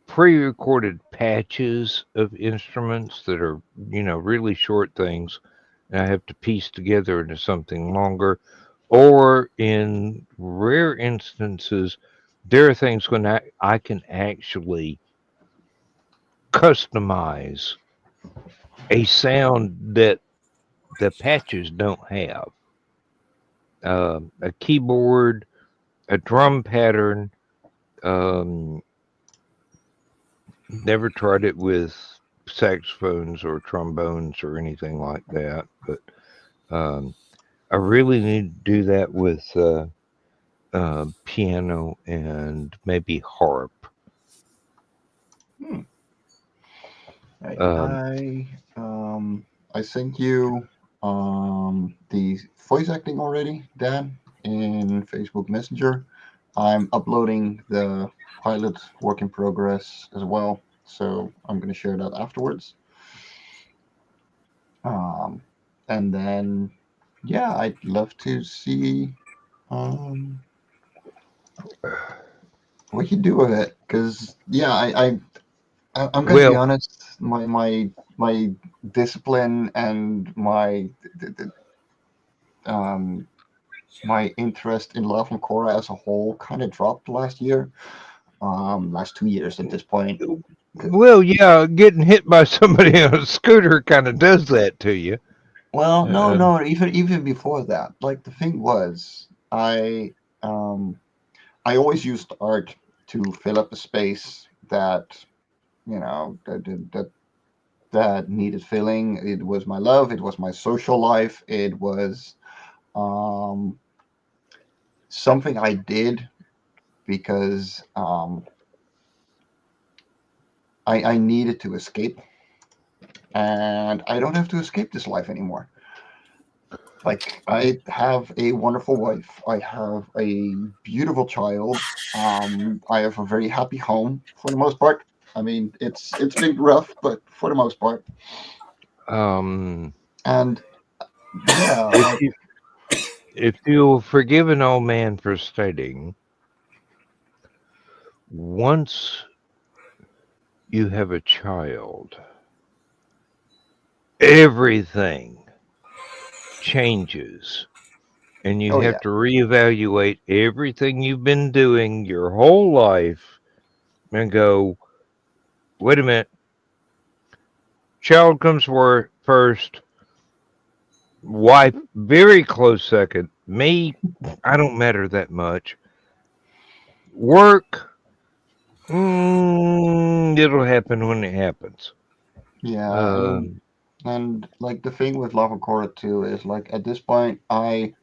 pre-recorded patches of instruments that are, really short things, and I have to piece together into something longer. Or in rare instances, there are things when I can actually customize a sound that the patches don't have. A keyboard, a drum pattern. Never tried it with saxophones or trombones or anything like that, but I really need to do that with piano and maybe harp. I sent you the voice acting already, Dan, in Facebook Messenger. I'm uploading the pilot work in progress as well, so I'm going to share that afterwards. And then, yeah, I'd love to see what you do with it, because yeah, I'm going to be honest. My discipline and my interest in Love and Korra as a whole kind of dropped last year. Last 2 years at this point. Well, yeah, getting hit by somebody on a scooter kind of does that to you. Well, no, even before that. Like the thing was, I always used art to fill up a space that that needed filling. It was my love. It was my social life. It was something I did because I needed to escape, and I don't have to escape this life anymore. Like, I have a wonderful wife. I have a beautiful child. I have a very happy home for the most part. I mean, it's been rough, but for the most part. And yeah, if you'll forgive an old man for stating, once you have a child, everything changes. and you Oh have yeah. to reevaluate everything you've been doing your whole life and go, wait a minute, child comes first, wife very close second, me, I don't matter that much. Work, it'll happen when it happens. Yeah, Um, and like the thing with Lava Core 2 is like at this point I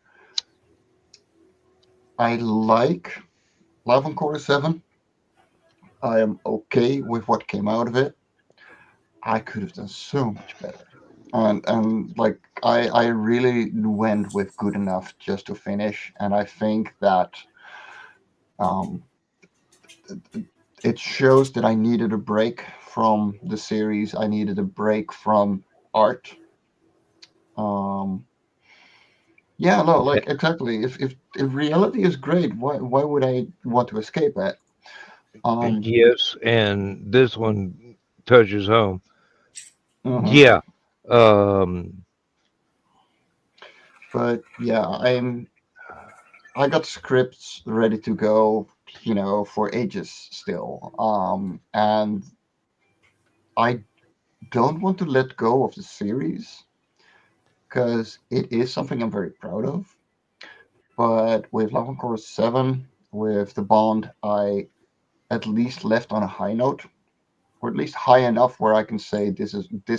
like Lava Core 7. I am okay with what came out of it. I could have done so much better. And like I really went with good enough just to finish, and I think that um it shows that I needed a break from the series. I needed a break from art. Um yeah, no, like exactly. If reality is great, why would I want to escape it? Um yes, and this one touches home. mhm. Yeah. Um, But yeah, I got scripts ready to go, for ages still. And I don't want to let go of the series because it is something I'm very proud of. But with Love and Chorus 7, with the Bond, I at least left on a high note, or at least high enough where I can say this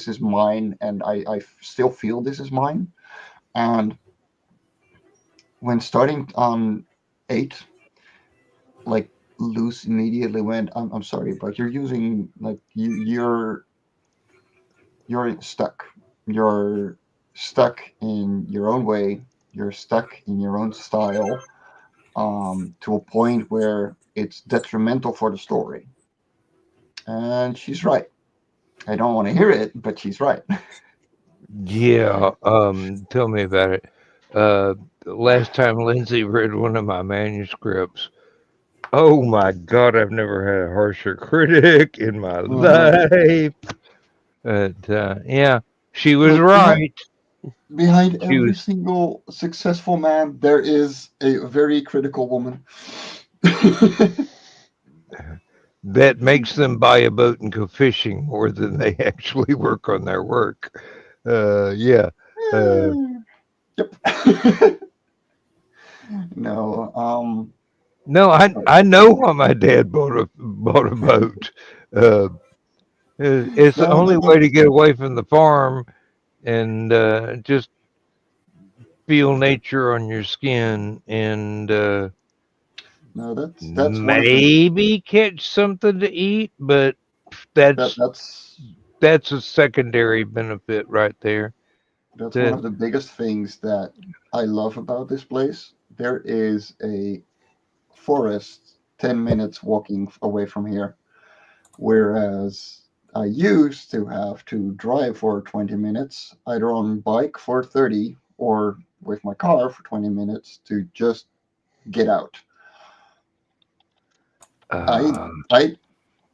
is mine, and I still feel this is mine. And when starting on 8, like Luce immediately went, I'm sorry, but you're using like you're stuck. You're stuck in your own way. You're stuck in your own style, to a point where it's detrimental for the story. And she's right. I don't want to hear it, but she's right. yeah. Tell me about it. Uh, last time Lindsay read one of my manuscripts. Oh my God, I've never had a harsher critic in my Mhm. life. But yeah, she was Look, right. behind She every was. single successful man, there is a very critical woman. That makes them buy a boat and go fishing more than they actually work on their work. Yeah. Uh, Yep. No. no, I know why my dad bought a boat. Uh, it's the No, only way to get away from the farm and just feel nature on your skin and no, that's one of the maybe catch something to eat, but that that's that's that's a secondary benefit right there. that's one That of the biggest things that I love about this place. There is a forest 10 minutes walking away from here, whereas I used to have to drive for 20 minutes, either on bike for 30 or with my car for 20 minutes to just get out. I uh, I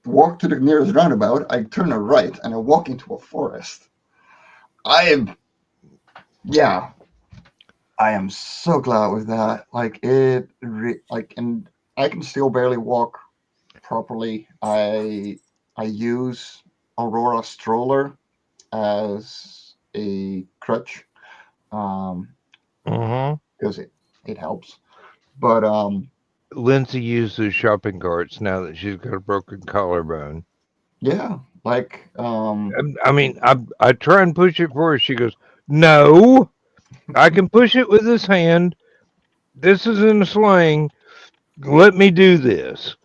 walk to the nearest roundabout, I turn a right, and I walk into a forest. I am, yeah, I am so glad with that. Like and I can still barely walk properly. I use Aurora stroller as a crutch, um, mhm. because it helps. But Lindsay uses shopping carts now that she's got a broken collarbone. yeah, like I mean, I try and push it for her. She goes, "No, I can push it with this hand. This is in a sling. Let me do this."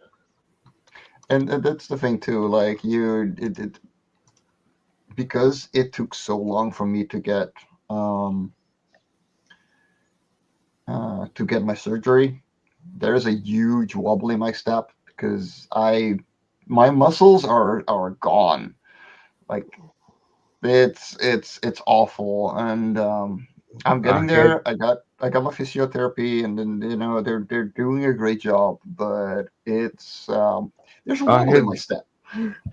and that's the thing too. Like because it took so long for me um to get my surgery. There is a huge wobble in my step because my muscles are gone. Like it's awful, and I'm I getting had there. I got my physiotherapy, and then they're doing a great job, but there's a I wobble in had my step.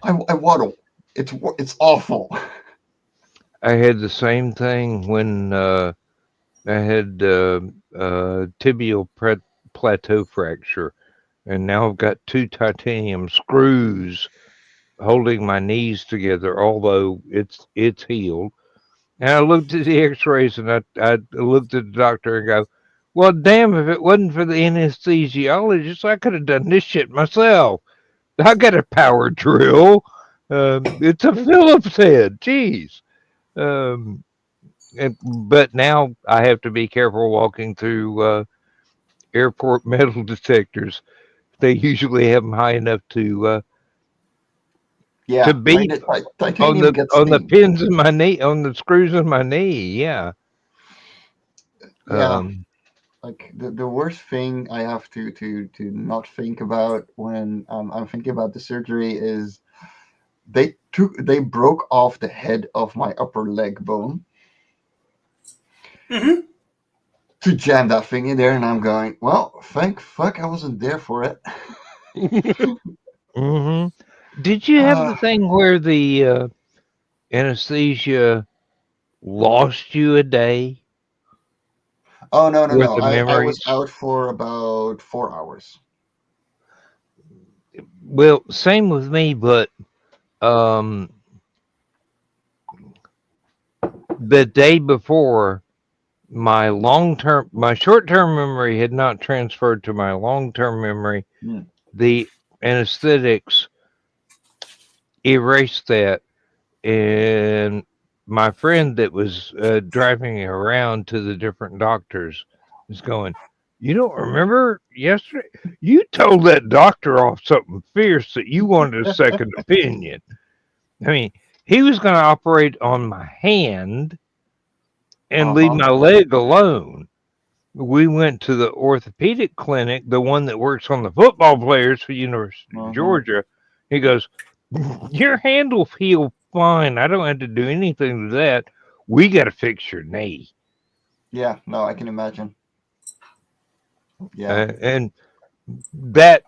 I waddle. It's awful. I had the same thing when I had tibial plateau fracture, and now I've got 2 titanium screws holding my knees together. Although it's healed, and I looked at the X-rays, and I looked at the doctor and go, "Well, damn! If it wasn't for the anesthesiologist, I could have done this shit myself. I got a power drill. It's a Phillips head. Jeez." Um, but now I have to be careful walking through airport metal detectors. They usually have them high enough to Yeah, beep titanium gets on the steam. pins in my knee, on the screws in my knee. Yeah. Yeah, like the worst thing I have to not think about when I'm thinking about the surgery is they broke off the head of my upper leg bone Mm-hmm. to jam that thing in there, and I'm going, well, thank fuck I wasn't there for it. Hmm. Did you have the thing where the anesthesia lost you a day Oh no worth no! of I was memories? out for about 4 hours. Well, same with me, but um, the day before, my short-term memory had not transferred to my long-term memory. Hmm. The anesthetics erased that, and my friend that was driving around to the different doctors was going, "You don't remember yesterday? You told that doctor off something fierce that you wanted a second opinion." I mean, he was going to operate on my hand and leave my leg alone. We went to the orthopedic clinic, the one that works on the football players for University of Georgia. He goes, "Your hand will heal fine. I don't have to do anything to that. We got to fix your knee." Yeah, no, I can imagine. Yeah. And that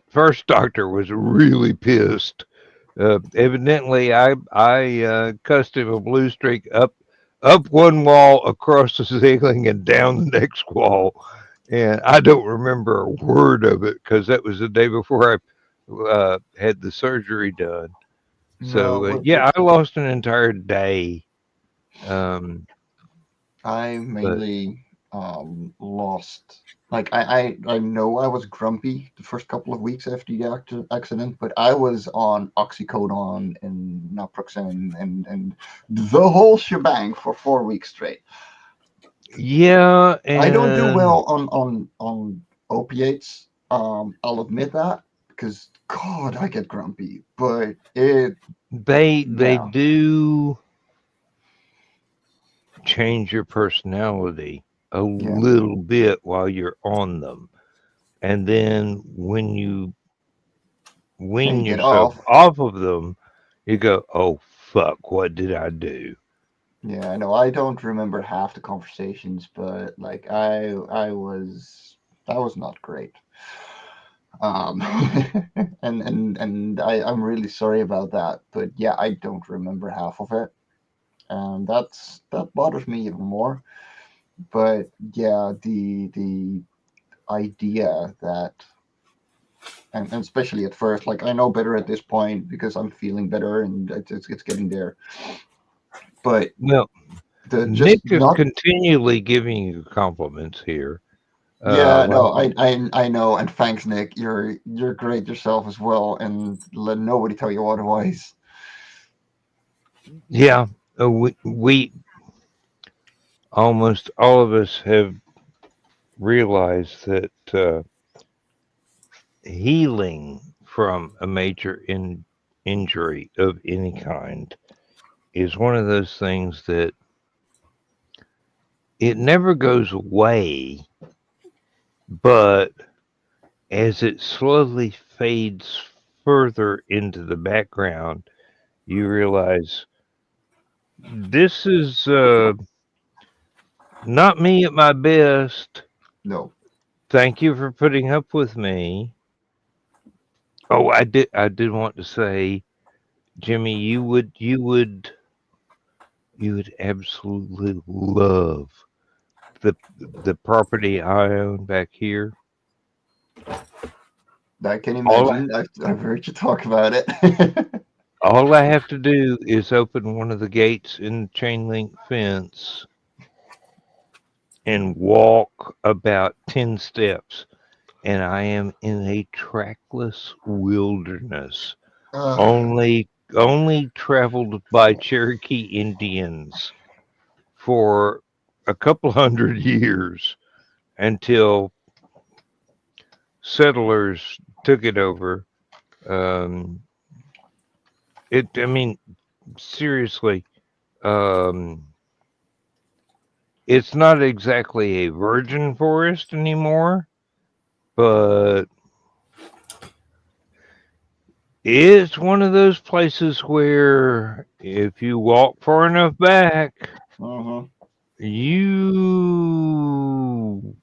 first doctor was really pissed. Evidently, I cussed him a blue streak up one wall, across the ceiling, and down the next wall. And I don't remember a word of it because that was the day before I had the surgery done. So No, yeah, I lost an entire day. I But mainly lost. Like I know I was grumpy the first couple of weeks after the accident, but I was on oxycodone and naproxen and the whole shebang for 4 weeks straight. yeah, I don't do and well on opiates. I'll admit that because God, I get grumpy. But they yeah, do change your personality a yeah, little bit while you're on them, and then when you then wean you get yourself off. off of them, you go, "Oh fuck, what did I do?" Yeah, I know. I don't remember half the conversations, but like that was not great. Um, and I'm really sorry about that. But yeah, I don't remember half of it, and that bothers me even more. But yeah, the idea that and especially at first, like I know better at this point because I'm feeling better and it's getting there. But Well, the Nick just is not. continually giving you compliments here. Yeah, Like, no, I know, and thanks, Nick. You're great yourself as well, and let nobody tell you otherwise. yeah, we almost all of us have realized that healing from a major injury of any kind is one of those things that it never goes away, but as it slowly fades further into the background, you realize this is not me at my best. No, Thank you for putting up with me. Oh, I did want to say, Jimmy, you would absolutely love the property I own back here. I can All imagine. I've heard you talk about it. All I have to do is open one of the gates in the chain link fence and walk about 10 steps, and I am in a trackless wilderness, only traveled by Cherokee Indians for a couple hundred years until settlers took it over. I mean, seriously, it's not exactly a virgin forest anymore, but it's one of those places where if you walk far enough back, you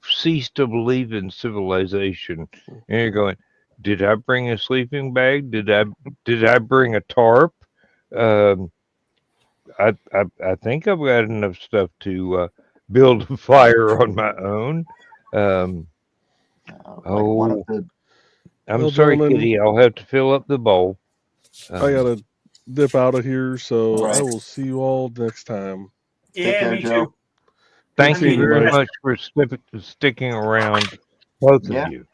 cease to believe in civilization. And you're going, did I bring a sleeping bag? Did I bring a tarp? I think I've got enough stuff to build a fire on my own. One of the I'm sorry, gentlemen, Kitty. I'll have to fill up the bowl. I gotta dip out of here, so All right. I will see you all next time. Take Yeah, care, me Joe. too. Thank seeing you you, very guys. much for sticking around, both Yeah. of you.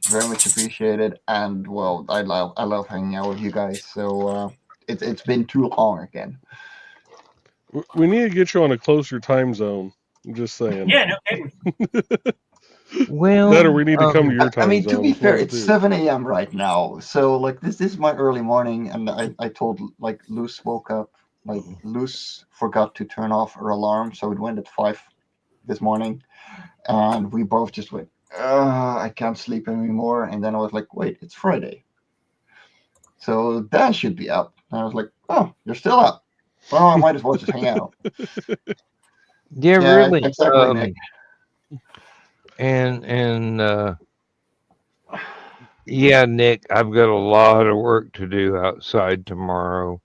Very much appreciated, and well, I love hanging out with you guys. So it's been too long again. We need to get you on a closer time zone. I'm just saying. Yeah, no kidding. Well, That or we need to come to your time I mean, zone. to be fair, one of it's the two. 7 a.m. right now. So like this is my early morning, and I told like Luce woke up. Like Luce forgot to turn off her alarm, so it went at 5 this morning, and we both just went, I can't sleep anymore. And then I was like, wait, it's Friday, so Dan should be up. And I was like, oh, you're still up. Well, I might as well just hang out. yeah, really. Exactly, Nick. Yeah, Nick, I've got a lot of work to do outside tomorrow.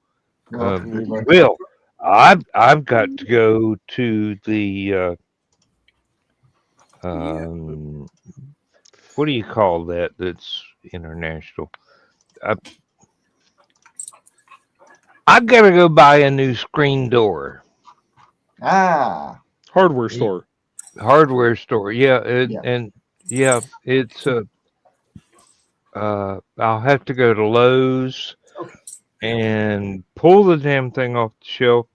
Good luck. Well, I've got to go to the what do you call that? That's international. I've got to go buy a new screen door. Hardware store. Hardware store. Yeah, Yeah. and yeah, it's I'll have to go to Lowe's and pull the damn thing off the shelf.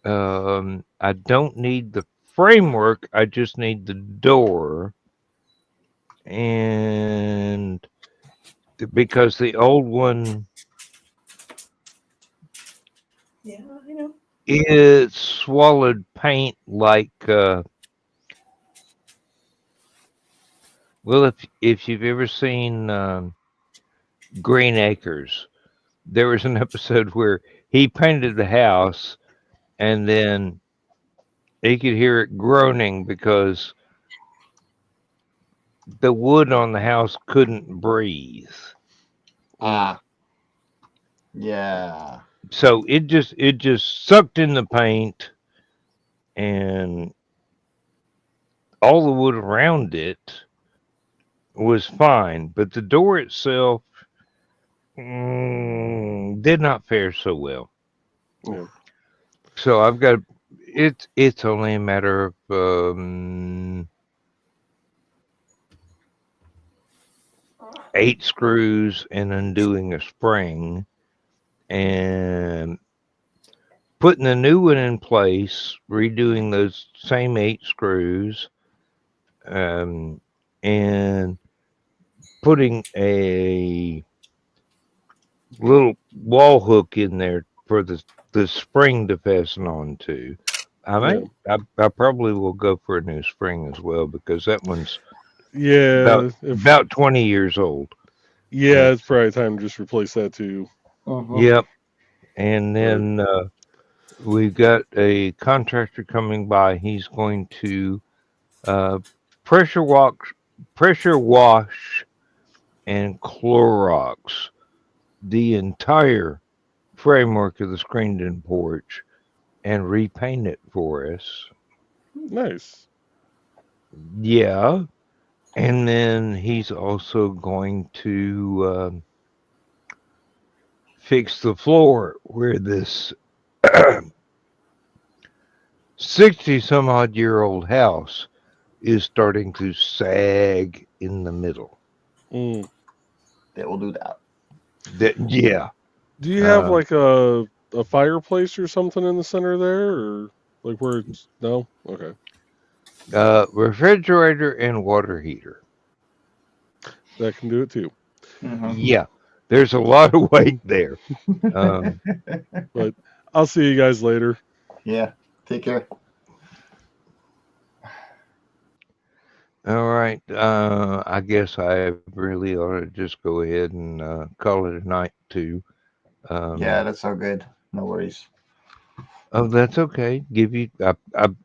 I don't need the framework. I just need the door. And because the old one, Yeah, I know. it swallowed paint like well, if you've ever seen Green Acres, there was an episode where he painted the house and then he could hear it groaning because the wood on the house couldn't breathe. Yeah. So it just sucked in the paint, and all the wood around it was fine, but the door itself did not fare so well. Yeah. So I've got it's only a matter of 8 screws and undoing a spring and putting the new one in place, redoing those same 8 screws, and putting a little wall hook in there for the spring to fasten onto. I probably will go for a new spring as well because that one's about 20 years old. Yeah, it's probably time to just replace that too. Yep. And then we've got a contractor coming by. He's going to pressure wash and Clorox the entire framework of the screened-in porch and repaint it for us. Nice. Yeah. And then he's also going to fix the floor where this 60 some odd year old house is starting to sag in the middle. Mm. They will do that. Yeah. Do you have Um, like a fireplace or something in the center there, or like where it's no? Okay, refrigerator and water heater. that can do it too. Mhm. Yeah. There's a lot of weight there. Um, But I'll see you guys later. Yeah. Take care. all right. I guess I really ought to just go ahead and call it a night too. Yeah, that's so good. No worries. Oh, that's okay.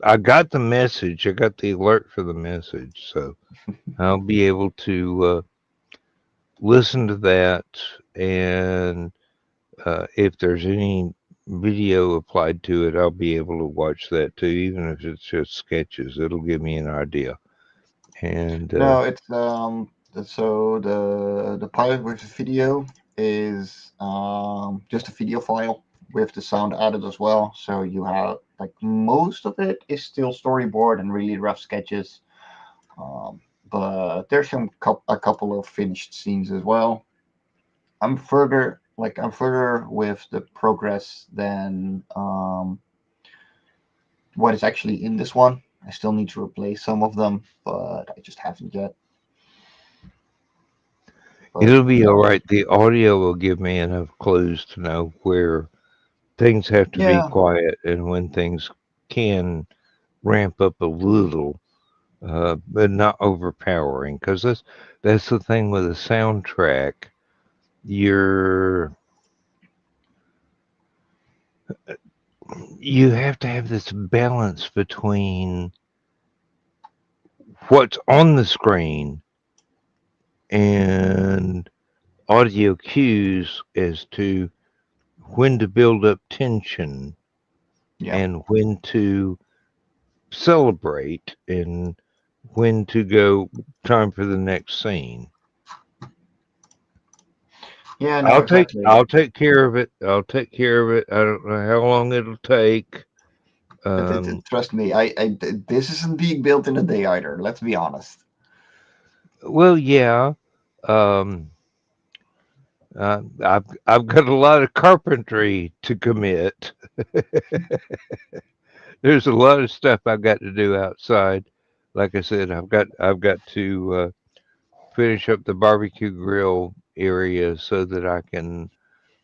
I got the message. I got the alert for the message, so I'll be able to listen to that. And if there's any video applied to it, I'll be able to watch that too, even if it's just sketches. It'll give me an idea. And No, it's so the pilot with the video is just a video file with the sound added as well. So you have like most of it is still storyboard and really rough sketches. But there's a couple of finished scenes as well. I'm further with the progress than what is actually in this one. I still need to replace some of them, but I just haven't yet. But, it'll be all right. The audio will give me enough clues to know where things have to be Yeah, quiet and when things can ramp up a little, but not overpowering. Because that's the thing with a soundtrack. You have to have this balance between what's on the screen and audio cues as to when to build up tension yeah, and when to celebrate and when to go time for the next scene. yeah. No, exactly. I'll take care of it. I'll take care of it. I don't know how long it'll take. Trust me, this isn't being built in a day either. Let's be honest. Well, yeah. Um, I've got a lot of carpentry to commit. There's a lot of stuff I've got to do outside. Like I said, I've got to finish up the barbecue grill area so that I can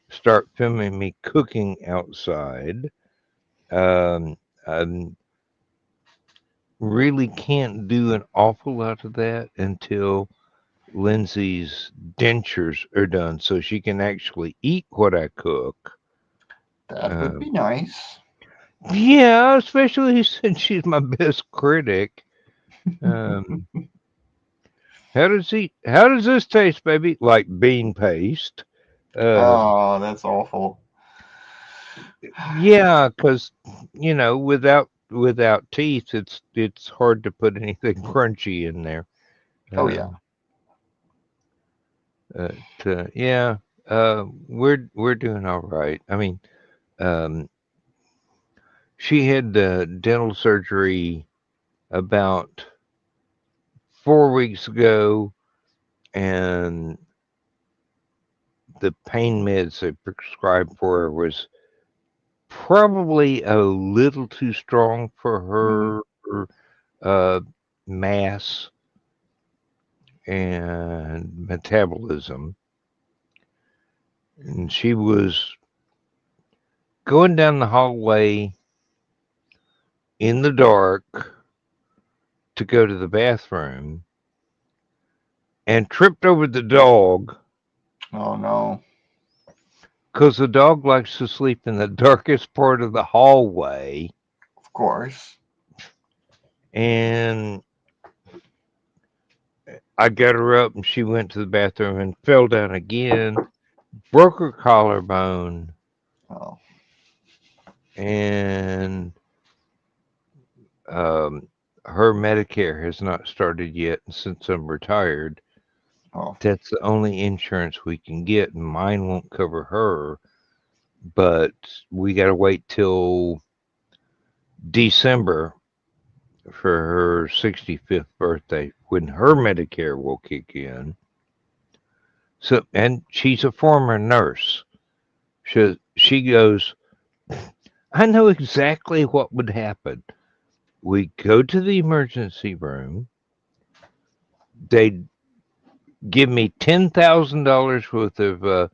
start filming me cooking outside. I really can't do an awful lot of that until Lindsay's dentures are done, so she can actually eat what I cook. That would be Um, nice. yeah, especially since she's my best critic. Um, How does this taste, baby? Like bean paste. Oh, that's awful. Yeah, because without teeth, it's hard to put anything crunchy in there. Oh yeah. Um, yeah, we're doing all right. I mean, um, she had dental surgery about 4 weeks ago, and the pain meds they prescribed for her was probably a little too strong for Hmm. her uh, mass and metabolism. And she was going down the hallway in the dark to go to the bathroom and tripped over the dog Oh no. because the dog likes to sleep in the darkest part of the hallway. Of course. And I got her up and she went to the bathroom and fell down again, broke her collarbone, Oh. and her Medicare has not started yet, and since I'm retired, Oh, that's the only insurance we can get, and mine won't cover her. But we got to wait till December for her 65th birthday when her Medicare will kick in. So, and she's a former nurse. She goes, I know exactly what would happen. We go to the emergency room. They'd give me $10,000 worth of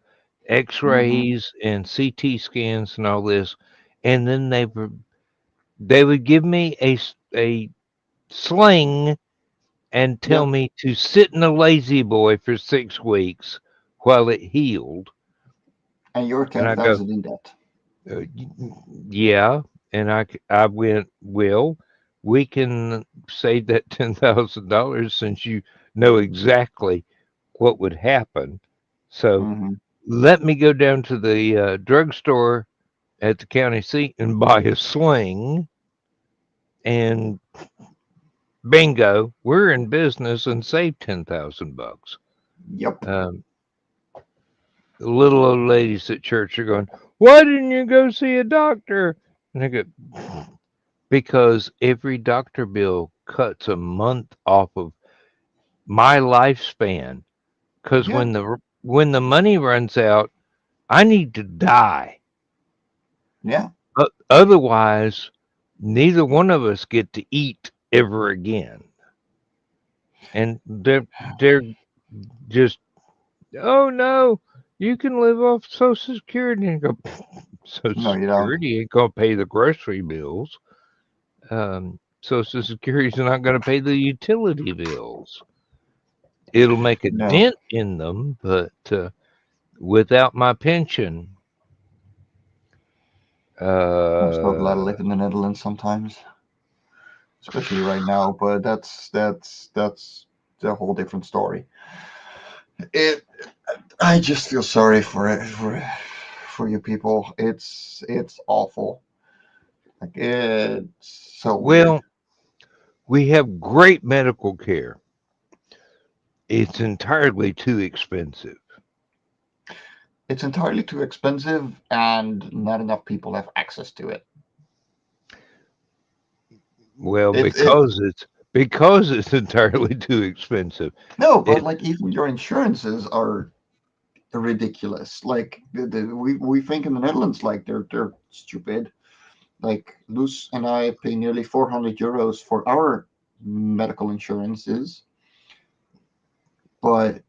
X-rays and CT scans and all this, and then they would give me a sling and tell yep. me to sit in a lazy boy for 6 weeks while it healed. And you're And I go, 10,000 in debt. yeah. And I went, well, we can save that $10,000 since you know exactly what would happen. So Hmm. let me go down to the drugstore at the county seat and buy a sling, and bingo, we're in business and save $10,000. Yep. The little old ladies at church are going, why didn't you go see a doctor? And I go, because every doctor bill cuts a month off of my lifespan. Because Yeah. when the money runs out, I need to die. Yeah. Otherwise, neither one of us get to eat ever again. And they're just, oh no, you can live off Social Security. And go, Social No, you don't. Security ain't gonna pay the grocery bills. Social Security's not gonna pay the utility bills. It'll make a No. dent in them, but without my pension, I'm so glad I uh, live in the Netherlands sometimes, especially right now. But that's a whole different story. It. I just feel sorry for it for you people. It's awful. Like it's so weird. well, we have great medical care. It's entirely too expensive. It's entirely too expensive, and not enough people have access to it. Well, It because it's entirely too expensive. no, but It like even your insurances are ridiculous. Like we think in the Netherlands like they're stupid. Like Luz and I pay nearly 400 euros for our medical insurances, but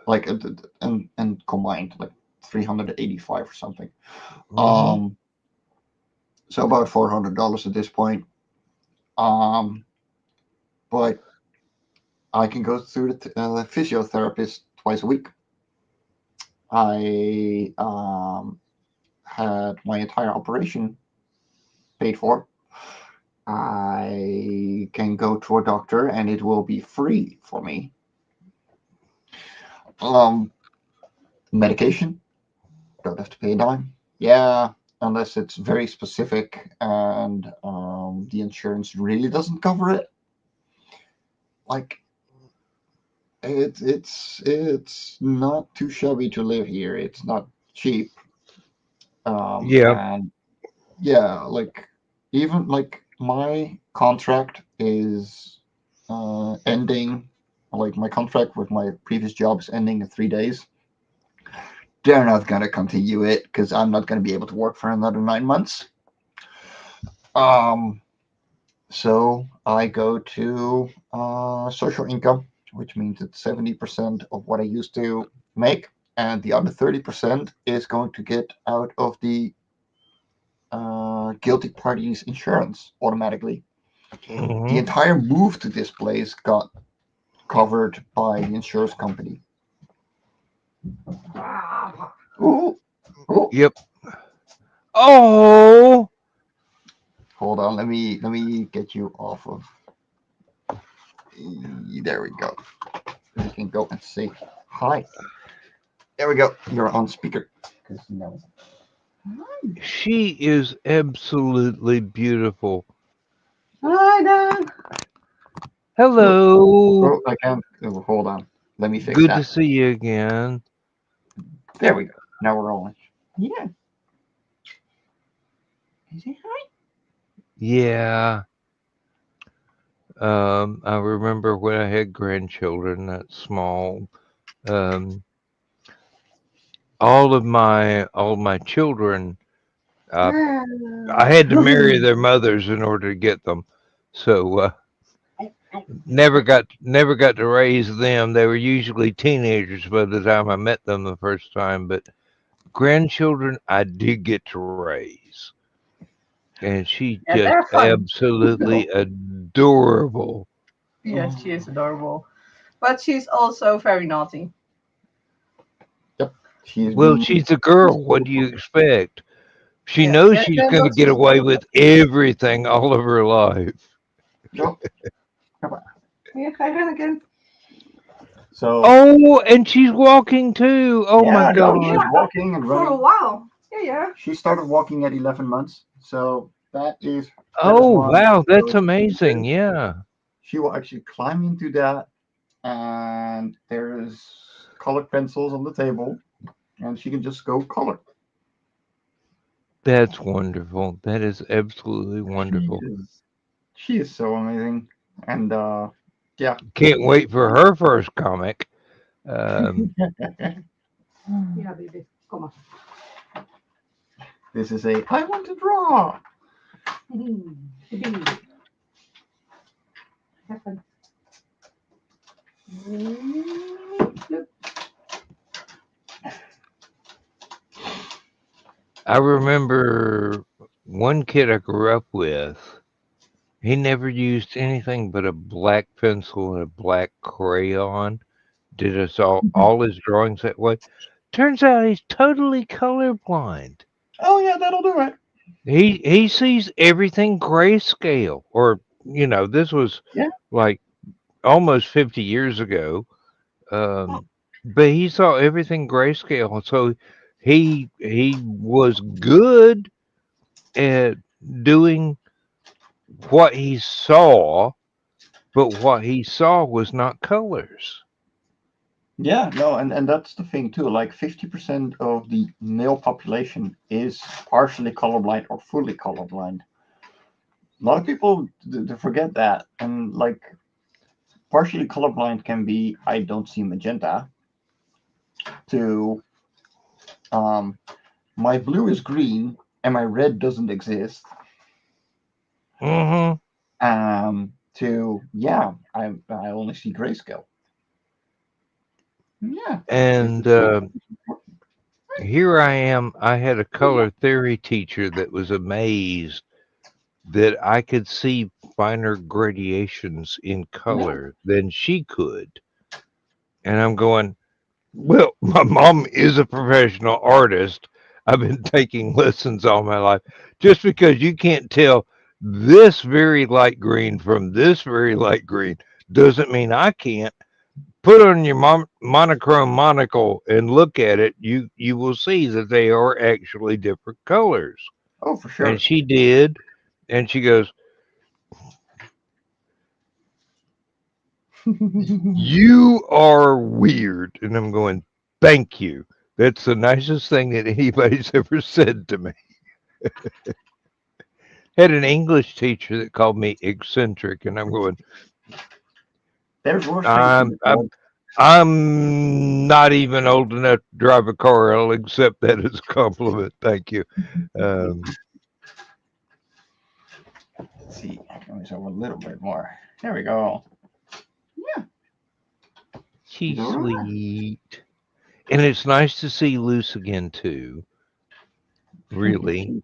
like and combined like 385 or something. mhm. So about $400 at this point. Um, but I can go through the physiotherapist twice a week. I had my entire operation paid for. I can go to a doctor and it will be free for me. Um, Medication, don't have to pay a dime. Yeah, unless it's very specific and the insurance really doesn't cover it. Like it's not too shabby to live here. It's not cheap. Yeah. And yeah, like even like my contract is ending. Like my contract with my previous job is ending in 3 days. They're not gonna continue it because I'm not gonna be able to work for another 9 months. Um, so I go to social income, which means it's 70% of what I used to make, and the other 30% is going to get out of the guilty party's insurance automatically. The Mhm. entire move to this place got covered by the insurance company. Ooh, ooh. Yep. Oh, Hold on, let me get you off of. There we go. You can go and say hi. There we go. You're on speaker. No. she is absolutely beautiful. Hi, Dan. Hello. Oh, I can't. Oh, hold on. Let me fix Good that. to see you again. There we go. Now we're rolling. Yeah. Say hi. Yeah. I remember when I had grandchildren that small. All of my children, I had to marry their mothers in order to get them. So never got to raise them. They were usually teenagers by the time I met them the first time, but grandchildren I did get to raise. And she's Yeah, just they're fun. absolutely adorable. Yes, she is adorable. But she's also very naughty. She's Well, being. she's a girl. What do you expect? She Yeah, knows yeah, she's yeah, going to but get she's away very with everything all of her life. Go. Come on. Yeah, ga je rennen, kind? So. Oh, and she's walking too. Oh my Yeah, no, she's God. walking and For a running. while. Yeah, yeah. She started walking at 11 months. So that is Oh, one. wow. So That's amazing. Yeah. she will actually climb into that, and there's colored pencils on the table, and she can just go color. That's wonderful. That is absolutely wonderful. She is so amazing, and yeah. Can't wait for her first comic. Ja, baby. Kom maar. This is a I want to draw. Even. I remember one kid I grew up with. He never used anything but a black pencil and a black crayon. Did us all his drawings that way. Turns out he's totally colorblind. Oh yeah, that'll do it. He sees everything grayscale. Or this was Yeah. like almost 50 years ago. But he saw everything grayscale, so he was good at doing what he saw, but what he saw was not colors. Yeah, no, and that's the thing too. Like 50% of the male population is partially colorblind or fully colorblind. A lot of people forget that, and like partially colorblind can be I don't see magenta to my blue is green and my red doesn't exist. Mm-hmm. To yeah, I only see grayscale. Yeah. And here I am. I had a color theory teacher that was amazed that I could see finer gradations in color than she could. And I'm going, well, my mom is a professional artist. I've been taking lessons all my life. Just because you can't tell this very light green from this very light green doesn't mean I can't. Put on your monochrome monocle and look at it. You will see that they are actually different colors. Oh, for sure. And she did. And she goes, you are weird. And I'm going, thank you. That's the nicest thing that anybody's ever said to me. Had an English teacher that called me eccentric, and I'm going, There's worse things. I'm not even old enough to drive a car. I'll accept that as a compliment. Thank you. Let's see. Let me show a little bit more. There we go. Yeah. She's sweet. And it's nice to see Luce again, too. Really.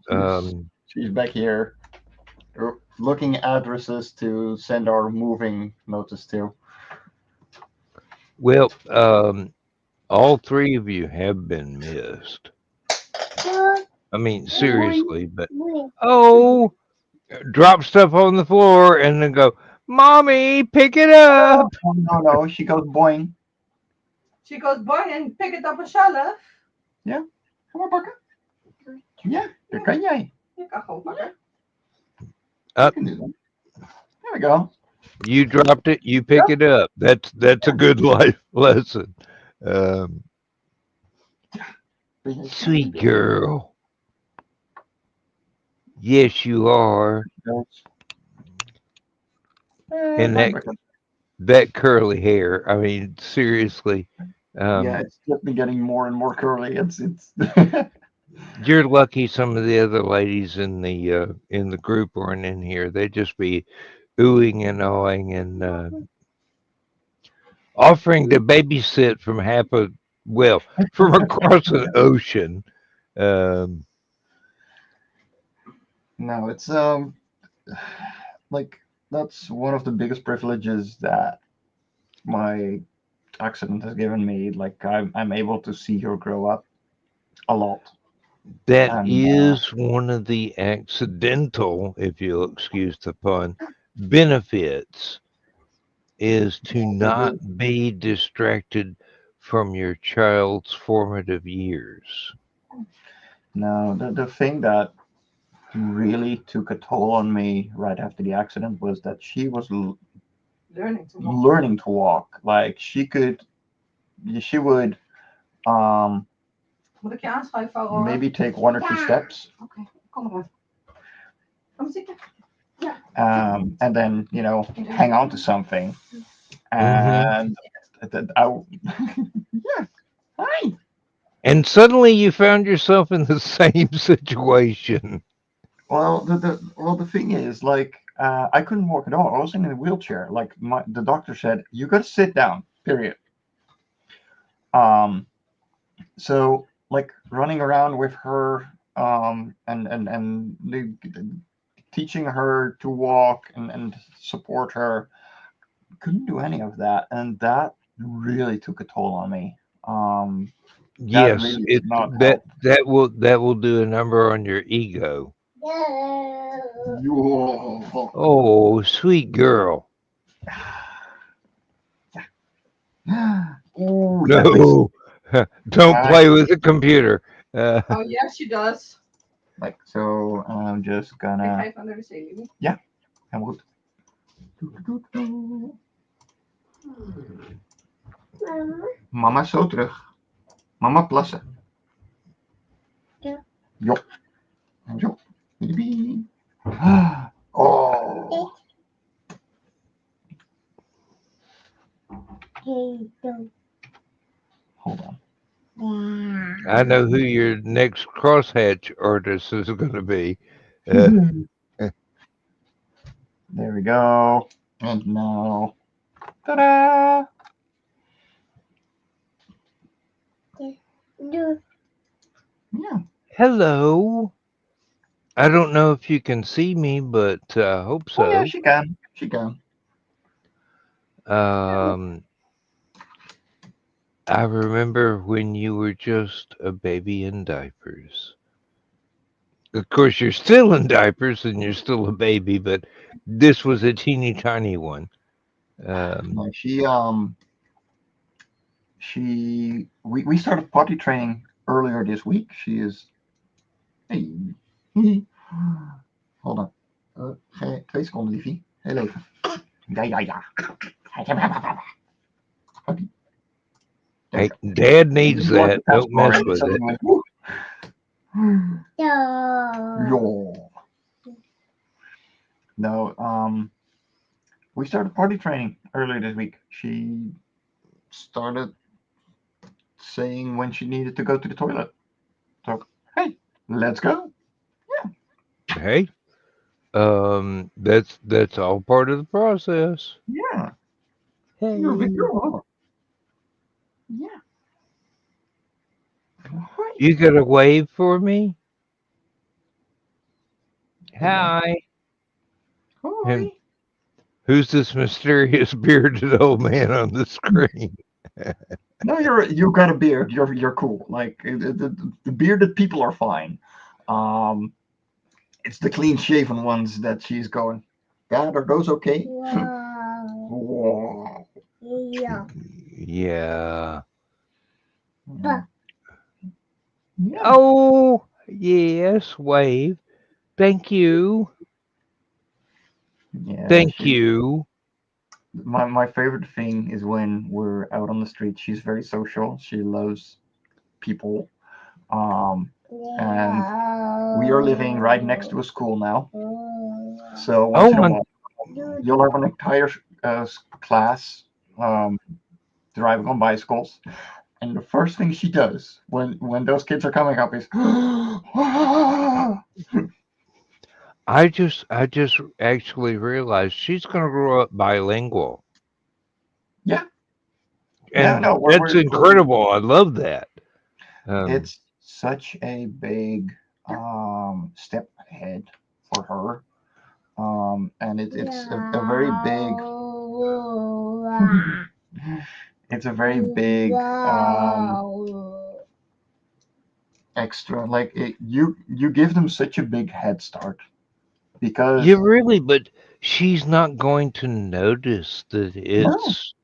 She's back here looking at addresses to send our moving notice to. Well, all three of you have been missed. I mean, seriously, but drop stuff on the floor and then go, Mommy, pick it up. Oh, no. She goes boing. She goes boy and pick it up a shelf. Ja, ga maar pakken. Ja, dat kan jij. Je kan gewoon pakken. Je kan doen dat. There we go. You dropped it, you pick it up. That's a good life lesson. Sweet girl. Yes, you are. And that curly hair. I mean, seriously. Yeah, it's definitely getting more and more curly. It's You're lucky some of the other ladies in the group aren't in here. They'd just be oohing and awing and offering to babysit from from across an ocean. no, it's like that's one of the biggest privileges that my accident has given me. Like I'm able to see her grow up a lot. That And, is one of the accidental, if you'll excuse the pun, benefits is to not be distracted from your child's formative years. No, the thing that really took a toll on me right after the accident was that she was learning to walk. Like she would Moet ik je aanschuiven, Aurora? maybe take one or two steps. Oké, kom maar even. Kom zitten. And then hang on to something, and yeah, hi. And suddenly you found yourself in the same situation. Well, the thing is, like, I couldn't walk at all. I was in a wheelchair. Like, the doctor said, you got to sit down. Period. So like running around with her, and teaching her to walk and support her, couldn't do any of that, and that really took a toll on me. Yes, really did not that help. that will do a number on your ego. Yo. Oh, sweet girl. Ooh, No, don't play with the computer. Oh, yes, she does. Like, so I'm just gonna. Ik ga even naar de zenuw. Ja, helemaal goed. Mama is zo terug. Mama plassen. Ja. Jo. Jo. Bibi. Oh. Hold on. I know who your next crosshatch artist is going to be. There we go. And now, ta-da! Yeah. Hello. I don't know if you can see me, but I hope so. Oh, yeah, she can. She can. I remember when you were just a baby in diapers. Of course, you're still in diapers and you're still a baby, but this was a teeny tiny one. No, we started potty training earlier this week. She is. Hey. Hold on. 2 seconden, liefie. Heel even. Ja. Hey, Dad needs that. Don't mess with it. Yo. No, we started potty training earlier this week. She started saying when she needed to go to the toilet. So, hey, let's go. Yeah. Hey, that's all part of the process. Yeah. Hey. You're a big girl, huh? Yeah. You got a wave for me? Hi. Hi. Who's this mysterious bearded old man on the screen? No, you got a beard. You're cool. Like the bearded people are fine. It's the clean shaven ones that she's going. Dad, are those okay? Wow. Yeah. Yeah. Yeah. Oh, yes, wave. Thank you. Yeah. Thank you. My favorite thing is when we're out on the street. She's very social. She loves people. And we are living right next to a school now. So once Oh in a my! while, you'll have an entire class driving on bicycles, and the first thing she does when those kids are coming up is, I just actually realized she's going to grow up bilingual, yeah, and no, that's incredible. I love that. it's such a big step ahead for her. And it's a very big it's a very big extra. Like you give them such a big head start because You really, but she's not going to notice that no, it's.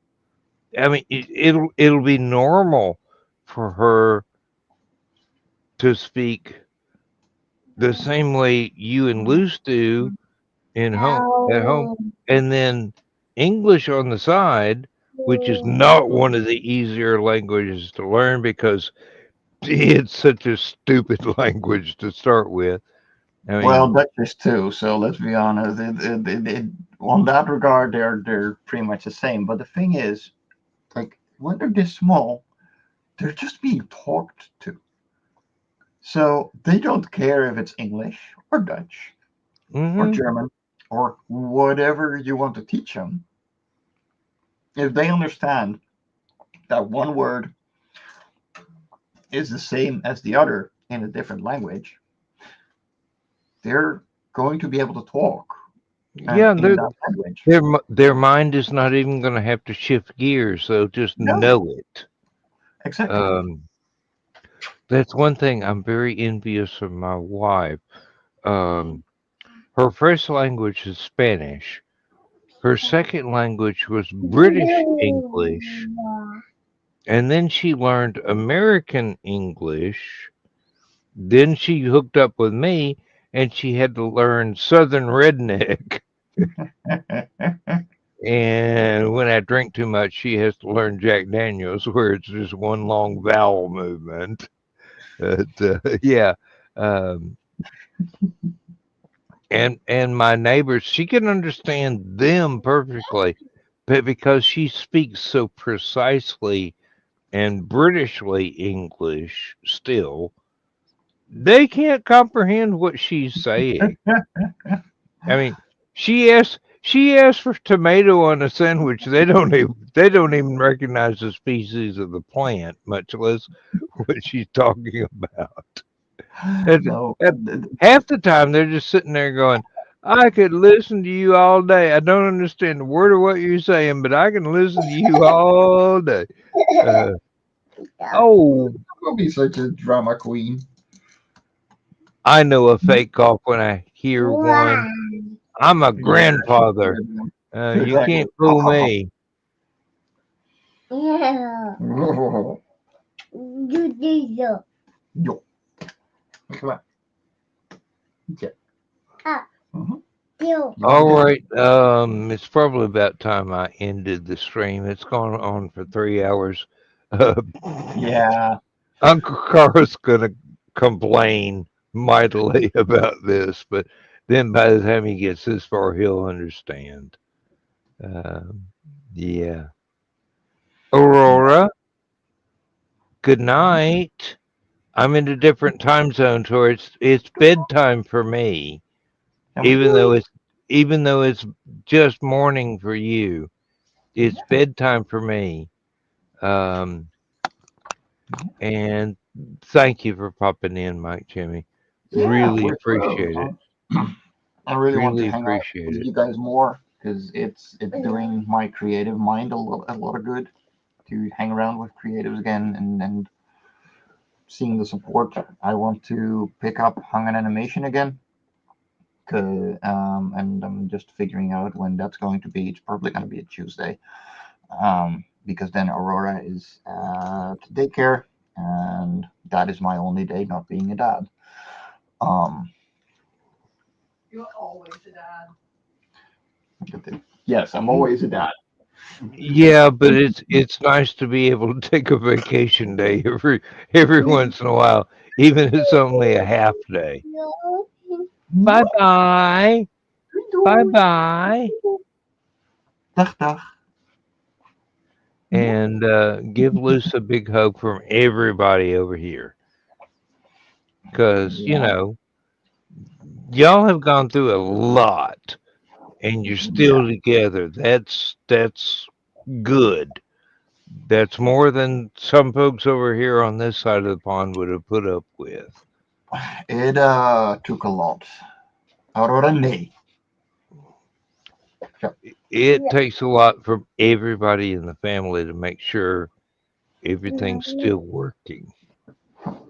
I mean, it'll be normal for her to speak the same way you and Luce do at home, and then English on the side, which is not one of the easier languages to learn because it's such a stupid language to start with. I well, mean, Dutch is too. So let's be honest. On that regard, they're pretty much the same. But the thing is, like when they're this small, they're just being talked to. So they don't care if it's English or Dutch or mhm. German or whatever you want to teach them. If they understand that one word is the same as the other in a different language, they're going to be able to talk Yeah, in that language. their mind is not even going to have to shift gears. They'll just No, know it. exactly. That's one thing I'm very envious of my wife. Her first language is Spanish. Her second language was British English, and then she learned American English. Then she hooked up with me, and she had to learn Southern Redneck. And when I drink too much, she has to learn Jack Daniels, where it's just one long vowel movement. But, yeah. Um, and my neighbors, she can understand them perfectly, but because she speaks so precisely and Britishly English still, they can't comprehend what she's saying. I mean, she asked for tomato on a sandwich. They don't even recognize the species of the plant, much less what she's talking about. No, And half the time they're just sitting there going, I could listen to you all day. I don't understand a word of what you're saying, but I can listen to you all day. Oh, will be such a drama queen. I know a fake cough when I hear one. I'm a grandfather. You Exactly. can't fool me. Yo, come on. Yeah. Mhm. All right. It's probably about time I ended the stream. It's gone on for 3 hours. Yeah. Uncle Carl's gonna complain mightily about this, but then by the time he gets this far, he'll understand. Um, yeah. Aurora, good night. I'm in a different time zone, so it's bedtime for me, even though it's just morning for you. It's bedtime for me. And thank you for popping in, Mike Jimmy. Really appreciate it. I really want to Really hang out appreciate with it. you guys more because it's doing my creative mind a lot of good to hang around with creatives again and seeing the support. I want to pick up Hung and Animation again. And I'm just figuring out when that's going to be. It's probably going to be a Tuesday, because then Aurora is at daycare, and that is my only day not being a dad. You're always a dad. Yes, I'm always a dad. Yeah, but it's nice to be able to take a vacation day every once in a while, even if it's only a half day. Bye bye. Bye bye. Dag, dag. And give Luce a big hug from everybody over here. Because, you know, y'all have gone through a lot and you're still together. That's good. That's more than some folks over here on this side of the pond would have put up with. It took a lot. Aurora, nee. It takes a lot from everybody in the family to make sure everything's still working.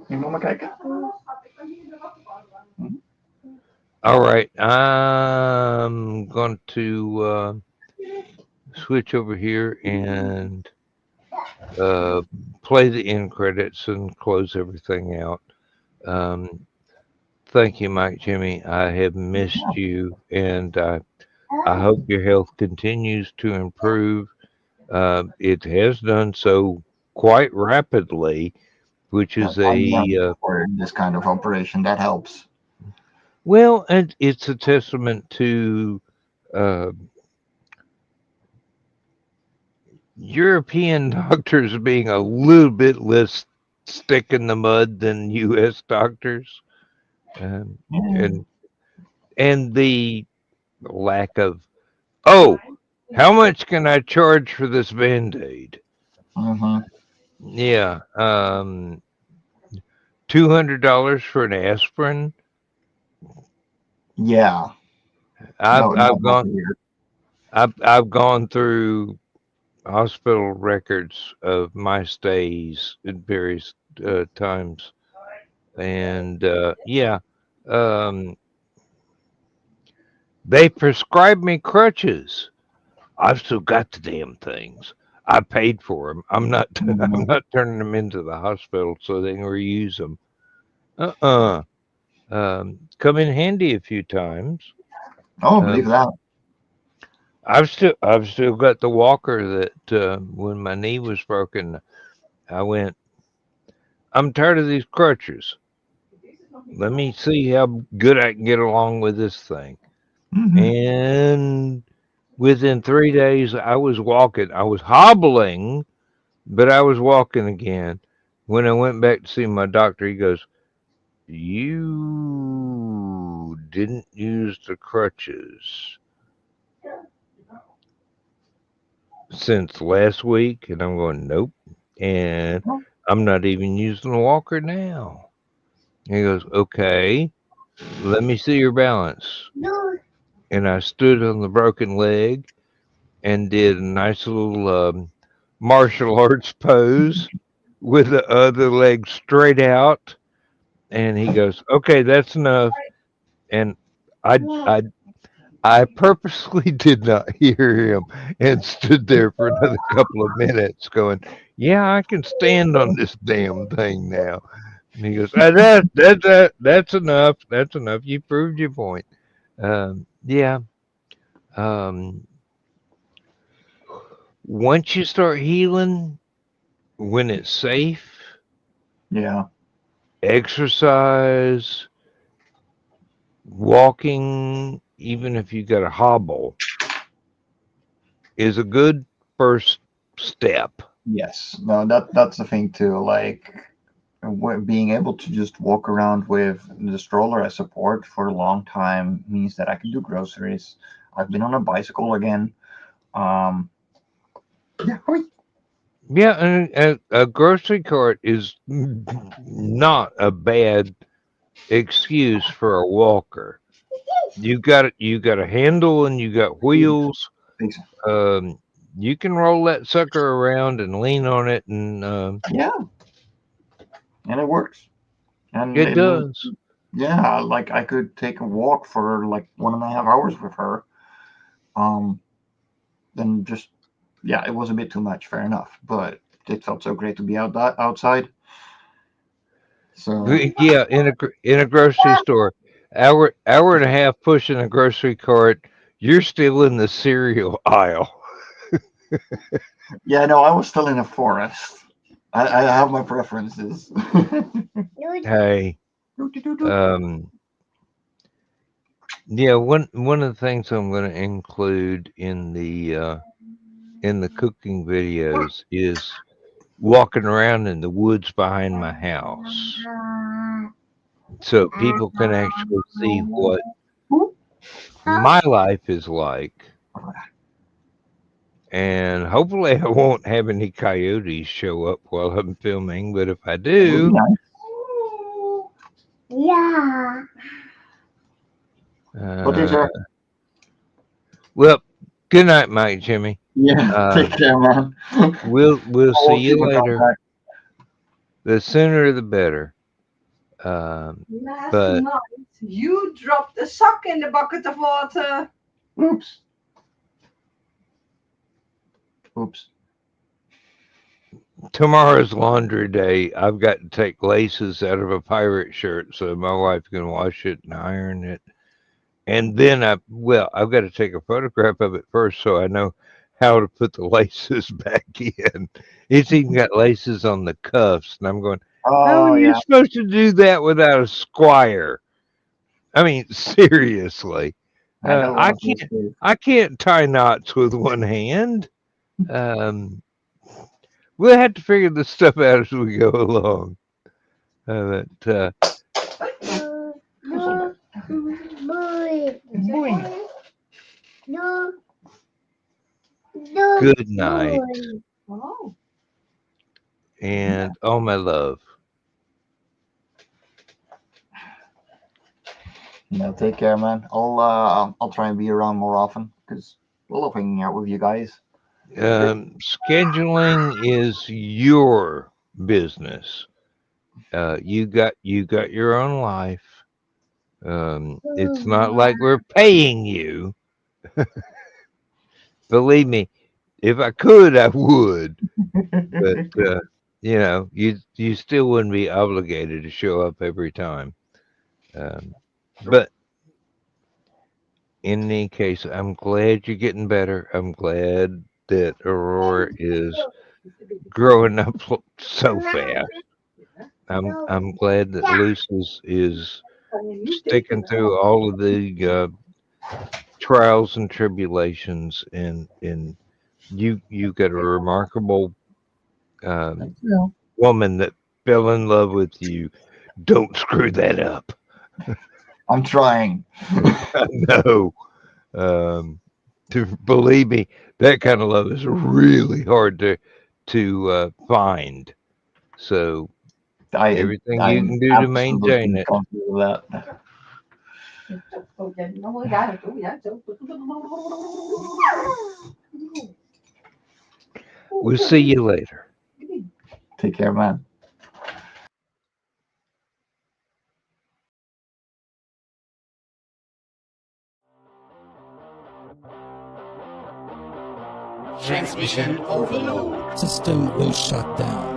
Je moet maar kijken. All right, I'm going to switch over here and play the end credits and close everything out. Thank you, Mike Jimmy. I have missed you, and I hope your health continues to improve. It has done so quite rapidly, which is for this kind of operation, that helps. Well, and it's a testament to European doctors being a little bit less stick in the mud than U.S. doctors, and the lack of how much can I charge for this Band-Aid? Yeah, $200 for an aspirin. Yeah, I've gone through hospital records of my stays at various times, and they prescribed me crutches. I've still got the damn things. I paid for them. I'm not turning them into the hospital so they can reuse them. Come in handy a few times. Oh, believe that. I've still got the walker that when my knee was broken, I went, I'm tired of these crutches. Let me see how good I can get along with this thing. And within 3 days, I was walking. I was hobbling, but I was walking again. When I went back to see my doctor, he goes, you didn't use the crutches since last week. And I'm going, nope. And I'm not even using the walker now. He goes, okay, let me see your balance. And I stood on the broken leg and did a nice little martial arts pose with the other leg straight out. And he goes, okay, that's enough. And I purposely did not hear him and stood there for another couple of minutes going, yeah, I can stand on this damn thing now. And he goes, that's enough. That's enough. You proved your point. Once you start healing, when it's safe, exercise, walking, even if you got a hobble, is a good first step. Yes, no, that's the thing too. Like being able to just walk around with the stroller as support for a long time means that I can do groceries. I've been on a bicycle again. Yeah, and a grocery cart is not a bad excuse for a walker. You got a handle and you got wheels. You can roll that sucker around and lean on it, and and it works. And it does. Yeah, like I could take a walk for like 1.5 hours with her. Then just it was a bit too much, fair enough, but it felt so great to be outside. So yeah, in a grocery store, hour and a half pushing a grocery cart, You're still in the cereal aisle. Yeah, no, I was still in a forest. I have my preferences. Hey, yeah, one of the things I'm going to include in the cooking videos is walking around in the woods behind my house, so people can actually see what my life is like. And hopefully I won't have any coyotes show up while I'm filming, but if I do, Yeah. What is your... well, good night, Mike, Jimmy. Yeah, take care, man. We'll see I'll you keep in later. contact. The sooner the better. Last But night, you dropped a sock in the bucket of water. Oops. Oops. tomorrow's laundry day. I've got to take laces out of a pirate shirt so my wife can wash it and iron it. And then I've got to take a photograph of it first so I know how to put the laces back in. It's even got laces on the cuffs, and I'm going, how Oh, are you yeah. supposed to do that without a squire? I mean, seriously. I know one of those too. I can't tie knots with one hand. We'll have to figure this stuff out as we go along. Good night. Oh. And all my love. Yeah, take care, man. I'll try and be around more often because I love hanging out with you guys. Scheduling is your business. You got your own life. It's not like we're paying you. Believe me, if I could, I would. But you still wouldn't be obligated to show up every time. But in any case, I'm glad you're getting better. I'm glad that Aurora is growing up so fast. I'm glad that Luce is sticking through all of the trials and tribulations, and you got a remarkable woman that fell in love with you. Don't screw that up. I'm trying. No. Believe me, that kind of love is really hard to find. So everything you can do to maintain it. We'll see you later. Take care, man. Transmission overload. System will shut down.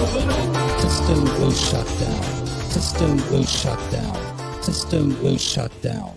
System will shut down. System will shut down. System will shut down.